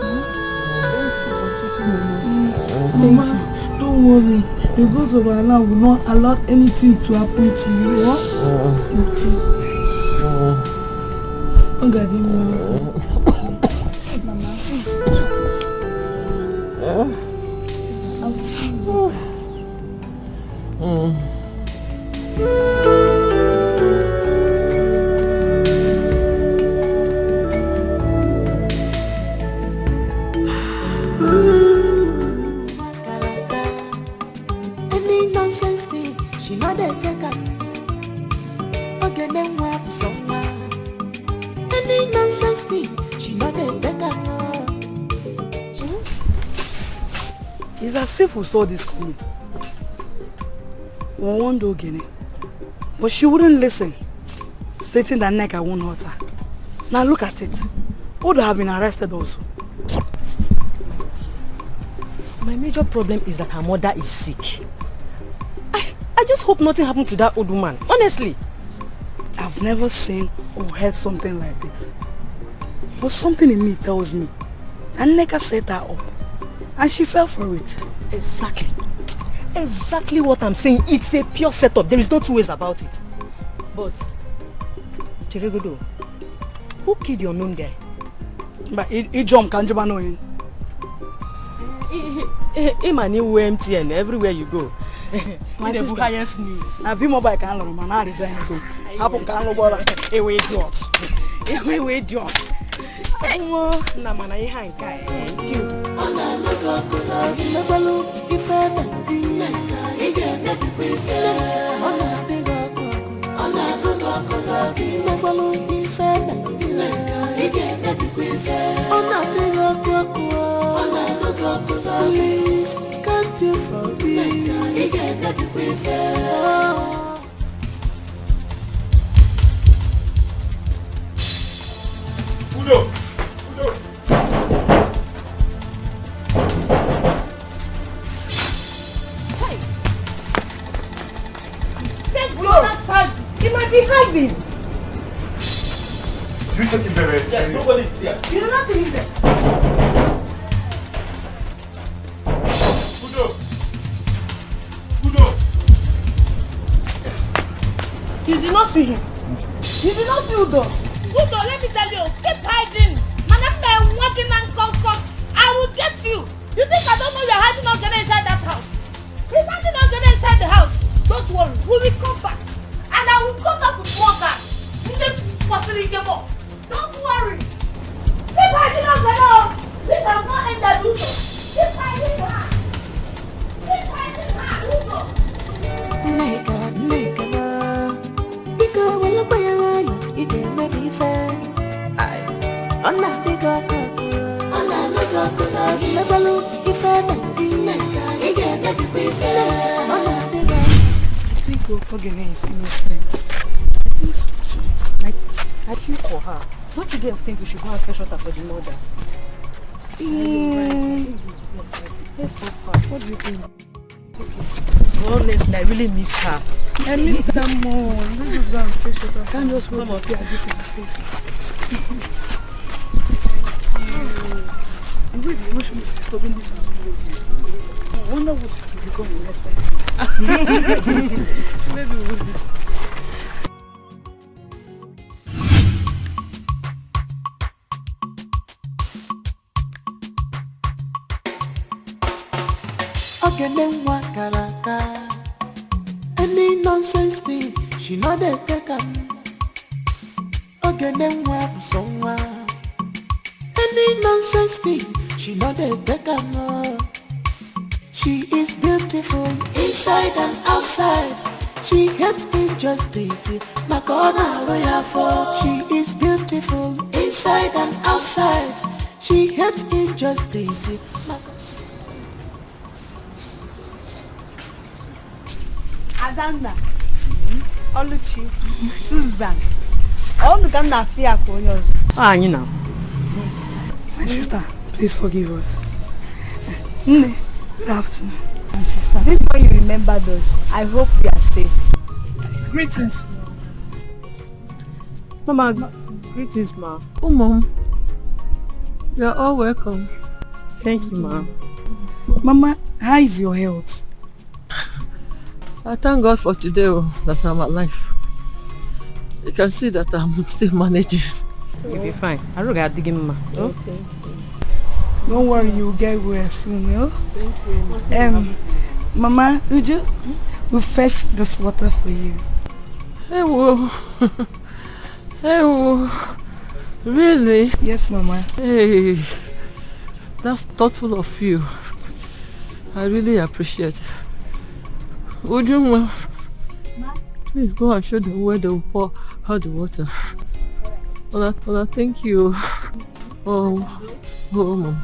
Speaker 16: Mama, don't worry. The gods of Allah will not allow anything to happen to you. Huh? Okay. Oh, God,
Speaker 2: I'll see you.
Speaker 5: Any nonsense thing, she know they take up. Okay, then what someone? Any nonsense thing, she know they take up.
Speaker 14: It's as if we saw this coming. We warned Ogene, but she wouldn't listen, stating that Neka won't hurt her. Now look at it. Would have been arrested also.
Speaker 18: My major problem is that her mother is sick. I just hope nothing happened to that old woman, honestly.
Speaker 14: I've never seen or heard something like this. But something in me tells me that Neka set her up and she fell for it.
Speaker 18: Exactly. Exactly what I'm saying. It's a pure setup. There is no two ways about it. But, Cheregodo, who killed your known guy?
Speaker 14: But he jumped, can't you know him?
Speaker 18: Him and you MTN everywhere you go.
Speaker 14: My sister.
Speaker 18: Highest news.
Speaker 14: Now, if you mobile can't learn, man, I resign to go. Happen can't learn about it.
Speaker 18: Hey, wait, idiot. Hey, wait, idiot. Na mana ihe a nke a. Thank you.
Speaker 5: Please, can't you forgive?
Speaker 4: He might be hiding.
Speaker 17: You check him there.
Speaker 15: Yes, nobody is here.
Speaker 4: You do not see him there. You did not see him. You did not see Udo.
Speaker 9: Udo, let me tell you, keep hiding. Man, I'm walking and come. I will get you. You think I don't know you're hiding Ogene inside that house? He's hiding Ogene inside the house. Don't worry, we will come back. And I will come back with more guys. Don't worry. Keep hiding Ogene. This has not ended, Udo. Keep hiding her. Keep hiding her, Udo.
Speaker 5: Nigga, because when you buy a ride, you get maybe fair. I'm not big or I'm not big or I'm not balloon. If I'm not big, you get maybe fair. I'm not big.
Speaker 16: I think Ogene is innocent. I think so too.
Speaker 18: I feel for her. Don't you girls think we should go and fetch water for the mother?
Speaker 16: Let's go far. What do you think?
Speaker 18: Okay. Honestly, I really miss her.
Speaker 16: I miss her more. Don't just go and fetch water. Can't just wait to see her beautiful face. The way the emotion is disturbing this house. I wonder what it will become in the next 5 years. Maybe we will be.
Speaker 5: Ogene wakaraka. Any nonsense thing, she know they take am. Ogene wakusonwa. Any nonsense thing, she know they take am. She is beautiful inside and outside. She hates injustice. Makona lawyer for. She is beautiful inside and outside. She hates injustice.
Speaker 4: Adanna, Oluchi, Susan. All the kind of fear for yours.
Speaker 18: Ah, you know.
Speaker 16: My sister, please forgive us. Good afternoon, my sister.
Speaker 4: This is when you remember those. I hope you are safe.
Speaker 16: Greetings.
Speaker 18: Mama, greetings, ma.
Speaker 3: Oh, Mom. You're all welcome.
Speaker 18: Thank you, ma.
Speaker 16: Mama, how is your health?
Speaker 3: I thank God for today that I'm alive. You can see that I'm still managing.
Speaker 18: You'll be fine. I don't got to give ma.
Speaker 16: Okay. Don't worry, you'll get well soon, you know?
Speaker 18: Thank you.
Speaker 16: Mama, Uju, we'll fetch this water for you.
Speaker 3: Hey, whoa. Hey, whoa. Really?
Speaker 16: Yes, Mama.
Speaker 3: Hey, that's thoughtful of you. I really appreciate it. Would you, please go and show them where they will pour out the water. Ola, thank you. Oh, Mom.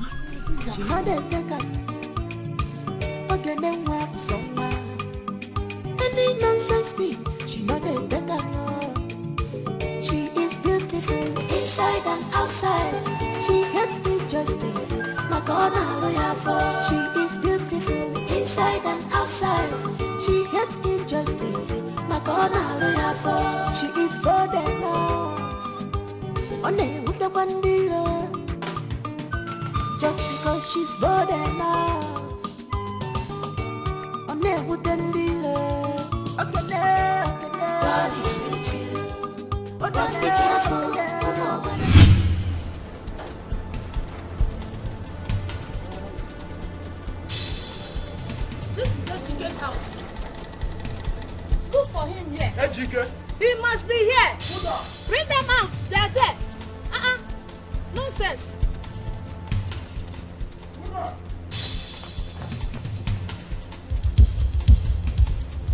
Speaker 5: She know they take her. Ogene wakusonwa. Any nonsense thing, she know they take her. She is beautiful inside and outside. She hates injustice. Makona lawyer for. She is beautiful inside and outside. She hates injustice. Makona lawyer for. She is bold enough. One with the bandila. Just because she's bold enough. One with the dealer. God is with you. But be careful.
Speaker 9: This is Ejike's house. Look for him here.
Speaker 17: Ejike.
Speaker 9: He must be here. Bring them out. They are there. Nonsense.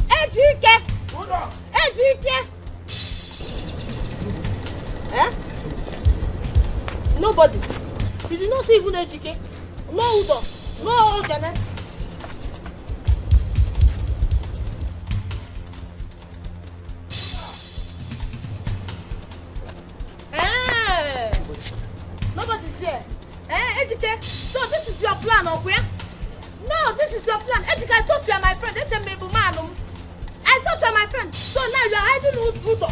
Speaker 9: Ejike. Ejike. Eh? Nobody. Did you not see even Ejike? No Udo. No Ogene. Nobody's here. Ejike, so this is your plan, Ogwe? No, this is your plan. Ejike, I thought you are my friend. I thought you are my friend. So now you are hiding Udo.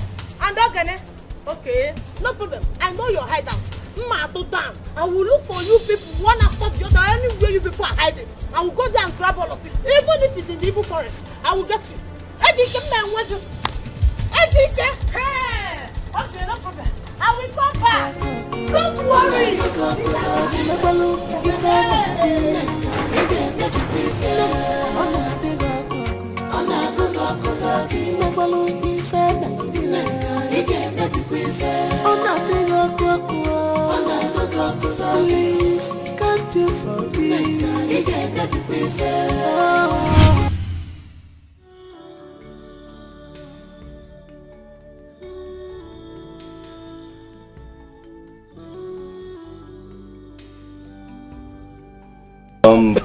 Speaker 9: Okay, no problem. I know your hideout. Down. I will look for you people one after the other. Anywhere you people are hiding, I will go there and grab all of you. Even if it's in the evil forest, I will get you. Ejike, hey! Okay, no problem. I will come back. Don't worry.
Speaker 5: Please, can't you forgive?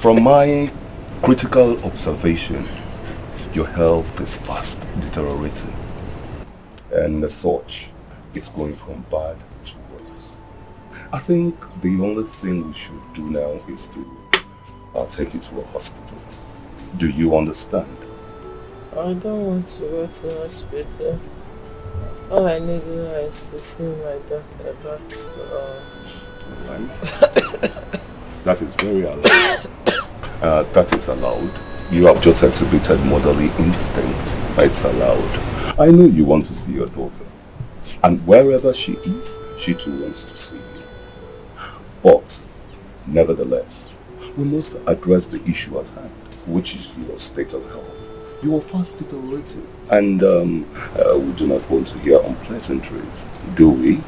Speaker 7: From my critical observation, your health is fast deteriorating. And as such, it's going from bad to worse. I think the only thing we should do now is to take you to a hospital. Do you understand?
Speaker 3: I don't want to go to the hospital. All I need is to see my daughter, but...
Speaker 7: Right. That is very allowed. That is allowed. You have just exhibited motherly instinct. It's allowed. I know you want to see your daughter. And wherever she is, she too wants to see you. But, nevertheless, we must address the issue at hand, which is your state of health. You are fast deteriorating. And we do not want to hear unpleasantries, do we?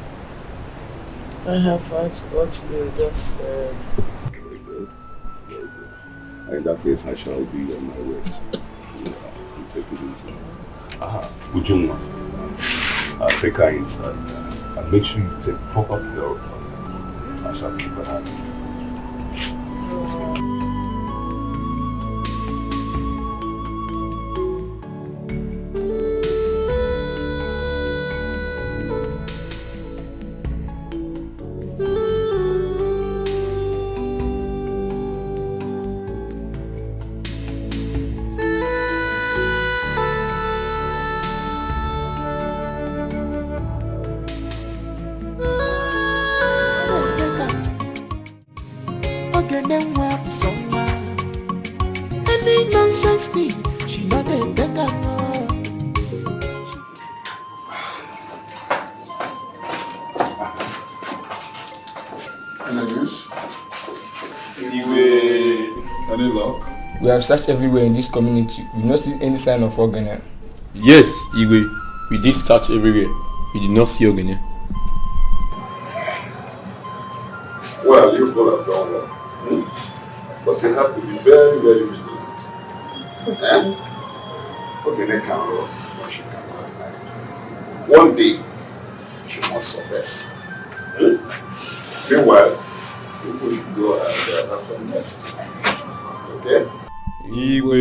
Speaker 3: I have heard what you just said.
Speaker 7: Very good. Very good. In that case, I shall be on my way. Take it easy. Ujunwa, take her inside and make sure you take proper care of her. I shall keep her happy.
Speaker 12: We have searched everywhere in this community. We do not see any sign of Ogene.
Speaker 19: Yes, Igwe. We did search everywhere. We did not see Ogene.
Speaker 6: Well, you could have done well. But you have to be very, very vigilant. Ogene can run, but she cannot hide. One day, she must surface. Meanwhile, people should go and have fun next. Okay?
Speaker 19: Igwe.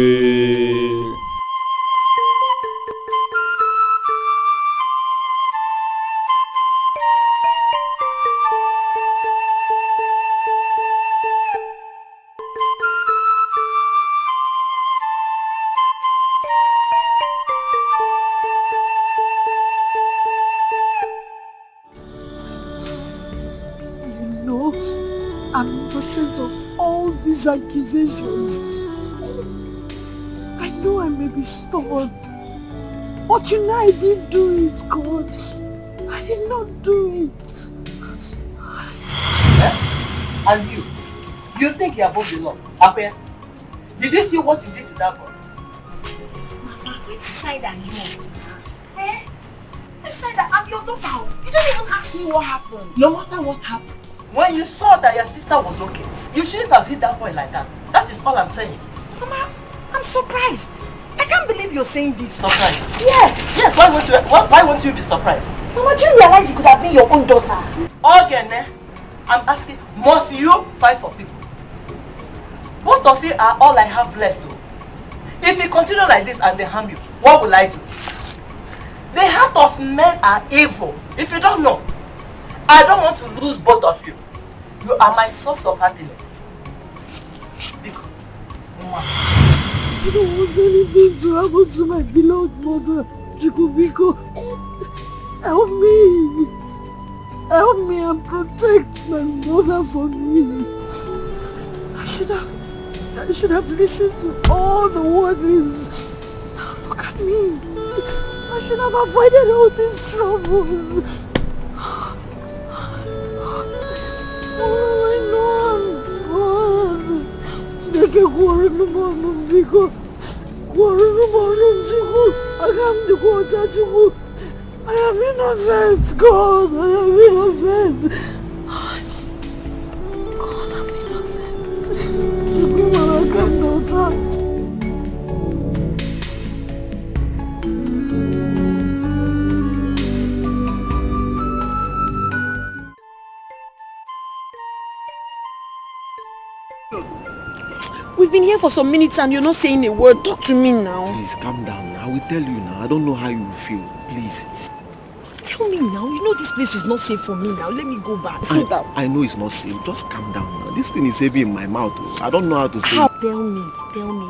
Speaker 14: I'm innocent of all these accusations. I know I may be stubborn, but you know I didn't do it, God. I did not do it.
Speaker 15: And you think you're above the law? Apia, did you see what you did to that boy?
Speaker 4: Mama, which side are you? Which side I'm your daughter? You don't even ask me what happened.
Speaker 15: No matter what happened, when you saw that your sister was okay, you shouldn't have hit that boy like that. That is all I'm saying.
Speaker 4: Mama, I'm surprised. I can't believe you're saying this.
Speaker 15: Surprised?
Speaker 4: Yes.
Speaker 15: Why won't you be surprised?
Speaker 4: Mama, do you realize it could have been your own daughter?
Speaker 15: Okay, I'm asking, must you fight for people? Both of you are all I have left. Though. If you continue like this and they harm you, what will I do? The heart of men are evil. If you don't know, I don't want to lose both of you. You are my source of happiness. Biko.
Speaker 14: I don't want anything to happen to my beloved mother, Chukubiko. Help me. Help me and protect my mother for me. I should have listened to all the warnings. Now look at me. I should have avoided all these troubles. Oh, I know I'm God. Chineke gwọrọ m biko. Gwọrọ m Chukwu. Aga m dịkwa ọcha Chukwu. I am innocent, God. I am innocent. God, I'm innocent. Chukwu mara ka esi ọcha.
Speaker 18: We've been here for some minutes and you're not saying a word. Talk to me now.
Speaker 6: Please, calm down. I will tell you now. I don't know how you feel. Please.
Speaker 18: Tell me now. You know this place is not safe for me now. Let me go back.
Speaker 6: I know it's not safe. Just calm down now. This thing is heavy in my mouth. I don't know how to say it.
Speaker 18: Tell me.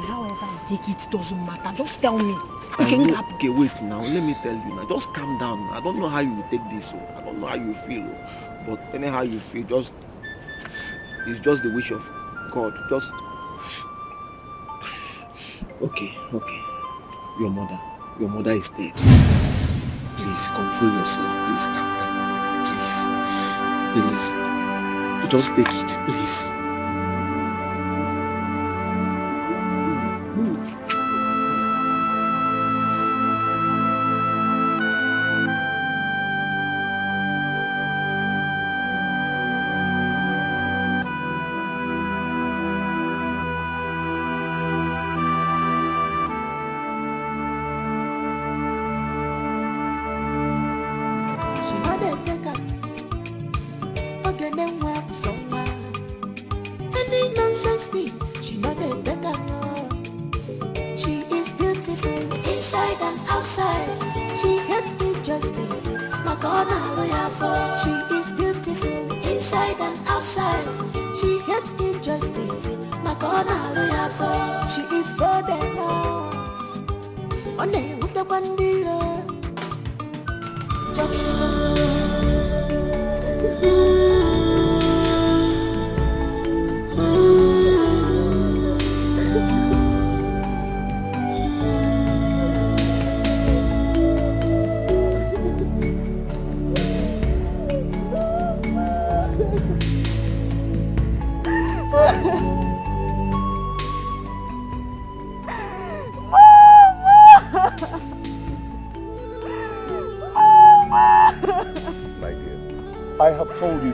Speaker 18: However I take it, doesn't matter. Just tell me.
Speaker 6: Okay, wait now. Let me tell you now. Just calm down. I don't know how you will take this. I don't know how you feel. But anyhow you feel, it's just the wish of God. Just... Okay. Your mother is dead. Please control yourself. Please calm down. Please. Just take it, please.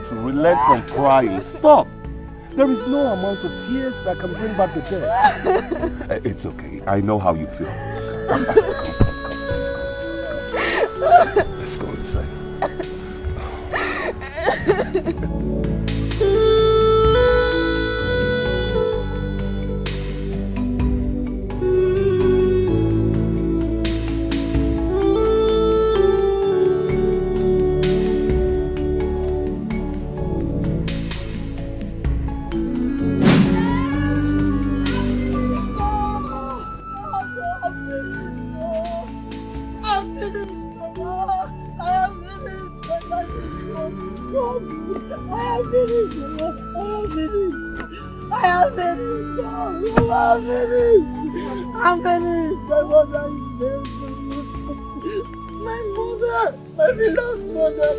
Speaker 7: To relent from crying. Stop! There is no amount of tears that can bring back the dead. It's okay. I know how you feel. Come. Let's go inside.
Speaker 14: I'm finished. My mother is dead. My beloved mother.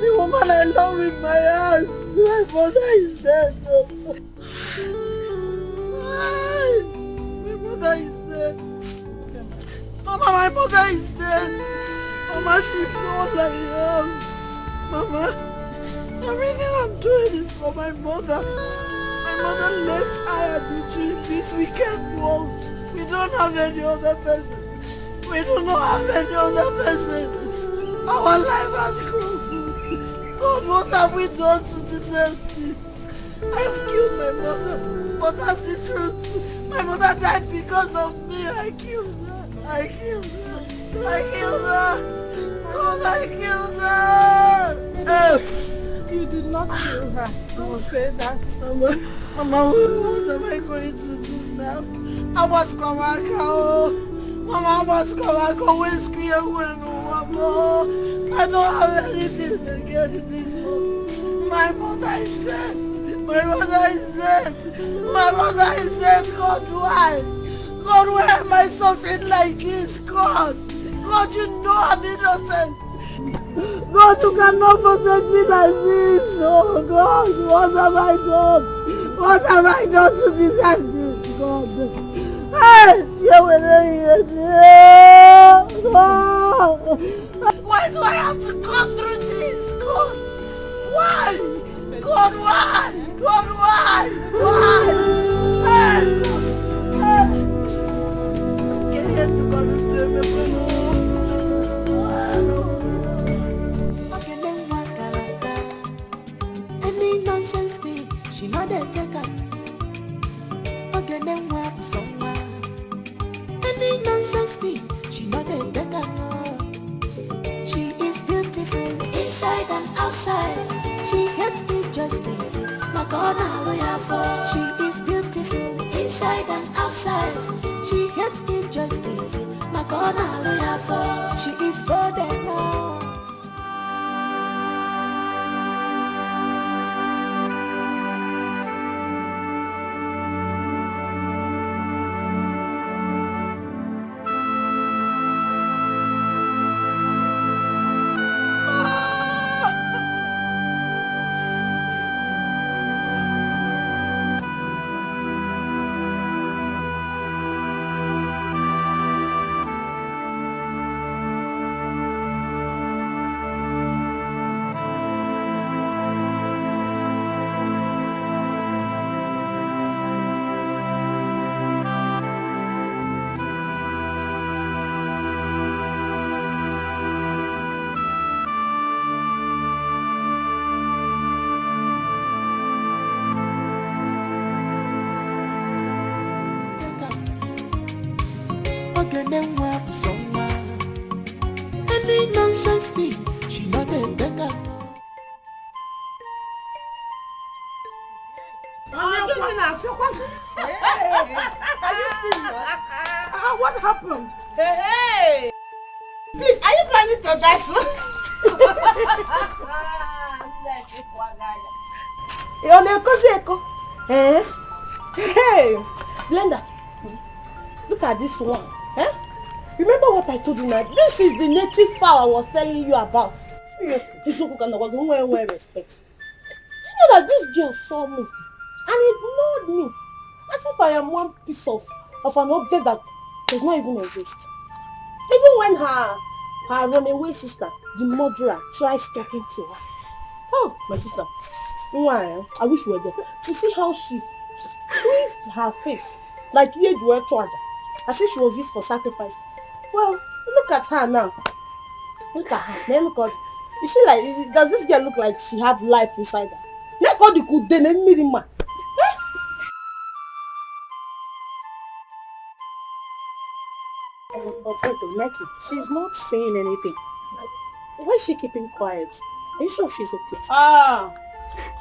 Speaker 14: The woman I love in my heart. My mother is dead. My mother is dead. Mama, my mother is dead. Mama, she's all I am. Mama, everything I'm doing is for my mother. My mother left I and the tree in this wicked world. We don't have any other person. We do not have any other person. Our life has crumbled. God, what have we done to deserve this? I've killed my mother, but that's the truth. My mother died because of me. I killed her. God, I killed her.
Speaker 2: You did not kill her. Don't say that.
Speaker 14: Mama, what am I going to do now? I must come back. Mama, I must come back. Always clear when
Speaker 5: No, I don't have anything against this home. My mother is dead. My mother is dead. My mother is dead. God, why? God, why am I suffering like this? God, God, you know I'm innocent. God, you cannot forsake me like this. Oh God, what have I done? What have I done to deserve this, God? Hey, God. Why do I have to go through this, God? Why? God, why? God, why? Why? Hey, hey. Get here to come to me,
Speaker 20: Any nonsense thing, she not a take up. Again, then what somewhere. Any nonsense thing, she not a take up. She is beautiful inside and outside. She hates injustice, like God hallelujah for. She is beautiful inside and outside. She hates injustice, like God hallelujah for. She is bold enough. Then what somewhere. Any nonsense thing, she not a take up.
Speaker 4: Are you serious? What happened? Hey! Please, are you planning to die soon? Hey! Blenda, look at this one. Eh? Remember what I told you now? This is the native fowl I was telling you about. Seriously, this one can well respect. Do you know that this girl saw me and ignored me as if I am one piece of an object that does not even exist? Even when her runaway sister, the murderer, tries talking to her. Oh, my sister. I wish you were there to see how she squeezed her face like you were charged, as if she was used for sacrifice. Well, look at her now. Look at her. Then look at. Is she like? Does this girl look like she have life inside her? Let go the good day, then meet him. But wait, Neki, she's not saying anything. Why is she keeping quiet? Are you sure she's okay?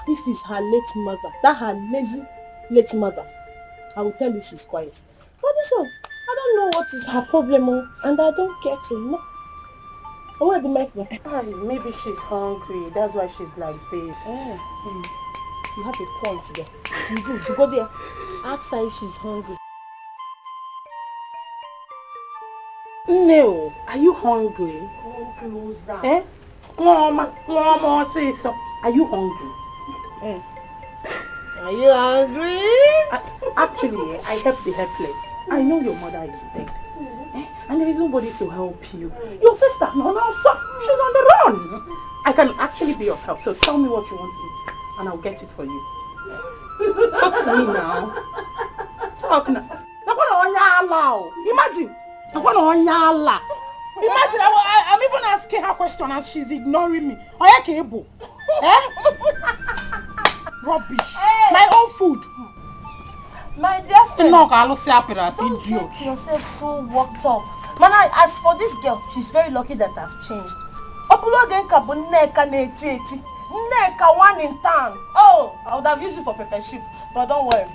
Speaker 4: If it's her late mother, that her lazy late mother, I will tell you she's quiet. But this one, I don't know what is her problem, and I don't get to know. Where the my friend? Maybe she's hungry. That's why she's like this. You have a point there. You do. You go there. Ask her if she's hungry. No. Are you hungry? Come closer. Mama, say so. Are you hungry? Are you hungry? Actually, I help the helpless. I know your mother is dead. And there is nobody to help you. Your sister, no, so she's on the run. I can actually be of help. So tell me what you want to eat, and I'll get it for you. Talk to me now. Talk now. Imagine. Imagine, I'm even asking her question and she's ignoring me. Rubbish. Hey. My own food.
Speaker 9: My dear friend,
Speaker 4: don't get
Speaker 9: yourself so worked up. Man, as for this girl, she's very lucky that I've changed. Neka one in town. Oh, I would have used it for pepper soup, but don't worry.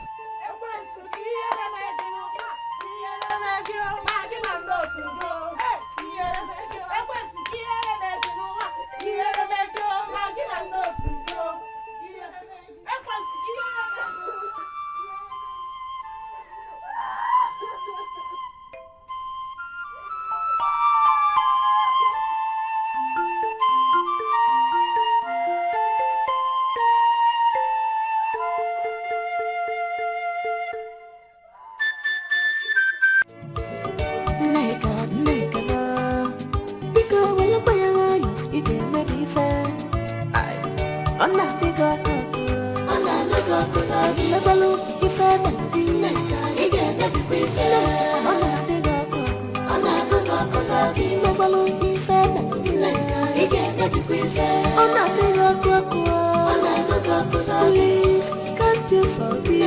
Speaker 20: Please, can't you forgive?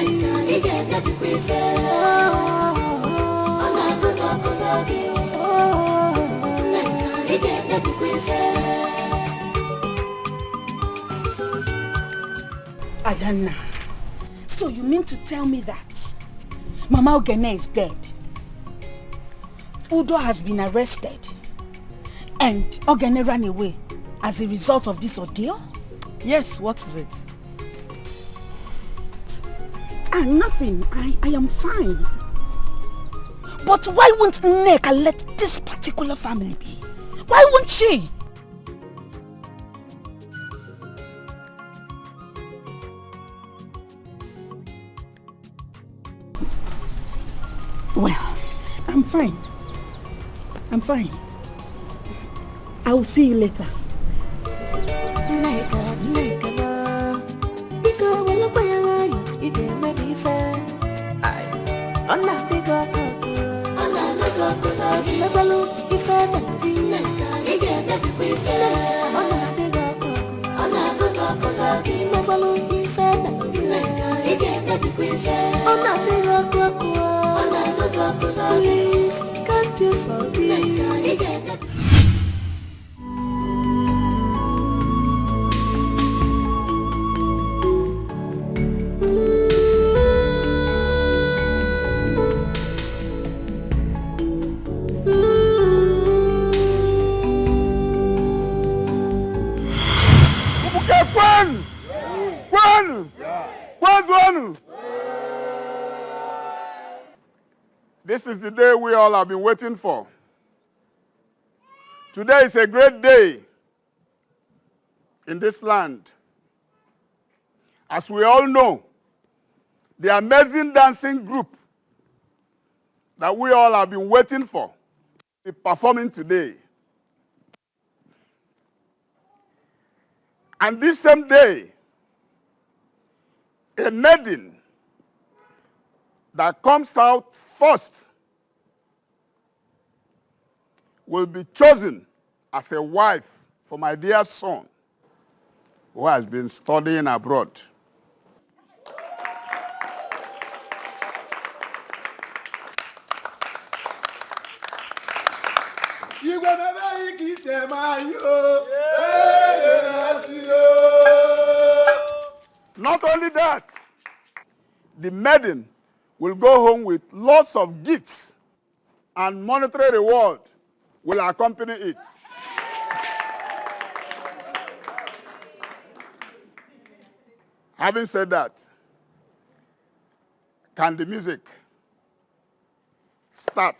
Speaker 2: Adana, so you mean to tell me that Mama Ogene is dead? Udo has been arrested and Ogene ran away as a result of this ordeal?
Speaker 3: Yes, what is it?
Speaker 2: Nothing. I am fine. But why won't Nneka let this particular family be? Why won't she? Well, I'm fine. I'm fine. I will see you later.
Speaker 20: Please, can't you forgive?
Speaker 1: This is the day we all have been waiting for. Today is a great day in this land. As we all know, the amazing dancing group that we all have been waiting for is performing today. And this same day, a maiden that comes out first will be chosen as a wife for my dear son who has been studying abroad. Not only that, the maiden will go home with lots of gifts and monetary reward will accompany it. Having said that, can the music start?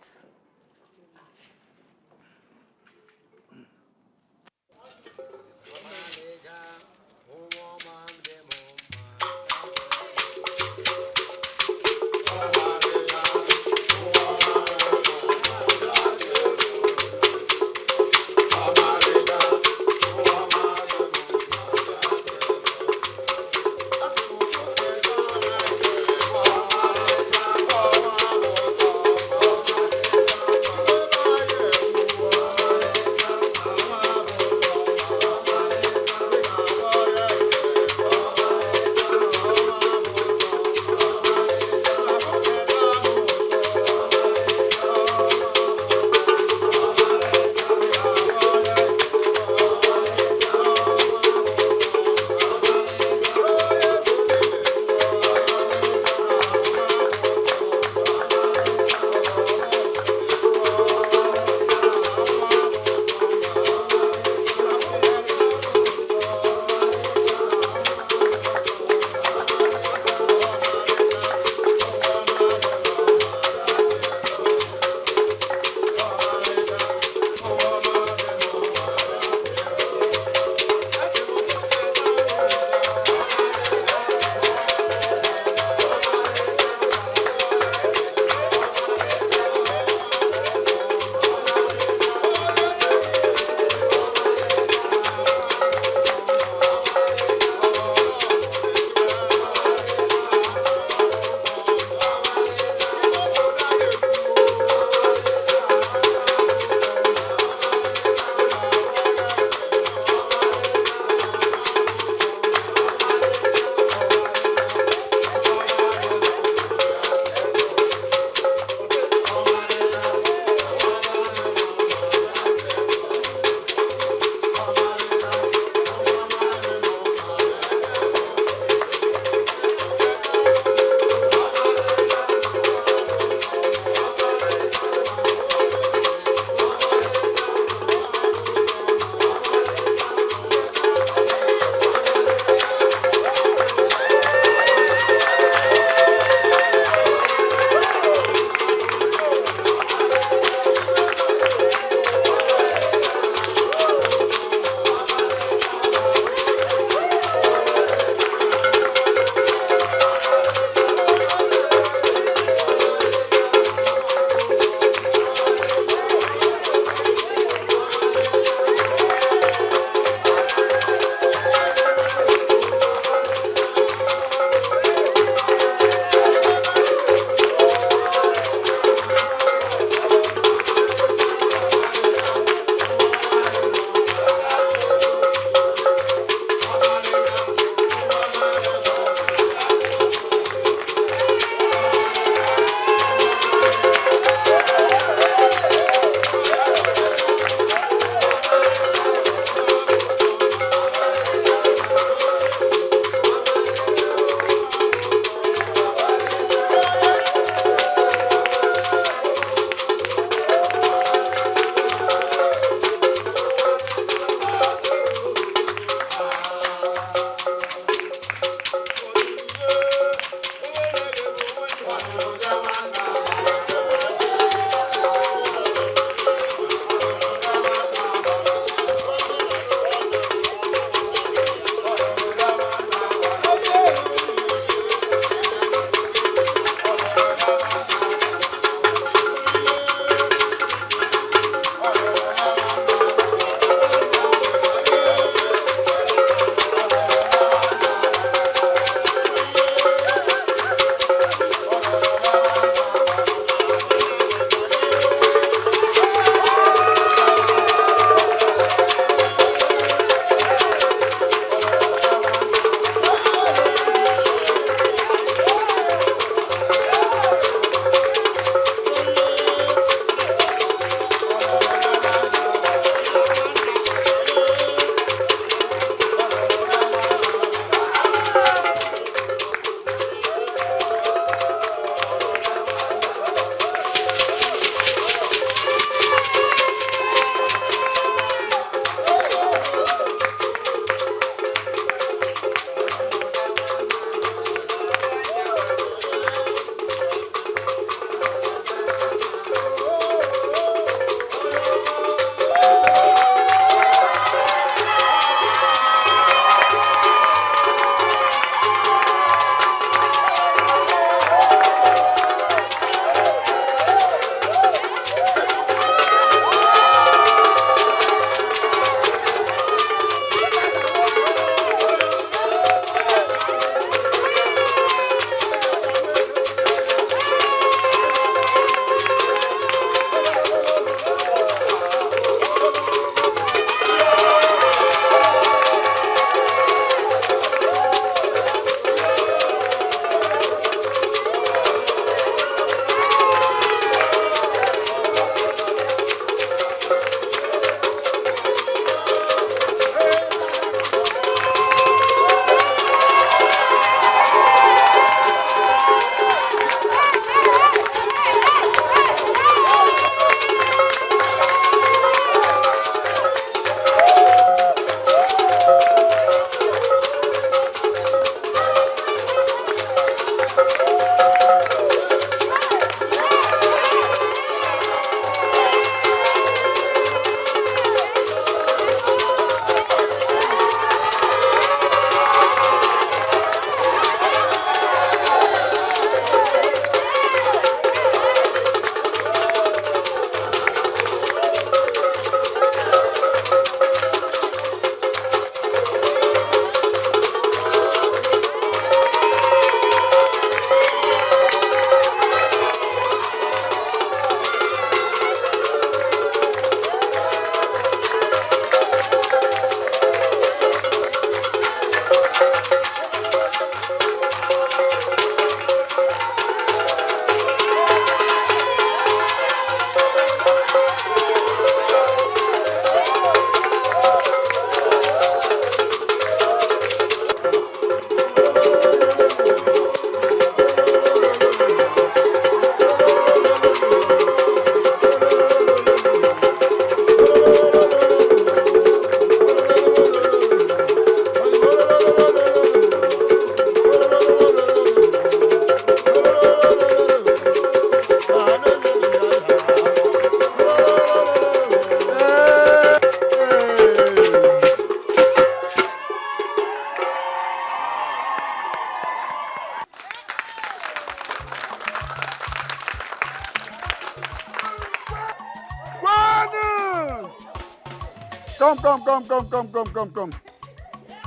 Speaker 1: Come.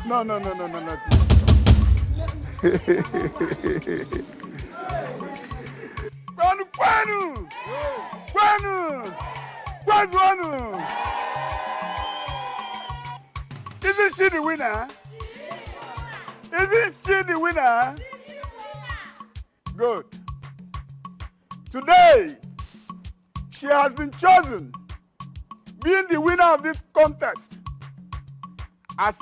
Speaker 1: No. Kwanu. Isn't she the winner? Isn't she the winner? Good. Today, she has been chosen, being the winner of this contest, as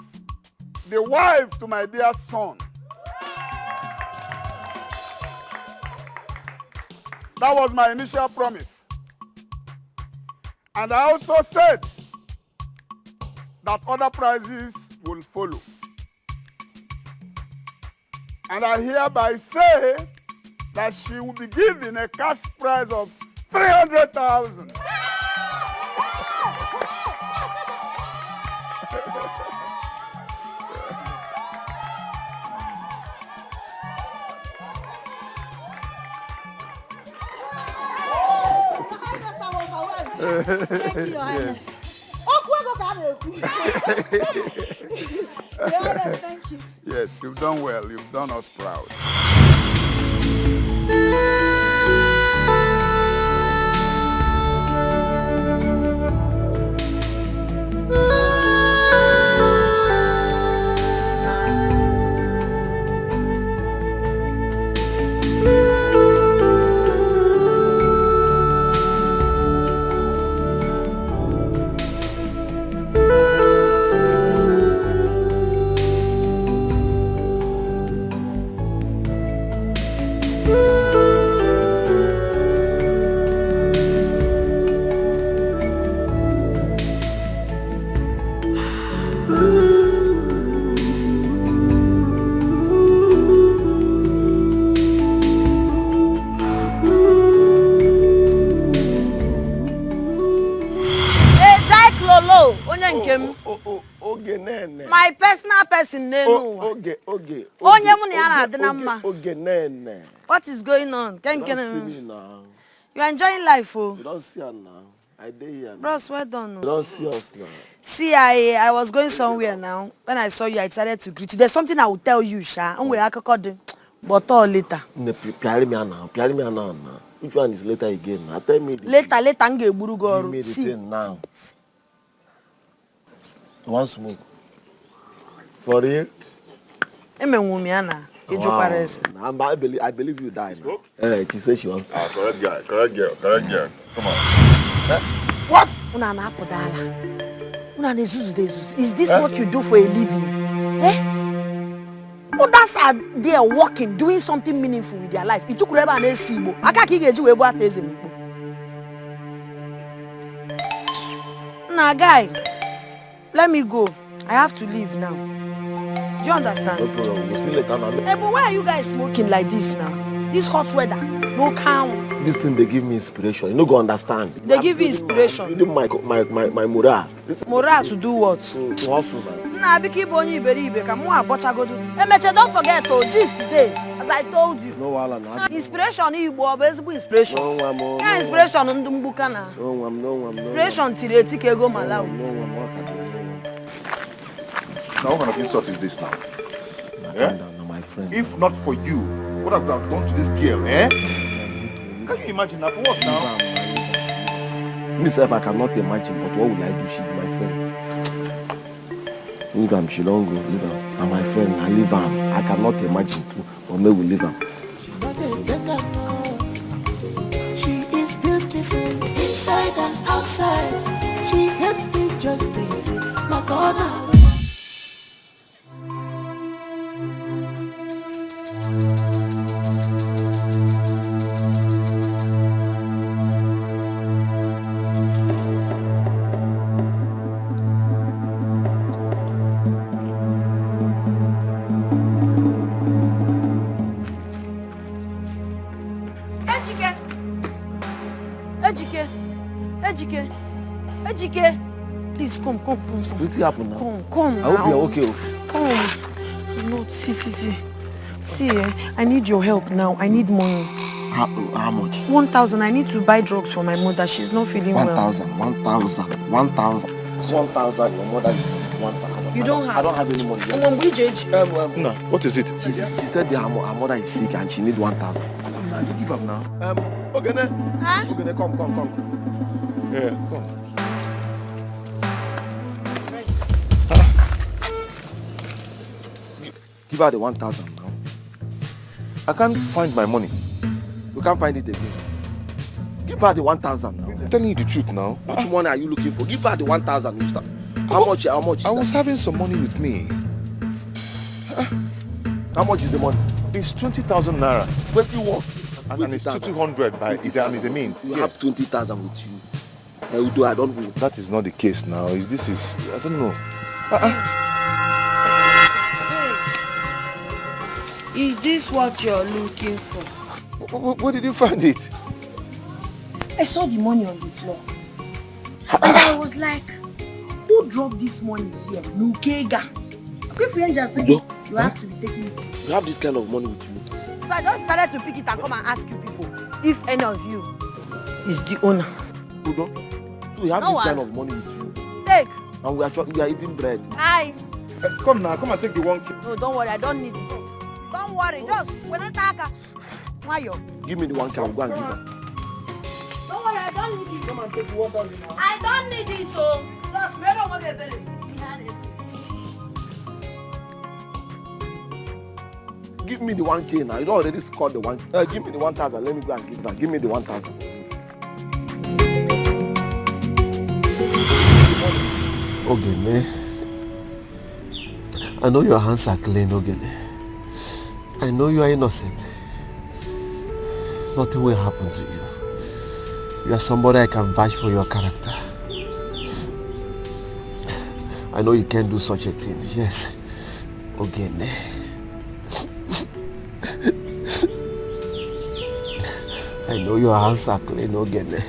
Speaker 1: the wife to my dear son. That was my initial promise. And I also said that other prizes will follow. And I hereby say that she will be given a cash prize of 300,000.
Speaker 4: Thank you, Your Highness. Your Highness, thank you.
Speaker 1: Yes, you've done well. You've done us proud.
Speaker 9: My personal person What is going on? You are enjoying life, oh.
Speaker 6: You don't see her now. I did here.
Speaker 9: Bros, well done.
Speaker 6: You don't see us now.
Speaker 9: See, I was going somewhere now. When I saw you, I decided to greet you. There's something I will tell you, Sha. But all later.
Speaker 6: Which one is later again? Tell me.
Speaker 9: Later,
Speaker 6: Give me the thing now. One smoke. For real?
Speaker 9: I
Speaker 6: believe you died. She said she wants.
Speaker 11: Correct girl. Come on.
Speaker 9: What? Is this what you do for a living? Others are there working, doing something meaningful with their life. It took Reba and Esibo. Nah, guy, let me go. I have to leave now. Do you understand?
Speaker 6: No problem. We'll see later now.
Speaker 9: Hey, but why are you guys smoking like this now? This hot weather, no count.
Speaker 6: This thing they give me inspiration. You no go understand.
Speaker 9: They give you inspiration.
Speaker 6: You do my morale.
Speaker 9: Morale to do what?
Speaker 6: To hustle, man.
Speaker 9: Nah, be keep on iberibe. Come on, hey, Meche, don't forget to gist today, as I told you.
Speaker 6: No, Wala.
Speaker 9: Inspiration, inspiration.
Speaker 6: No,
Speaker 9: inspiration,
Speaker 6: No,
Speaker 9: inspiration, tireti go malawi.
Speaker 11: Now, what kind of insult is this now?
Speaker 6: My friend.
Speaker 11: If not for you, what have you done to this girl, eh? Can you imagine that? For what now?
Speaker 6: Myself, I cannot imagine, but what will I do? She be my friend. Leave her, she don't go, leave her. And my friend, I leave her. I cannot imagine too, but maybe we leave her.
Speaker 20: She is beautiful inside and outside. She hates injustice. My God,
Speaker 9: Ejike, please come.
Speaker 6: What happened now?
Speaker 9: Come
Speaker 6: I hope you're okay.
Speaker 9: Come. No, see, I need your help now. I need money.
Speaker 6: How much?
Speaker 9: 1,000. I need to buy drugs for my mother. She's not feeling well.
Speaker 6: 1,000. 1,000. Your mother is 1,000.
Speaker 9: You don't have?
Speaker 6: I don't have any money.
Speaker 11: No, what is it?
Speaker 6: She said her mother is sick and she need 1,000.
Speaker 11: You give up now. Ogene.
Speaker 9: Huh?
Speaker 11: Ogene, come. Yeah, come.
Speaker 6: Give her the 1,000 now.
Speaker 11: I can't find my money.
Speaker 6: You can't find it again. Give her the 1,000 now.
Speaker 11: I'm telling you the truth now.
Speaker 6: Which money are you looking for? Give her the 1,000, mister. How much?
Speaker 11: I was having some money with me.
Speaker 6: How much is the money?
Speaker 11: It's 20,000 naira.
Speaker 6: Where's you work?
Speaker 11: And it's 200 by Idam is a mint.
Speaker 6: You have 20,000 with you. Although I don't know.
Speaker 11: That is not the case now. I don't know.
Speaker 9: Is this what you're looking for?
Speaker 11: Where did you find it?
Speaker 9: I saw the money on the floor. And I was like, who dropped this money here? Nukega. Quick friend just said, you have to be taking it.
Speaker 6: You have this kind of money with you.
Speaker 9: So I just decided to pick it and come and ask you people if any of you is the owner.
Speaker 6: Udo, so you have this kind of money with you.
Speaker 9: Take.
Speaker 6: And we are eating bread.
Speaker 9: Aye.
Speaker 11: Come now, come and take the 1K.
Speaker 9: No, don't worry, I don't need it. Don't worry, just when I talk. Mayo.
Speaker 6: Give me the 1K, I'll go and give her.
Speaker 9: Don't worry, I don't need it. Come and take 1,000 now. I don't need it, so just wait on what they're
Speaker 6: Give me the 1K now. You don't already scored the 1K. Give me the 1,000. Let me go and give that. Give me the 1,000. Ogene, I know your hands are clean, Ogene. I know you are innocent. Nothing will happen to you. You are somebody I can vouch for your character. I know you can't do such a thing. Yes, Ogene. I know your hands are clean, Ogene.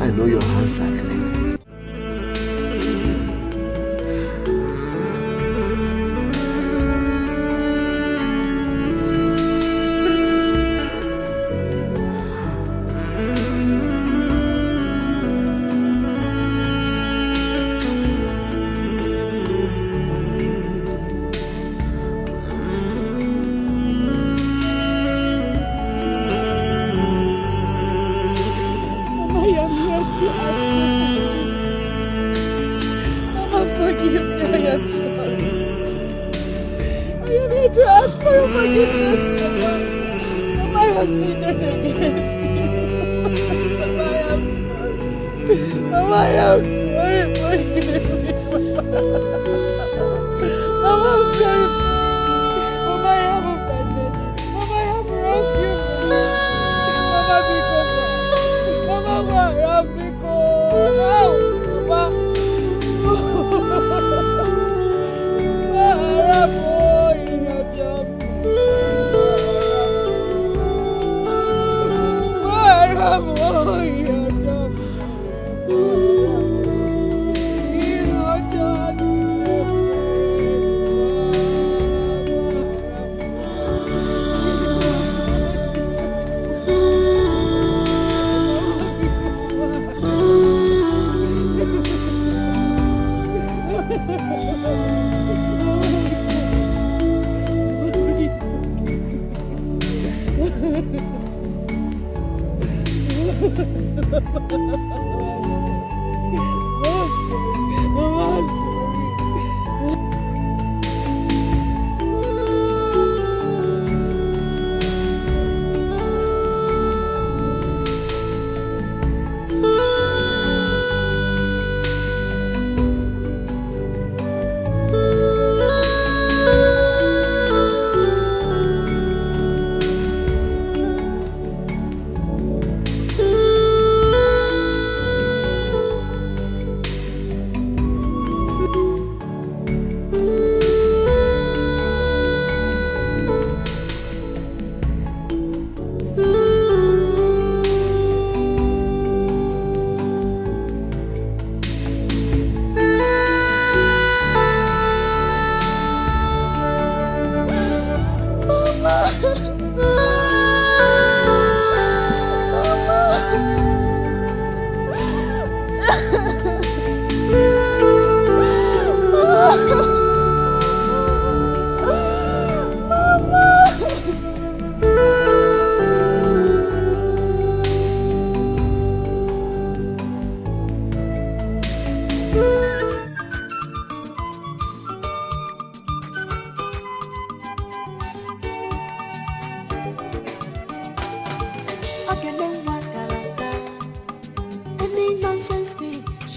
Speaker 6: I know your hands are clean.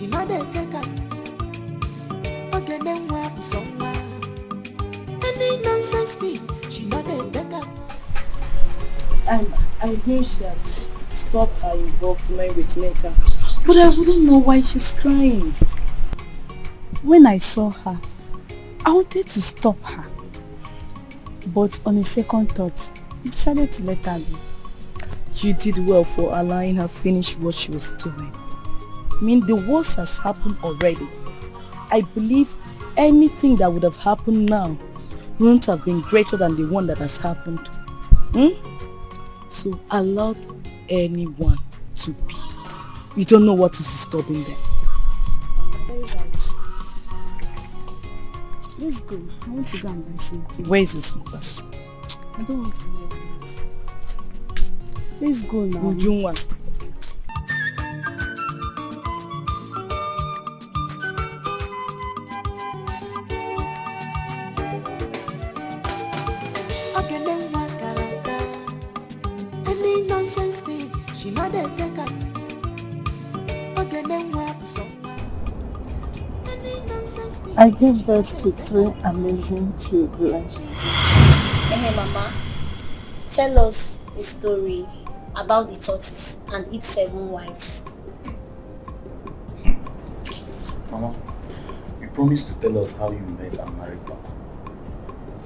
Speaker 20: she not dey take am. Ogene nwa bụ sọ nwa. Any nonsense thing, she not dey take am.
Speaker 16: I knew she had stopped her involvement with Neka, but I wouldn't know why she's crying. When I saw her, I wanted to stop her, but on a second thought, I decided to let her be. You did well for allowing her finish what she was doing. I mean, the worst has happened already. I believe anything that would have happened now wouldn't have been greater than the one that has happened. So allow anyone to be. You don't know what is disturbing them. Very right. Let's go. I want to go and buy something. Where is your slippers? I don't want to wear this. Let's go now. Ujunwa.
Speaker 20: Any nonsense thing, she not dey take am. Ogene nwa bụ sọ nwa. Any nonsense thing.
Speaker 16: I gave birth to 3 amazing children.
Speaker 9: Hey Mama, tell us a story about the tortoise and its 7 wives.
Speaker 11: Mama, you promised to tell us how you met and married Papa.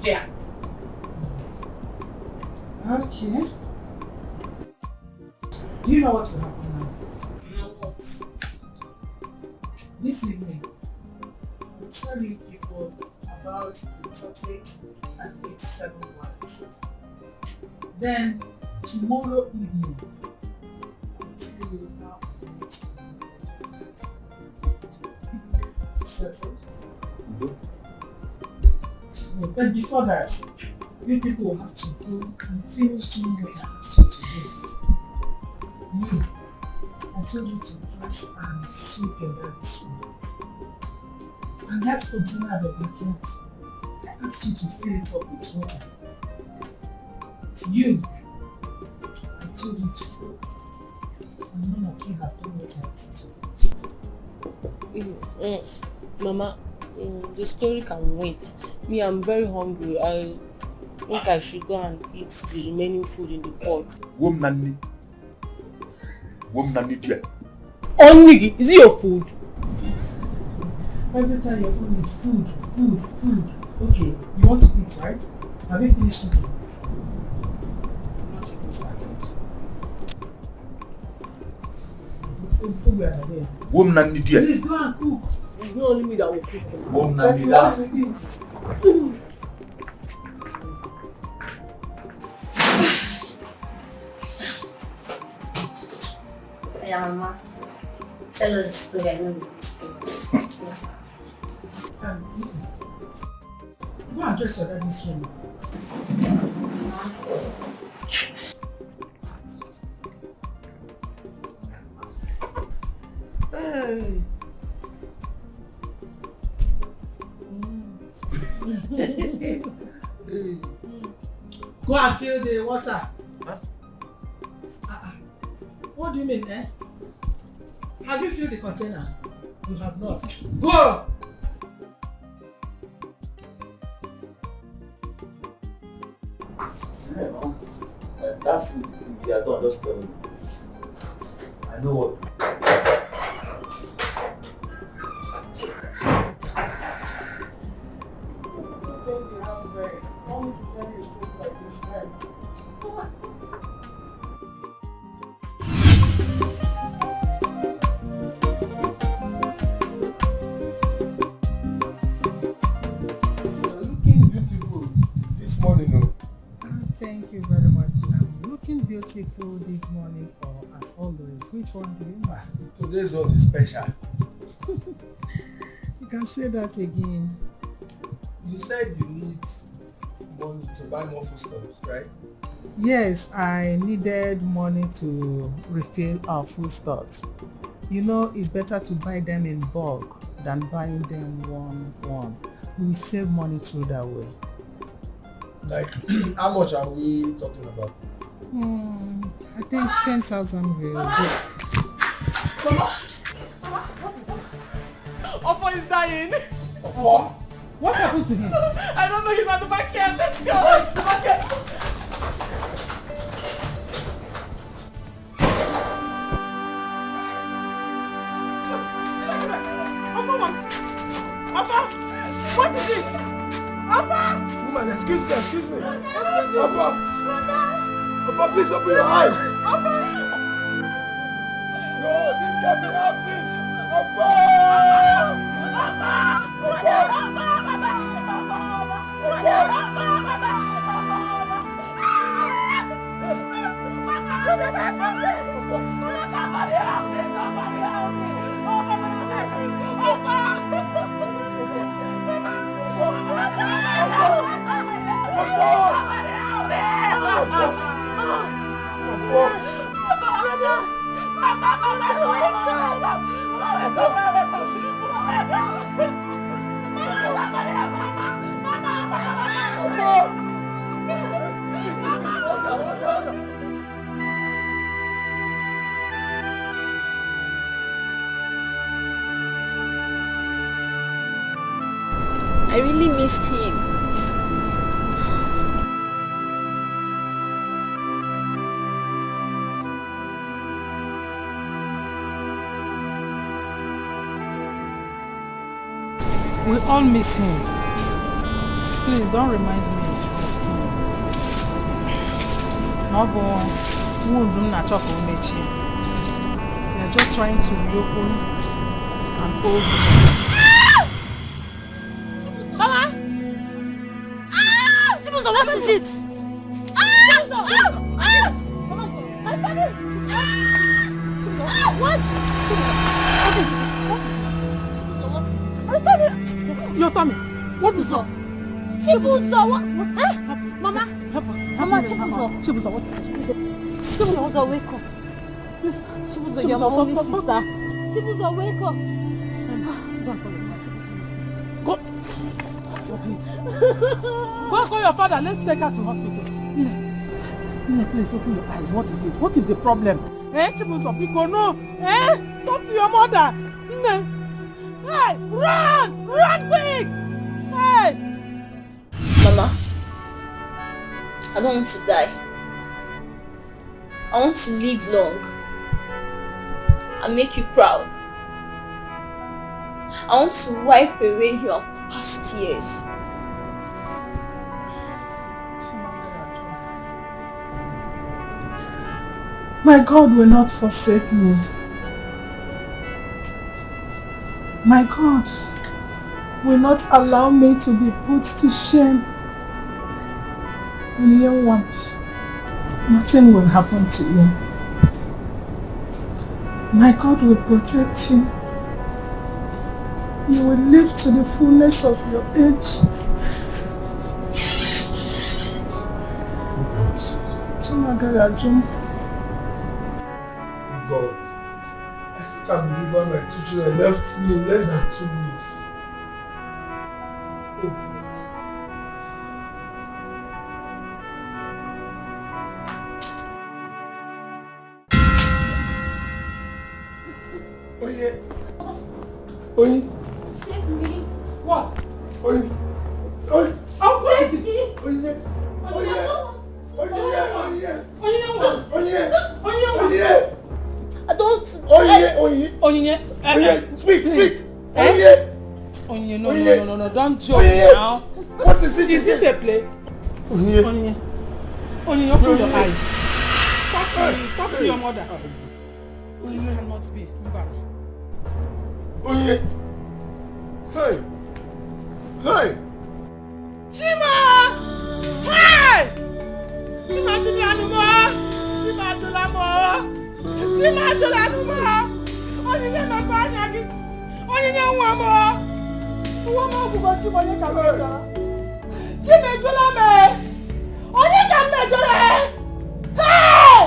Speaker 10: Yeah.
Speaker 14: Okay. You know what will happen now? This evening, I'll tell you people about the tortoise and its 7 wives. Then, tomorrow evening, I'll tell you how I met and settled. But before that, you people will have to go and finish doing what I asked you to do. You, I told you to dress and sweep your daddy's room. And that container at the backyard, I asked you to fill it up with water. You, I told you to go. And none of you have done what I asked you.
Speaker 18: Mama, the story can wait. Me, I'm very hungry. I think I should go and eat the remaining food in the pot.
Speaker 11: Woman, dear.
Speaker 18: Only, is it your food?
Speaker 14: Every time your food is food. Okay, you want to eat, right? Have you finished cooking? Not even started.
Speaker 11: Woman, dear.
Speaker 14: Please go and cook.
Speaker 18: It's not only me that will cook.
Speaker 11: Woman,
Speaker 14: But you want to eat.
Speaker 9: Yeah, Mama. Tell us the story. I know the
Speaker 14: Go and dress your daddy's room.
Speaker 11: Hey.
Speaker 14: Go and fill the water. Huh? What do you mean, eh? Have you filled the container? You have not. Go!
Speaker 11: That food, if they are done, just tell me. I know what.
Speaker 14: Thank you very much. I'm looking beautiful this morning, or as always. Which one do you want?
Speaker 11: Today's one is special.
Speaker 14: You can say that again.
Speaker 11: You said you need money to buy more foodstuffs, right?
Speaker 14: Yes, I needed money to refill our foodstuffs. You know, it's better to buy them in bulk than buying them one. We save money through that way.
Speaker 11: Like, how much are we talking about?
Speaker 14: I think 10,000 will do.
Speaker 11: Mama,
Speaker 10: is dying.
Speaker 3: What happened to him?
Speaker 10: I don't know, he's at the back here. Let's go. The back here. Papa, what is it? Papa!
Speaker 13: Woman, excuse me. Papa, please open your eyes.
Speaker 10: Papa!
Speaker 13: No, this can't be happening. Papa!
Speaker 9: I really missed him.
Speaker 10: We all miss him. Please don't remind me of him. No, they're just trying to reopen an old
Speaker 9: Mama! Chibuzo, what is it? What?
Speaker 10: Your tummy. What is up?
Speaker 9: Chibuzo, what? Mama?
Speaker 10: Mama, Chibuzo, what is it?
Speaker 9: Chibuzo, wake up.
Speaker 10: Please,
Speaker 9: Chibuzo, you're my only sister. Chibuzo, wake up.
Speaker 10: Go. Go call your father. Let's take her to hospital. Nne, please open your eyes. What is it? What is the problem? Chibuzo, Biko, no. Talk to your mother. Nne. Hey, run! Run quick! Hey!
Speaker 9: Mama, I don't want to die. I want to live long and make you proud. I want to wipe away your past tears.
Speaker 14: My God will not forsake me. My God will not allow me to be put to shame. Young one, nothing will happen to you. My God will protect you. You will live to the fullness of your age.
Speaker 13: God, I still can't believe how my two children left me in less than 2 weeks. Oh God. Oye. Oye.
Speaker 10: Save me. What?
Speaker 13: Oye. Oye.
Speaker 10: Save me.
Speaker 13: Oye. Oye.
Speaker 9: I don't.
Speaker 10: Onyinye.
Speaker 13: Speak.
Speaker 10: Onyinye, no, don't joke now.
Speaker 13: What is it?
Speaker 10: Is this a play? Onyinye, open your eyes. Talk to your mother. This cannot be.
Speaker 13: Oye. Hey.
Speaker 10: Chima! Hey! Chima Julanumo! Onyinye no banyagi. Onyinye nwamo. Nwamo bugo chibonye kameja. Chime Julame! Onye ka mejore! Hey!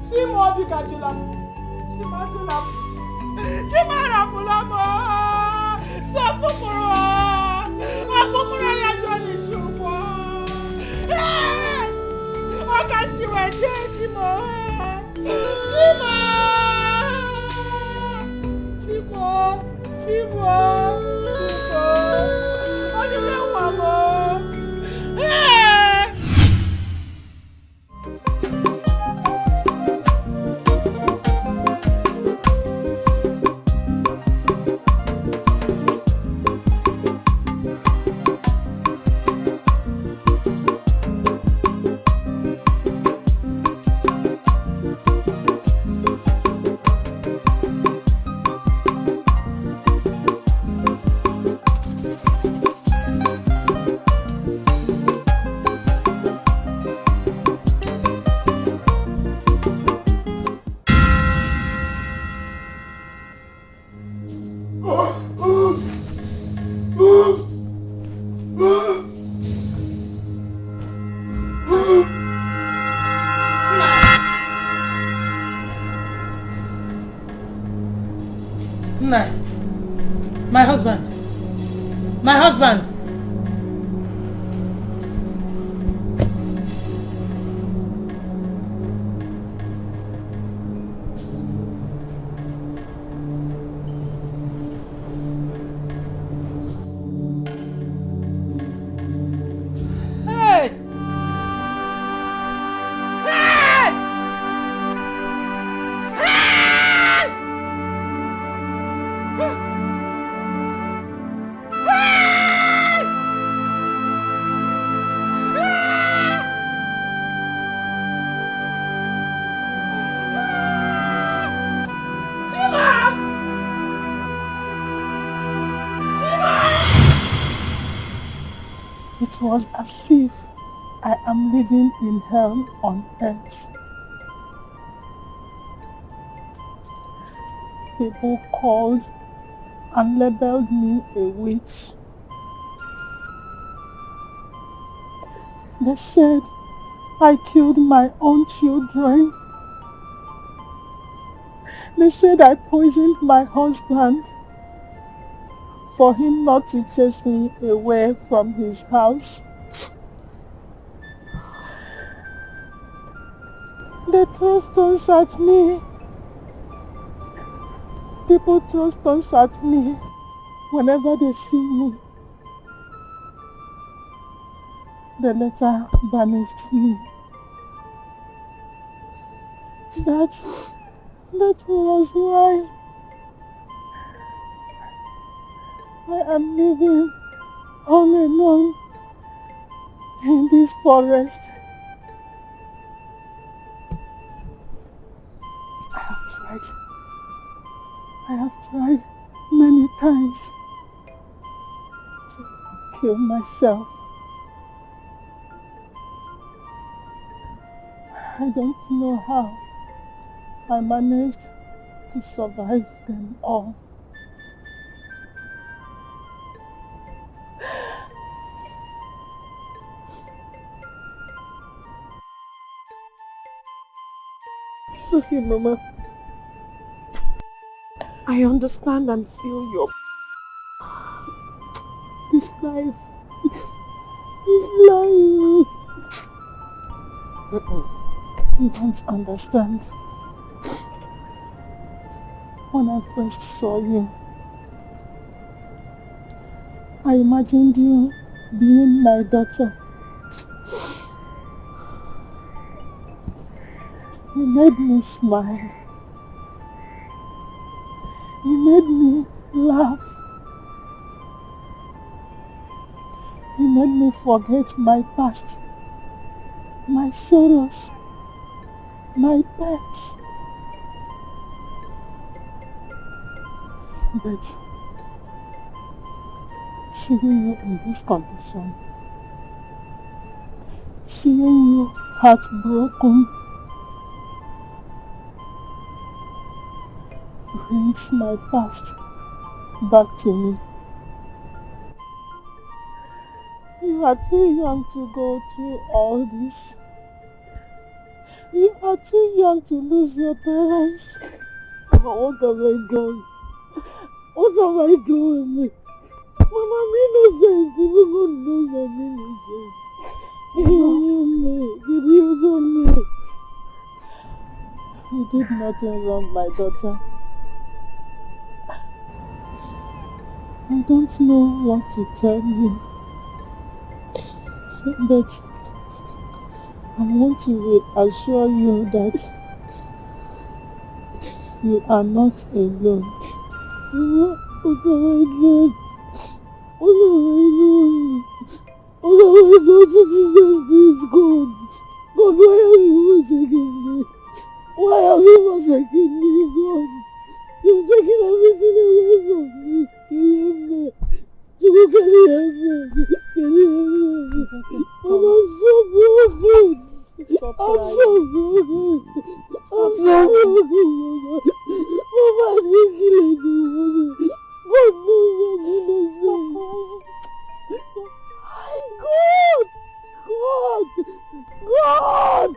Speaker 10: Chimo bika Julamu. Chima Julamu. Chima Rapulamo. Sofukuro. Akukuro ya joni shubo. Hey! Okasiwe Chimo. Chimo! Nai. My husband. My husband. Hey! Hey!
Speaker 14: It was as if I am living in hell on earth. People called and labeled me a witch. They said I killed my own children. They said I poisoned my husband for him not to chase me away from his house. They throw stones at me. People throw stones at me whenever they see me. They later banished me. That was why I am living all alone in this forest. I have tried many times to kill myself. I don't know how I managed to survive them all. Okay, Mama. I understand and feel your... This life. You don't understand. When I first saw you, I imagined you being my daughter. You made me smile. You made me laugh. You made me forget my past, my sorrows, my pains. But seeing you in this condition, seeing you heartbroken, brings my past back to me. You are too young to go through all this. You are too young to lose your parents. But what have I done? What have I done? Mama, I'm innocent. Even God knows I'm innocent. You me. You did nothing wrong, my daughter. I don't know what to tell you, but I want to assure you that you are not alone. What have I done? What have I done? What have I done to deserve this, God? God, why have you forsaken me? Why have you forsaken me, God? You've taken everything away from me. Can you help me? Can you help me? Mama, I'm so broken. I'm so broken. I'm so broken, Mama. Mama, I didn't kill anyone. God knows I'm innocent. God!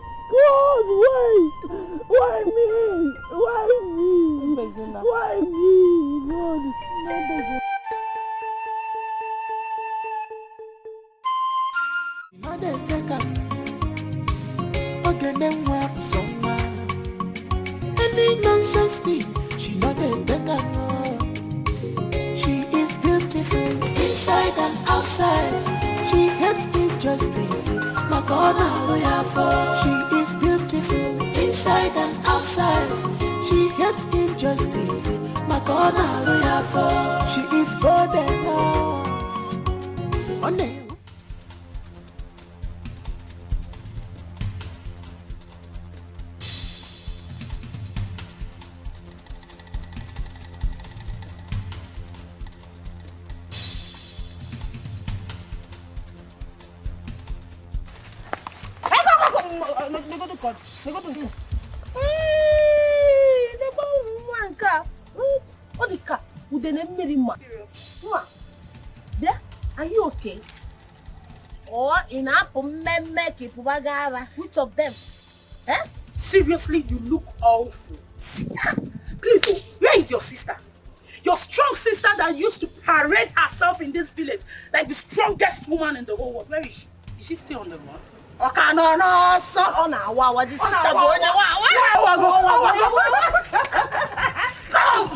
Speaker 14: Why me? Why me? Why me?
Speaker 20: outside. She hates injustice. My God, lawyer for. She is beautiful inside and outside. She hates injustice. My God, lawyer for. She is bold enough. On the
Speaker 9: Are you okay? Or in which of them? Eh?
Speaker 10: Seriously, you look awful. Please, oh, where is your sister? Your strong sister that used to parade herself in this village like the strongest woman in the whole world. Where is she? Is she still on the run? Okay, no, so on our wow, this sister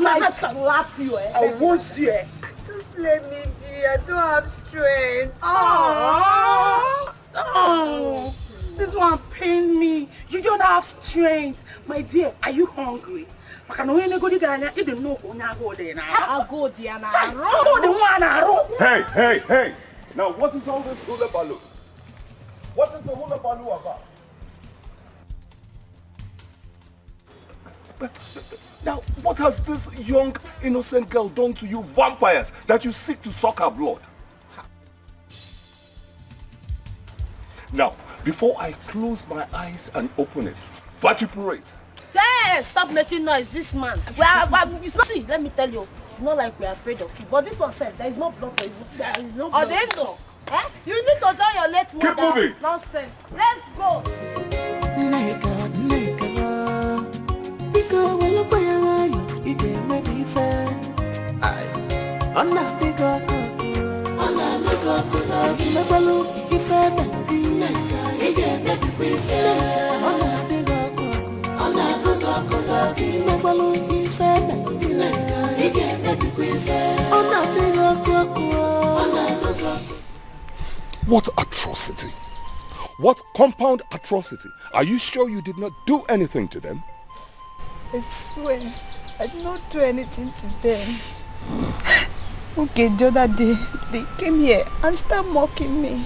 Speaker 10: I slap you, eh? I won't see it.
Speaker 16: Just let me be. I don't have strength.
Speaker 10: Oh, this one pain me. You don't have strength. My dear, are you hungry? Hey,
Speaker 7: hey. Now what is all this hula baloo? What is the hula baloo about? Now, what has this young, innocent girl done to you vampires that you seek to suck her blood? Now, before I close my eyes and open it, vituperate.
Speaker 9: Hey, stop making noise, this man. See, let me tell you, it's not like we're afraid of you, but this one said there is no blood. There is no blood. Eh? You need to join your late mother.
Speaker 7: Keep moving.
Speaker 9: Nonsense. Let's go.
Speaker 7: What atrocity? What compound atrocity? Are you sure you did not do anything to them?
Speaker 16: I swear, I did not do anything to them. Okay, the other day, they came here and started mocking me.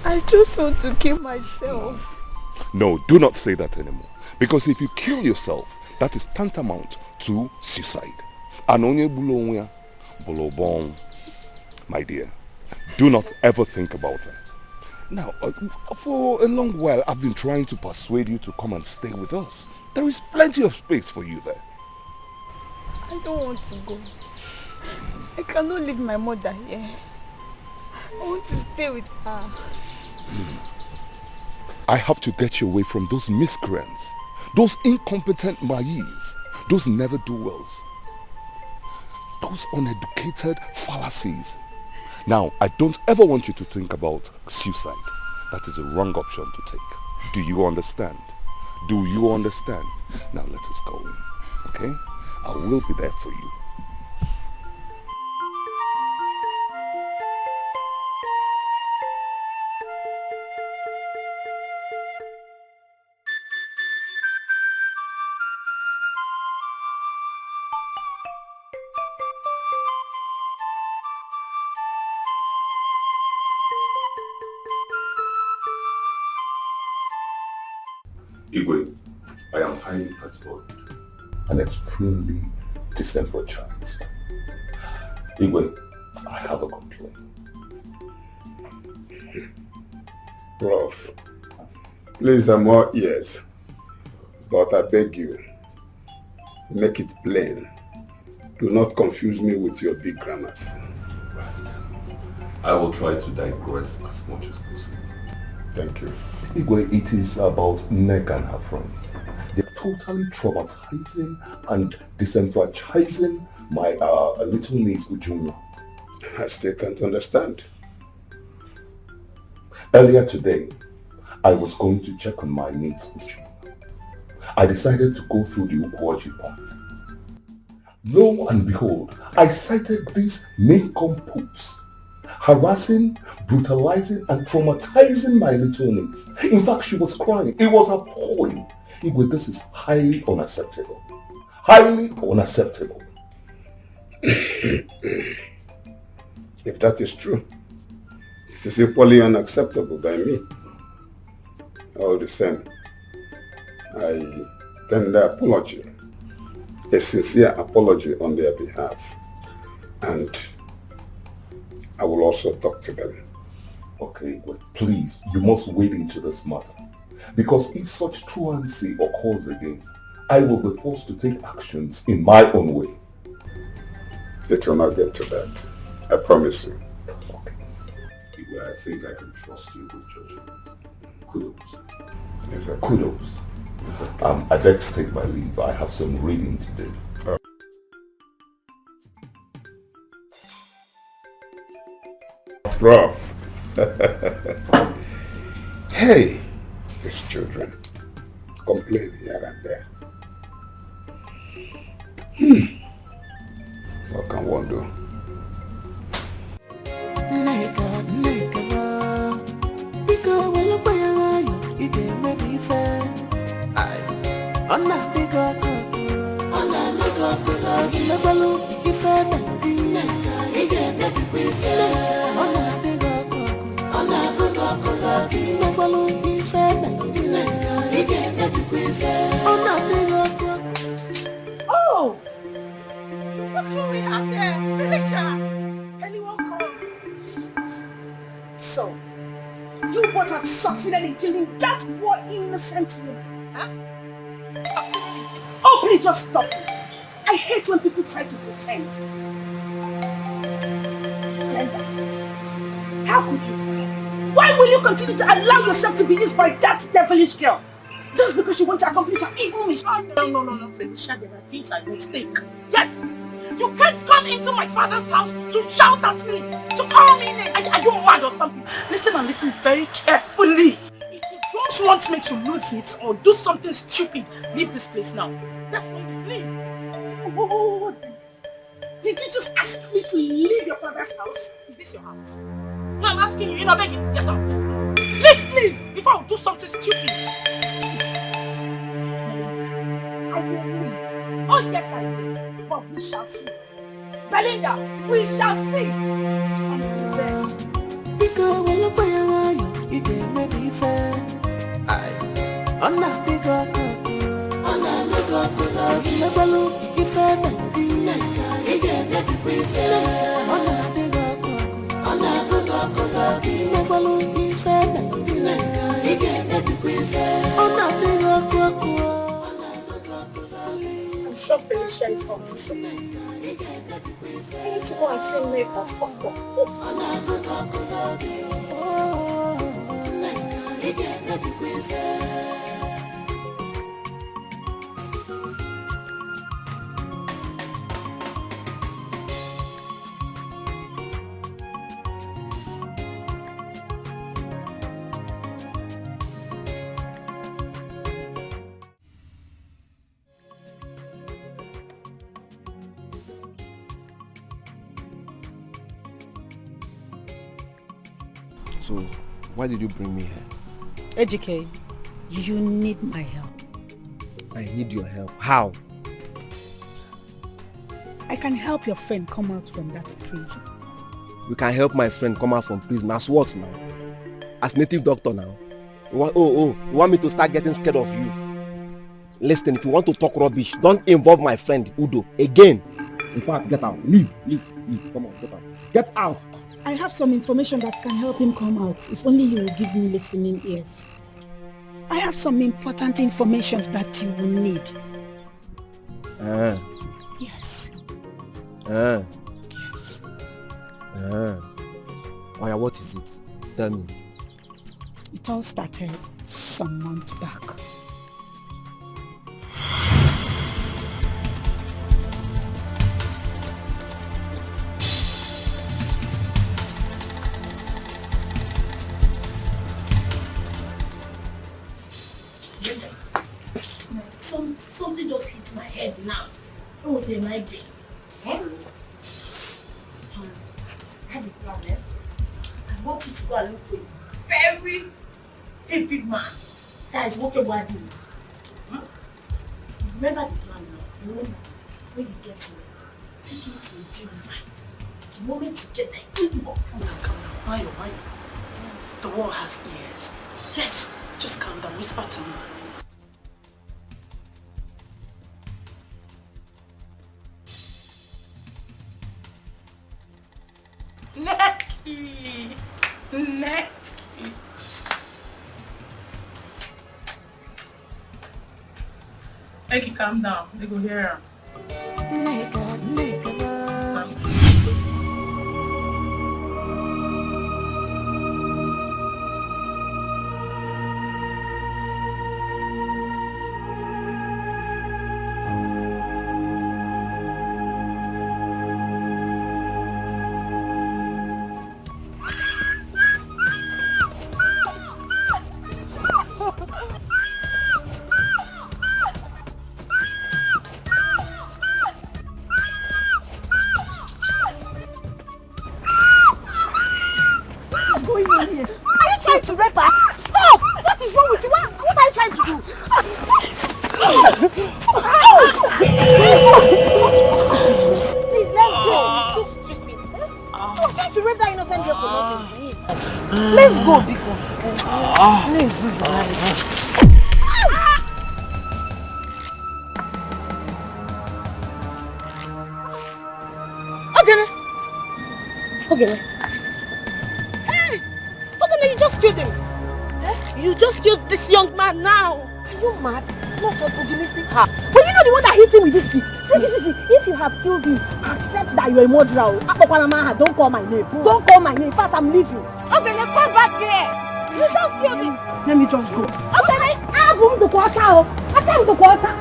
Speaker 16: I just want to kill myself.
Speaker 7: No, do not say that anymore. Because if you kill yourself, that is tantamount to suicide. Anonye bulonya, bolobon. My dear, do not ever think about that. Now, for a long while, I've been trying to persuade you to come and stay with us. There is plenty of space for you there.
Speaker 16: I don't want to go. I cannot leave my mother here. I want to stay with her.
Speaker 7: I have to get you away from those miscreants, those incompetent Mayis, those never-do-wells, those uneducated fallacies. Now, I don't ever want you to think about suicide. That is a wrong option to take. Do you understand? Do you understand? Now let us go in, okay? I will be there for you. Igwe, I am highly perturbed and extremely disenfranchised. Igwe, I have a complaint.
Speaker 1: Prof, please, I'm all ears, but I beg you, make it plain. Do not confuse me with your big grammars.
Speaker 7: Right. I will try to digress as much as possible.
Speaker 1: Thank you.
Speaker 7: Igwe, it is about Meg and her friends. They're totally traumatizing and disenfranchising my little niece Ujunwa.
Speaker 1: I still can't understand.
Speaker 7: Earlier today, I was going to check on my niece Ujunwa. I decided to go through the Ukwoji path.
Speaker 17: Lo and behold, I sighted these nincompoops harassing, brutalizing, and traumatizing my little niece. In fact, she was crying. It was appalling. Igwe, this is highly unacceptable. Highly unacceptable.
Speaker 1: If that is true, it is equally unacceptable by me. All the same, I tender apology, a sincere apology on their behalf, and I will also talk to them.
Speaker 17: Okay, but please, you must wade into this matter. Because if such truancy occurs again, I will be forced to take actions in my own way.
Speaker 1: It will not get to that. I promise you.
Speaker 17: Okay. I think I can trust you with judgment. Kudos.
Speaker 1: Exactly.
Speaker 17: Kudos. Exactly. I beg to take my leave. I have some reading to do.
Speaker 1: Rough. Hey, these children complain here and there. What can one do?
Speaker 2: Oh! Look who we have here! Felicia! Anyone come? So, you would have succeeded in killing that poor innocent woman, huh? Oh, please just stop it. I hate when people try to pretend. Glenda, how could you? Why will you continue to allow yourself to be used by that devilish girl? Just because you want to accomplish her evil mission?
Speaker 10: No, Felicia, there are things I don't think. Yes! You can't come into my father's house to shout at me, to call me name. Are you mad or something? Listen and listen very carefully. If you don't want me to lose it or do something stupid, leave this place now. That's my leave.
Speaker 2: Oh, did you just ask me to leave your father's house?
Speaker 10: Is this your house? No, I'm asking you, you're not begging. Get out. Leave, please, before I do something stupid.
Speaker 2: I will leave. Oh, yes, I will. But we shall see. Belinda, we shall see. Until then.
Speaker 10: I'm sure Felicia is up to something. I need to go and see Nate as possible.
Speaker 6: So, why did you bring me here?
Speaker 2: Ejike, you need my help.
Speaker 6: I need your help. How?
Speaker 2: I can help your friend come out from that prison.
Speaker 6: You can help my friend come out from prison. As what now? As native doctor now? You want me to start getting scared of you? Listen, if you want to talk rubbish, don't involve my friend Udo again. In fact, get out. Leave. Come on, get out. Get out.
Speaker 2: I have some information that can help him come out, if only you will give me listening ears. I have some important information that you will need. Yes.
Speaker 6: Yes. Oh yeah, what is it? Tell me.
Speaker 2: It all started some months back.
Speaker 10: Something just hit my head now.
Speaker 4: Oh, they might be. Eh? I have a plan, eh? I want you to go and look for a very big man that is working with me. Remember the plan now. Remember, when you get him, take him to a gym fight. The moment you get there, keep him up.
Speaker 10: Calm down. Why? The war has ears. Yes, just calm down. Whisper to me. Necky. Hey, calm down. They go hear.
Speaker 4: Let's go, Biko. Please, Okay. Hey! Okay, you just killed him. You just killed this young man now. Are you mad? Not opportunistic. But you know the one that hit him with this thing? See. If you have killed him, accept that you're a murderer. Don't call my name. Don't call my name. In fact, I'm leaving. Okay, then come back here. You just killed him. Let me just go. Okay, then I'm going to quarter. I'm going to quarter.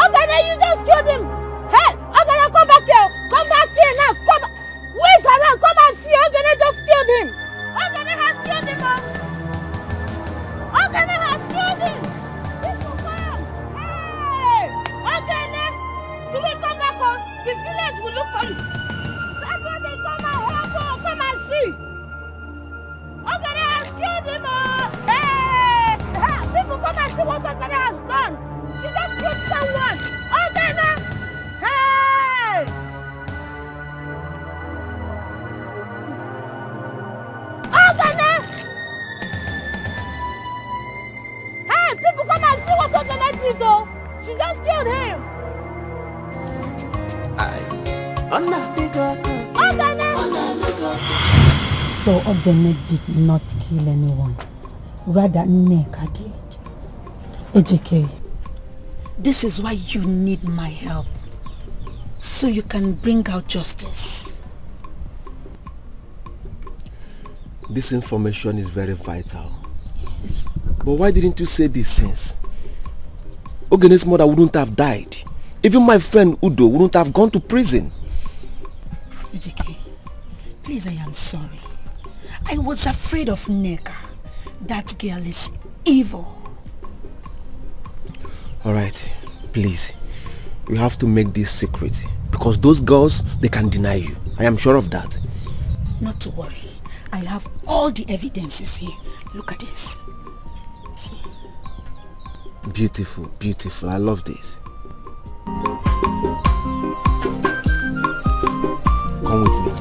Speaker 4: Okay, then you just killed him. Hey, okay, now come back here. Come back here now. Come. Where's around? Come and see. Okay, they just killed him. Okay, they has killed him. Okay, they has killed him. People come. Hey, okay, then you will come back home. The village will look for you. Everybody come and help. Come and see. Okay, they has killed him. Hey, people come and see what Okene has done. She just killed someone. Okay, now. Hey. Hey, people come and see what Okene did though. She just killed him.
Speaker 16: So Okene did not kill anyone. Rather, Nneka did. AJK, this is why you need my help. So you can bring out justice.
Speaker 6: This information is very vital. Yes. But why didn't you say this since? Ogene's mother wouldn't have died. Even my friend Udo wouldn't have gone to prison.
Speaker 16: AJK, please, I am sorry. I was afraid of Nneka. That girl is evil.
Speaker 6: Alright, please. You have to make this secret. Because those girls, they can deny you. I am sure of that.
Speaker 16: Not to worry. I have all the evidences here. Look at this. See?
Speaker 6: Beautiful, beautiful. I love this. Come with me.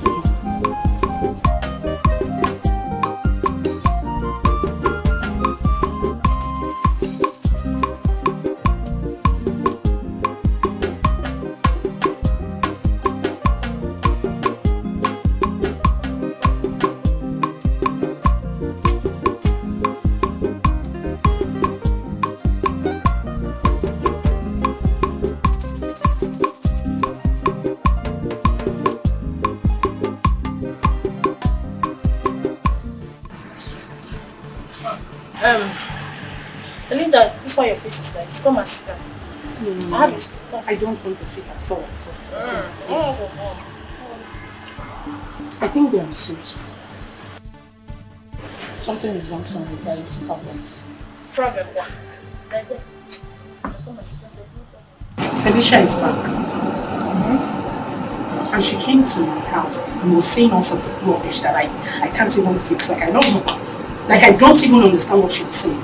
Speaker 9: Linda, this is why your face is like this. Come and sit down.
Speaker 10: No.
Speaker 9: I have a stool.
Speaker 10: I don't want to sit at all. I think they are serious. Something is wrong somewhere. There is a problem.
Speaker 4: Problem one.
Speaker 10: Felicia is back. And she came to my house and was saying all sorts of rubbish that I can't even fix. Like I don't know. Like I don't even understand what she was saying.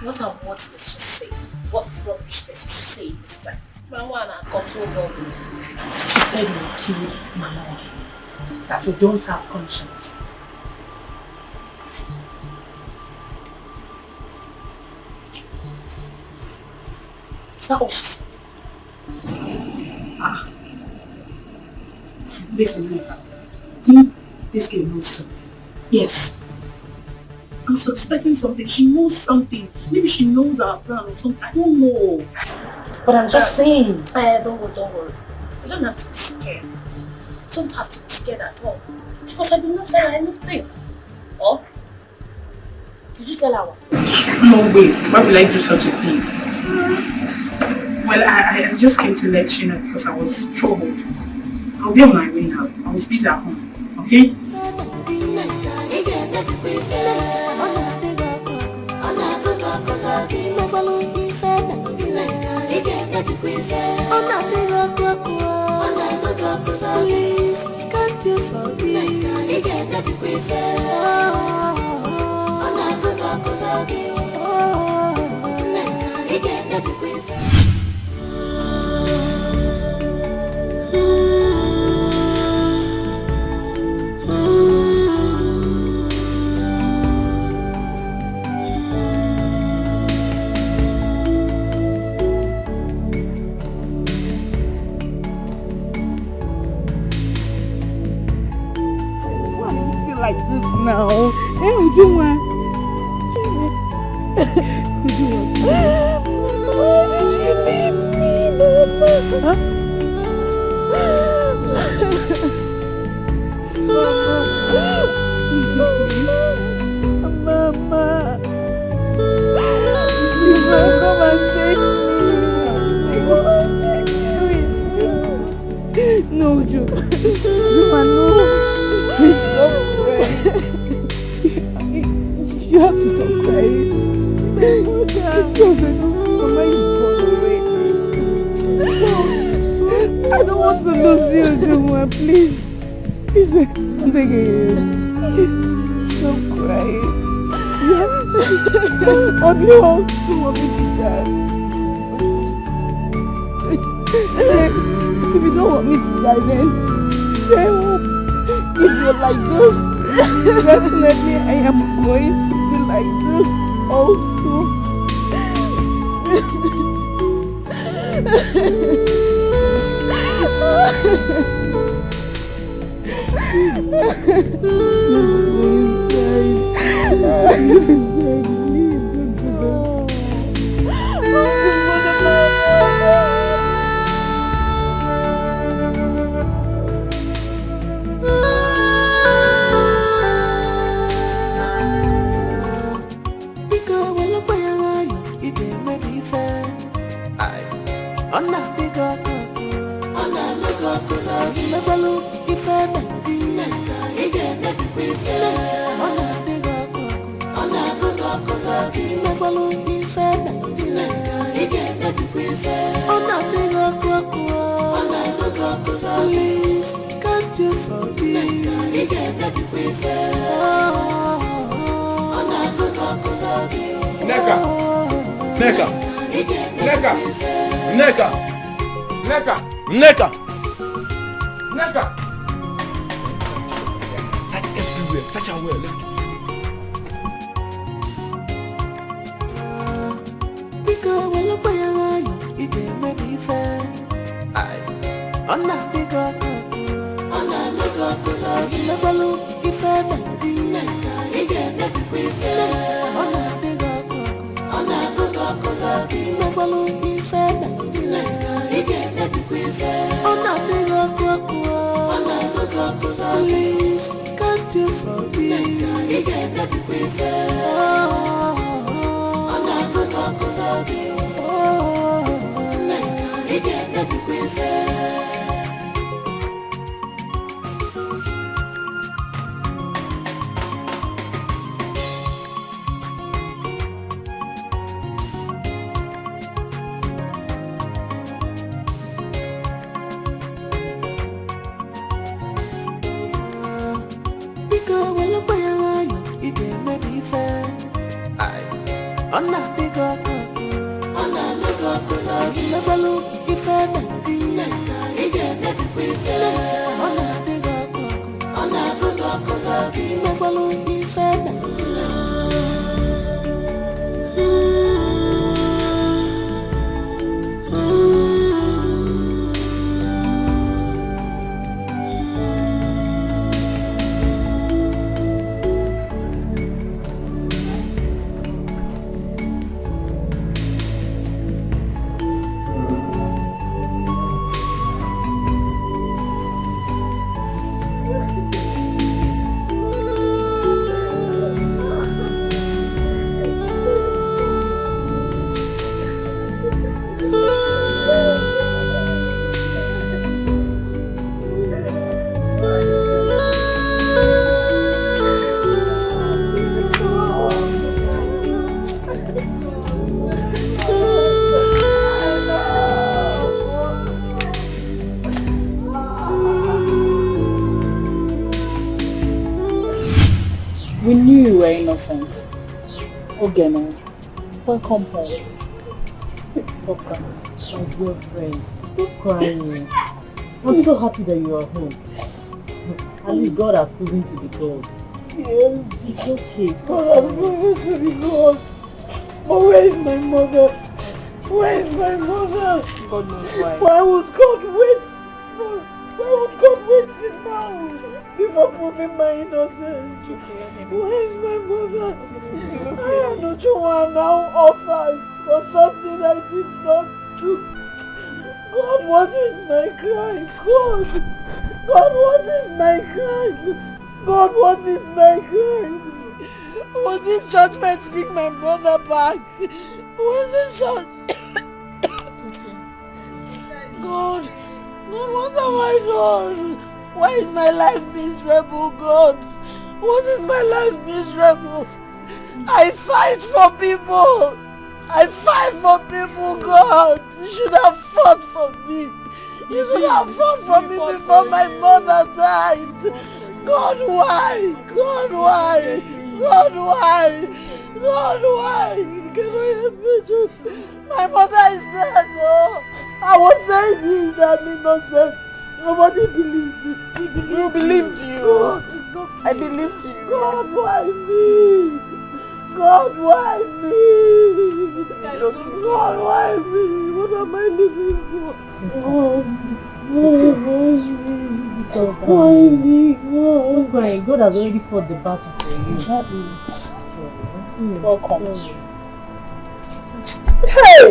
Speaker 9: What does she say? What rubbish does she say this time? My one I got to go.
Speaker 10: She said we killed Mama. That we don't have conscience.
Speaker 9: Is that what she said?
Speaker 10: Listen, Eva. Think this girl knows something? Yes. I'm suspecting something. She knows something. Maybe she knows our plan or something. I don't know. But I'm just saying.
Speaker 9: Don't worry. You don't have to be scared. You don't have to be scared at all. Because I did not tell her anything. Or? Did you tell her what?
Speaker 10: No way. Why will I do such a thing? Well, I just came to let you know because I was troubled. I'll be on my way now. I was busy at home. Okay?
Speaker 20: Please, can't you forgive?
Speaker 14: Like this now. Hey, Ujuma. Why did you leave me, Mama? Mama. Please, come and take me. Come and take me. No, Ujuma, no. Please stop. You have to stop crying. Mama is gone away. I don't want to lose you, Jumwa. Please. Please, I'm begging you. Stop crying. You have to. Or do you also want me to die? If you don't want me to die, then cheer up. If you're like this, definitely I am going to be like this also. Please, can't you forgive?
Speaker 12: Neka! Search everywhere, search her well.
Speaker 20: Please, can't you forgive? Ona diga koko, ona diga koko. Imebalu ife melody, ige nebi ife. Ona diga koko, ona diga koko. Imebalu ife melody.
Speaker 16: We knew you were innocent. Okay, now. Welcome home. Stop crying. My girlfriend, stop crying. I'm so happy that you are home. At least God has proven to be God.
Speaker 14: Yes.
Speaker 16: It's okay.
Speaker 14: God has proven to be God. But where is my mother? Where is my mother?
Speaker 16: God knows why.
Speaker 14: Why would God wait for? Why would God wait till now before proving my innocence? Where is my mother? I am not one now offers for something I did not do. God, what is my crime? God, what is my crime? God, what is my crime? Will this judgment bring my brother back? Will this God, what have I done? Why is my life miserable, God? What is my life miserable? I fight for people. I fight for people, God. You should have fought for me. You should have fought for me before my mother died. God, why? God, why? God, why? God, why? Can I imagine? My mother is dead, no. I was saying that I'm innocent. Nobody believed me.
Speaker 10: We believed you.
Speaker 14: God,
Speaker 10: I believed you.
Speaker 14: God, why me? God, why me? God, why me? What am I living for? God, why me?
Speaker 16: Don't cry. God has already fought the battle for you.
Speaker 14: Exactly.
Speaker 16: Welcome.
Speaker 14: Hey!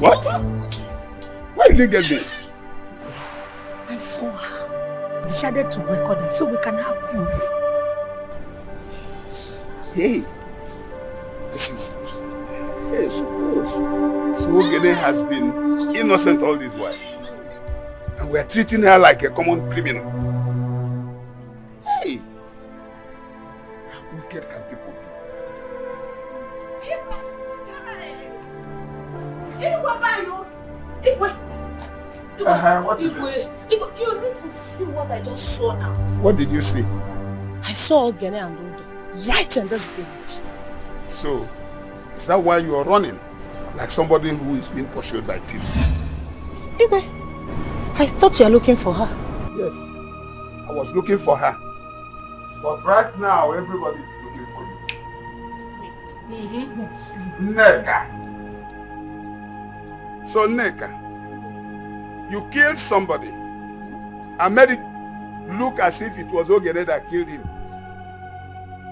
Speaker 1: What? Where did you get this?
Speaker 4: I saw her. Decided to record it so we can have proof.
Speaker 1: Hey. Listen. Yes, so Ogene has been innocent all this while. And we are treating her like a common criminal. Hey. How wicked can people be? What is it?
Speaker 4: You need to see what I just saw now.
Speaker 1: What did you see?
Speaker 4: I saw Ogene and Udo right in this village.
Speaker 1: So, is that why you are running? Like somebody who is being pursued by thieves?
Speaker 4: Igwe, I thought you were looking for her.
Speaker 1: Yes, I was looking for her. But right now, everybody is looking for you. Neka. So Neka, you killed somebody and made it look as if it was Ogene that killed him.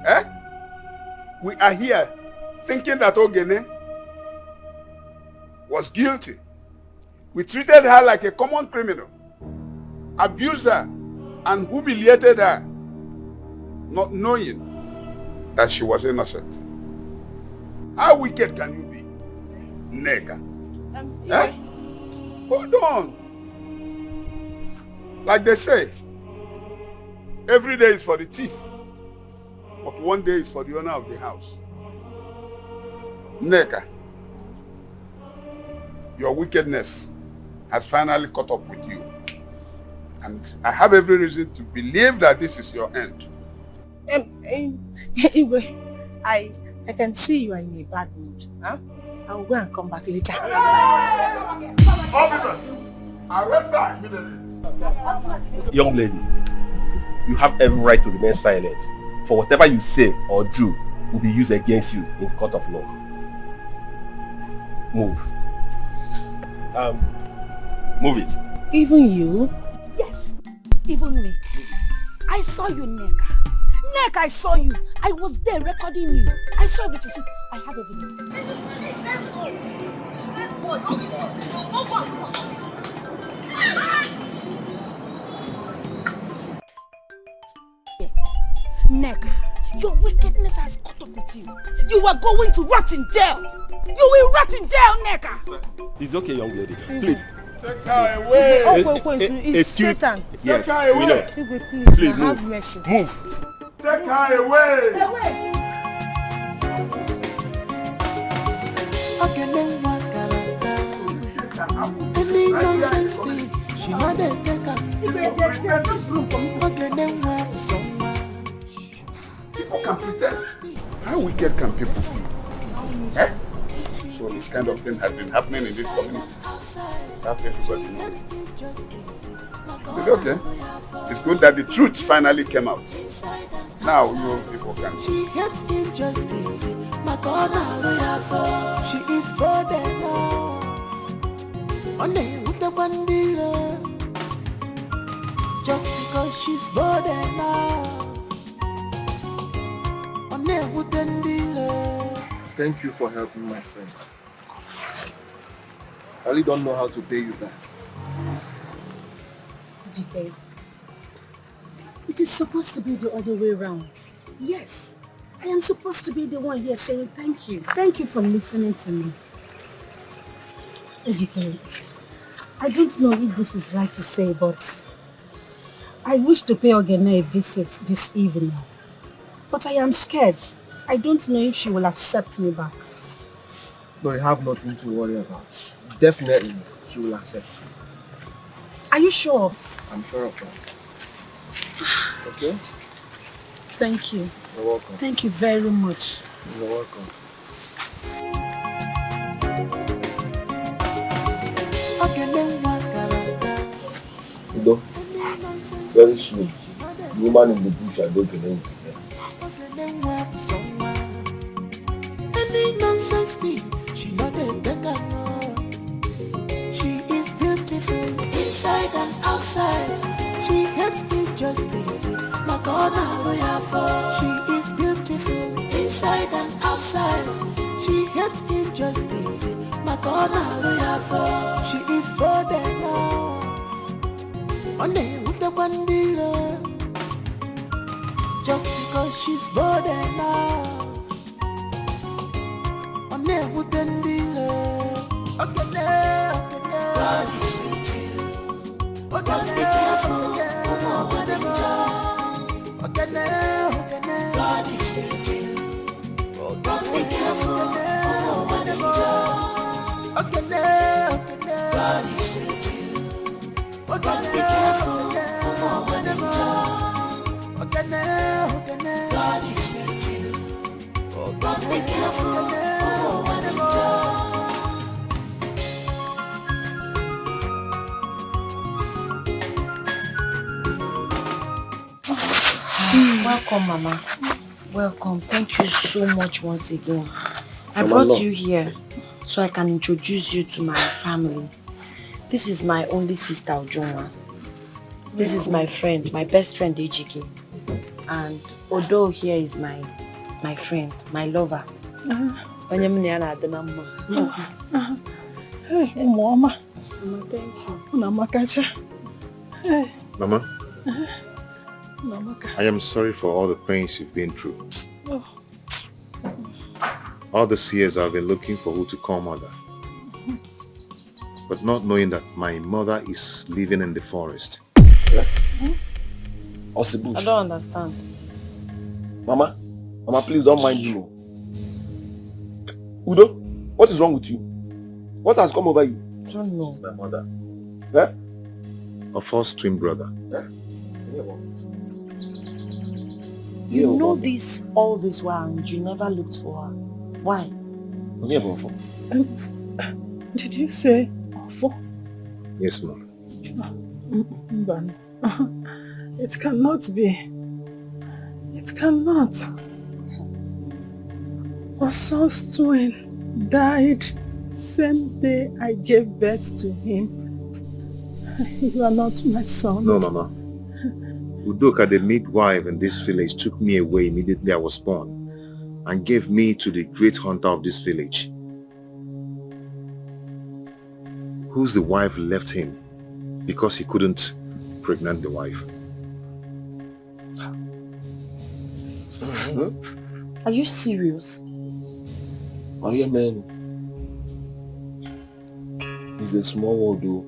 Speaker 1: Eh? We are here thinking that Ogene was guilty. We treated her like a common criminal, abused her, and humiliated her, not knowing that she was innocent. How wicked can you be, Neka? Eh? Hold on. Like they say, every day is for the thief, but one day is for the owner of the house. Neka, your wickedness has finally caught up with you. And I have every reason to believe that this is your end.
Speaker 9: Igwe, I can see you are in a bad mood. Huh? I'll go and come back later.
Speaker 1: Officers, arrest her immediately.
Speaker 6: Young lady, you have every right to remain silent. For whatever you say or do will be used against you in court of law. Move. Move it.
Speaker 9: Even you?
Speaker 2: Yes, even me. I saw you, Neka. Neka, I saw you. I was there recording you. I saw everything. See, I have evidence. Please, let's go. Let's go. Don't be so. Don't go. Neka, your wickedness has caught up with you. You are going to rot in jail. You will rot in jail, Neka.
Speaker 6: It's okay, young lady. Please.
Speaker 1: Take her away.
Speaker 9: It's Satan.
Speaker 6: Yes,
Speaker 1: Take her away.
Speaker 6: we know.
Speaker 9: Please,
Speaker 6: Please,
Speaker 9: have
Speaker 6: move.
Speaker 9: mercy.
Speaker 6: Move.
Speaker 1: Take her away.
Speaker 20: Any nonsense thing, she not the taker.
Speaker 1: People can pretend. How wicked can people be? Eh? So this kind of thing has been happening in this community. That everybody knows. It's okay. It's good that the truth finally came out. Now you people can.
Speaker 20: She hates injustice. My God, she is bold enough. On with the bandila. Just because she's bold enough. On with the dealer.
Speaker 11: Thank you for helping my friend. I really don't know how to pay you back.
Speaker 2: DK, it is supposed to be the other way around. Yes, I am supposed to be the one here saying thank you. Thank you for listening to me. DK, I don't know if this is right to say, but I wish to pay Ogene a visit this evening. But I am scared. I don't know if she will accept me back.
Speaker 11: No, you have nothing to worry about. Definitely, she will accept you.
Speaker 2: Are you sure?
Speaker 11: I'm sure of that. Okay?
Speaker 2: Thank you.
Speaker 11: You're welcome.
Speaker 2: Thank you very much.
Speaker 11: You're welcome. Udo, very soon, the woman in the bush are going to name you.
Speaker 20: Any nonsense thing, she not a taker. She is beautiful inside and outside. She hates injustice. My God, she is beautiful inside and outside. She hates injustice. My God, she is bold enough. On with the bandila. Just because she's bold enough. On with the dealer. Okay, God is with you. But be careful. God is with you. But be careful. God is with you. But be careful. God is with you. But be careful.
Speaker 18: Welcome, Mama. Welcome. Thank you so much once again. I
Speaker 6: Mama,
Speaker 18: brought
Speaker 6: no.
Speaker 18: you here so I can introduce you to my family. This is my only sister, Ojonwa. This is my friend, my best friend, Ejike. And Odo here is my friend, my lover.
Speaker 10: Hey, Mama.
Speaker 18: Mama, thank you.
Speaker 10: Hey.
Speaker 11: Mama,
Speaker 10: Namaka.
Speaker 11: I am sorry for all the pains you've been through.
Speaker 10: Oh.
Speaker 11: All these years I've been looking for who to call mother. But not knowing that my mother is living in the forest.
Speaker 6: Or the bush.
Speaker 18: I don't understand.
Speaker 6: Mama, Mama, please don't mind him. Udo, what is wrong with you? What has come over you?
Speaker 3: I don't know.
Speaker 11: It's my mother.
Speaker 6: Eh?
Speaker 11: Her first twin brother.
Speaker 18: You know this all this while and you never looked for her. Why?
Speaker 14: Did you say Ofo?
Speaker 11: Yes, ma'am.
Speaker 14: It cannot be. It cannot. Our son's twin died same day I gave birth to him. You are not my son.
Speaker 11: No, Mama. Udoka, the midwife in this village, took me away immediately I was born and gave me to the great hunter of this village, whose the wife left him because he couldn't pregnant the wife.
Speaker 18: Are you serious?
Speaker 6: Oh yeah, man. It's a small world, though.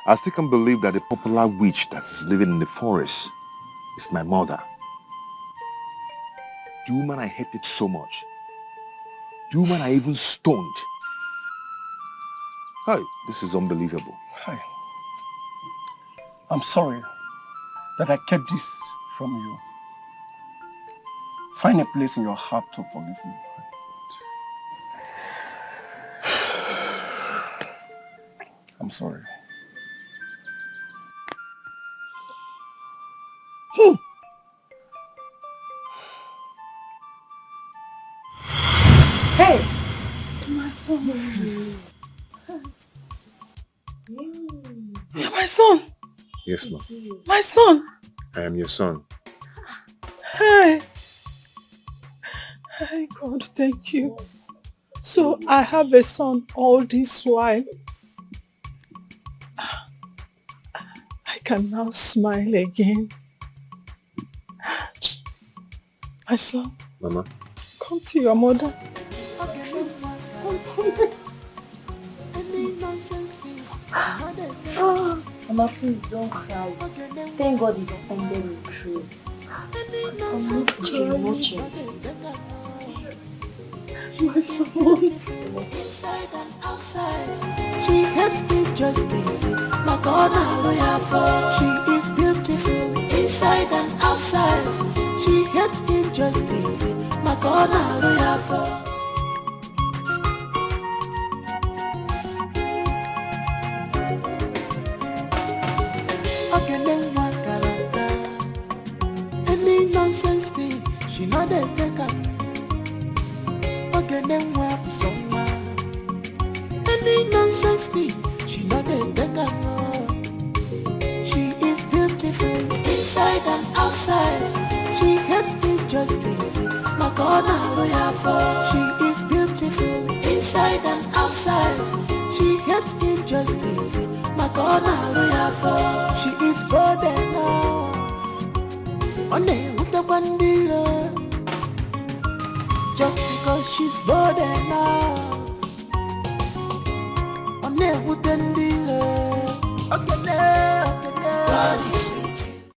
Speaker 11: I still can't believe that the popular witch that is living in the forest is my mother. The woman I hated so much. The woman I even stoned. Hey, this is unbelievable.
Speaker 21: Hi. I'm sorry that I kept this from you. Find a place in your heart to forgive me. I'm sorry.
Speaker 14: Hey! My son. My son!
Speaker 11: Yes, ma'am.
Speaker 14: My son!
Speaker 11: I am your son.
Speaker 14: Hey! Hey, God, thank you. So I have a son all this while. I can now smile again. My son.
Speaker 11: Mama.
Speaker 14: Come to your mother.
Speaker 18: Mama, please don't cry. Thank God it's ended with truth. I'm watching.
Speaker 14: My son.
Speaker 20: Inside and outside, she hates injustice. My God, I'm loyal for. She is beautiful. Inside and outside, she hates injustice. My God, I'm loyal for. Any nonsense thing, she not a taker. Any nonsense thing, she not a taker. She is beautiful inside and outside. She hates injustice. My God, I'm loyal for. She is beautiful inside and outside. She hates injustice. My God, I'm loyal for. She is bold enough. One with the bandila. Just because she's bold enough. One with the dealer. Okay, God is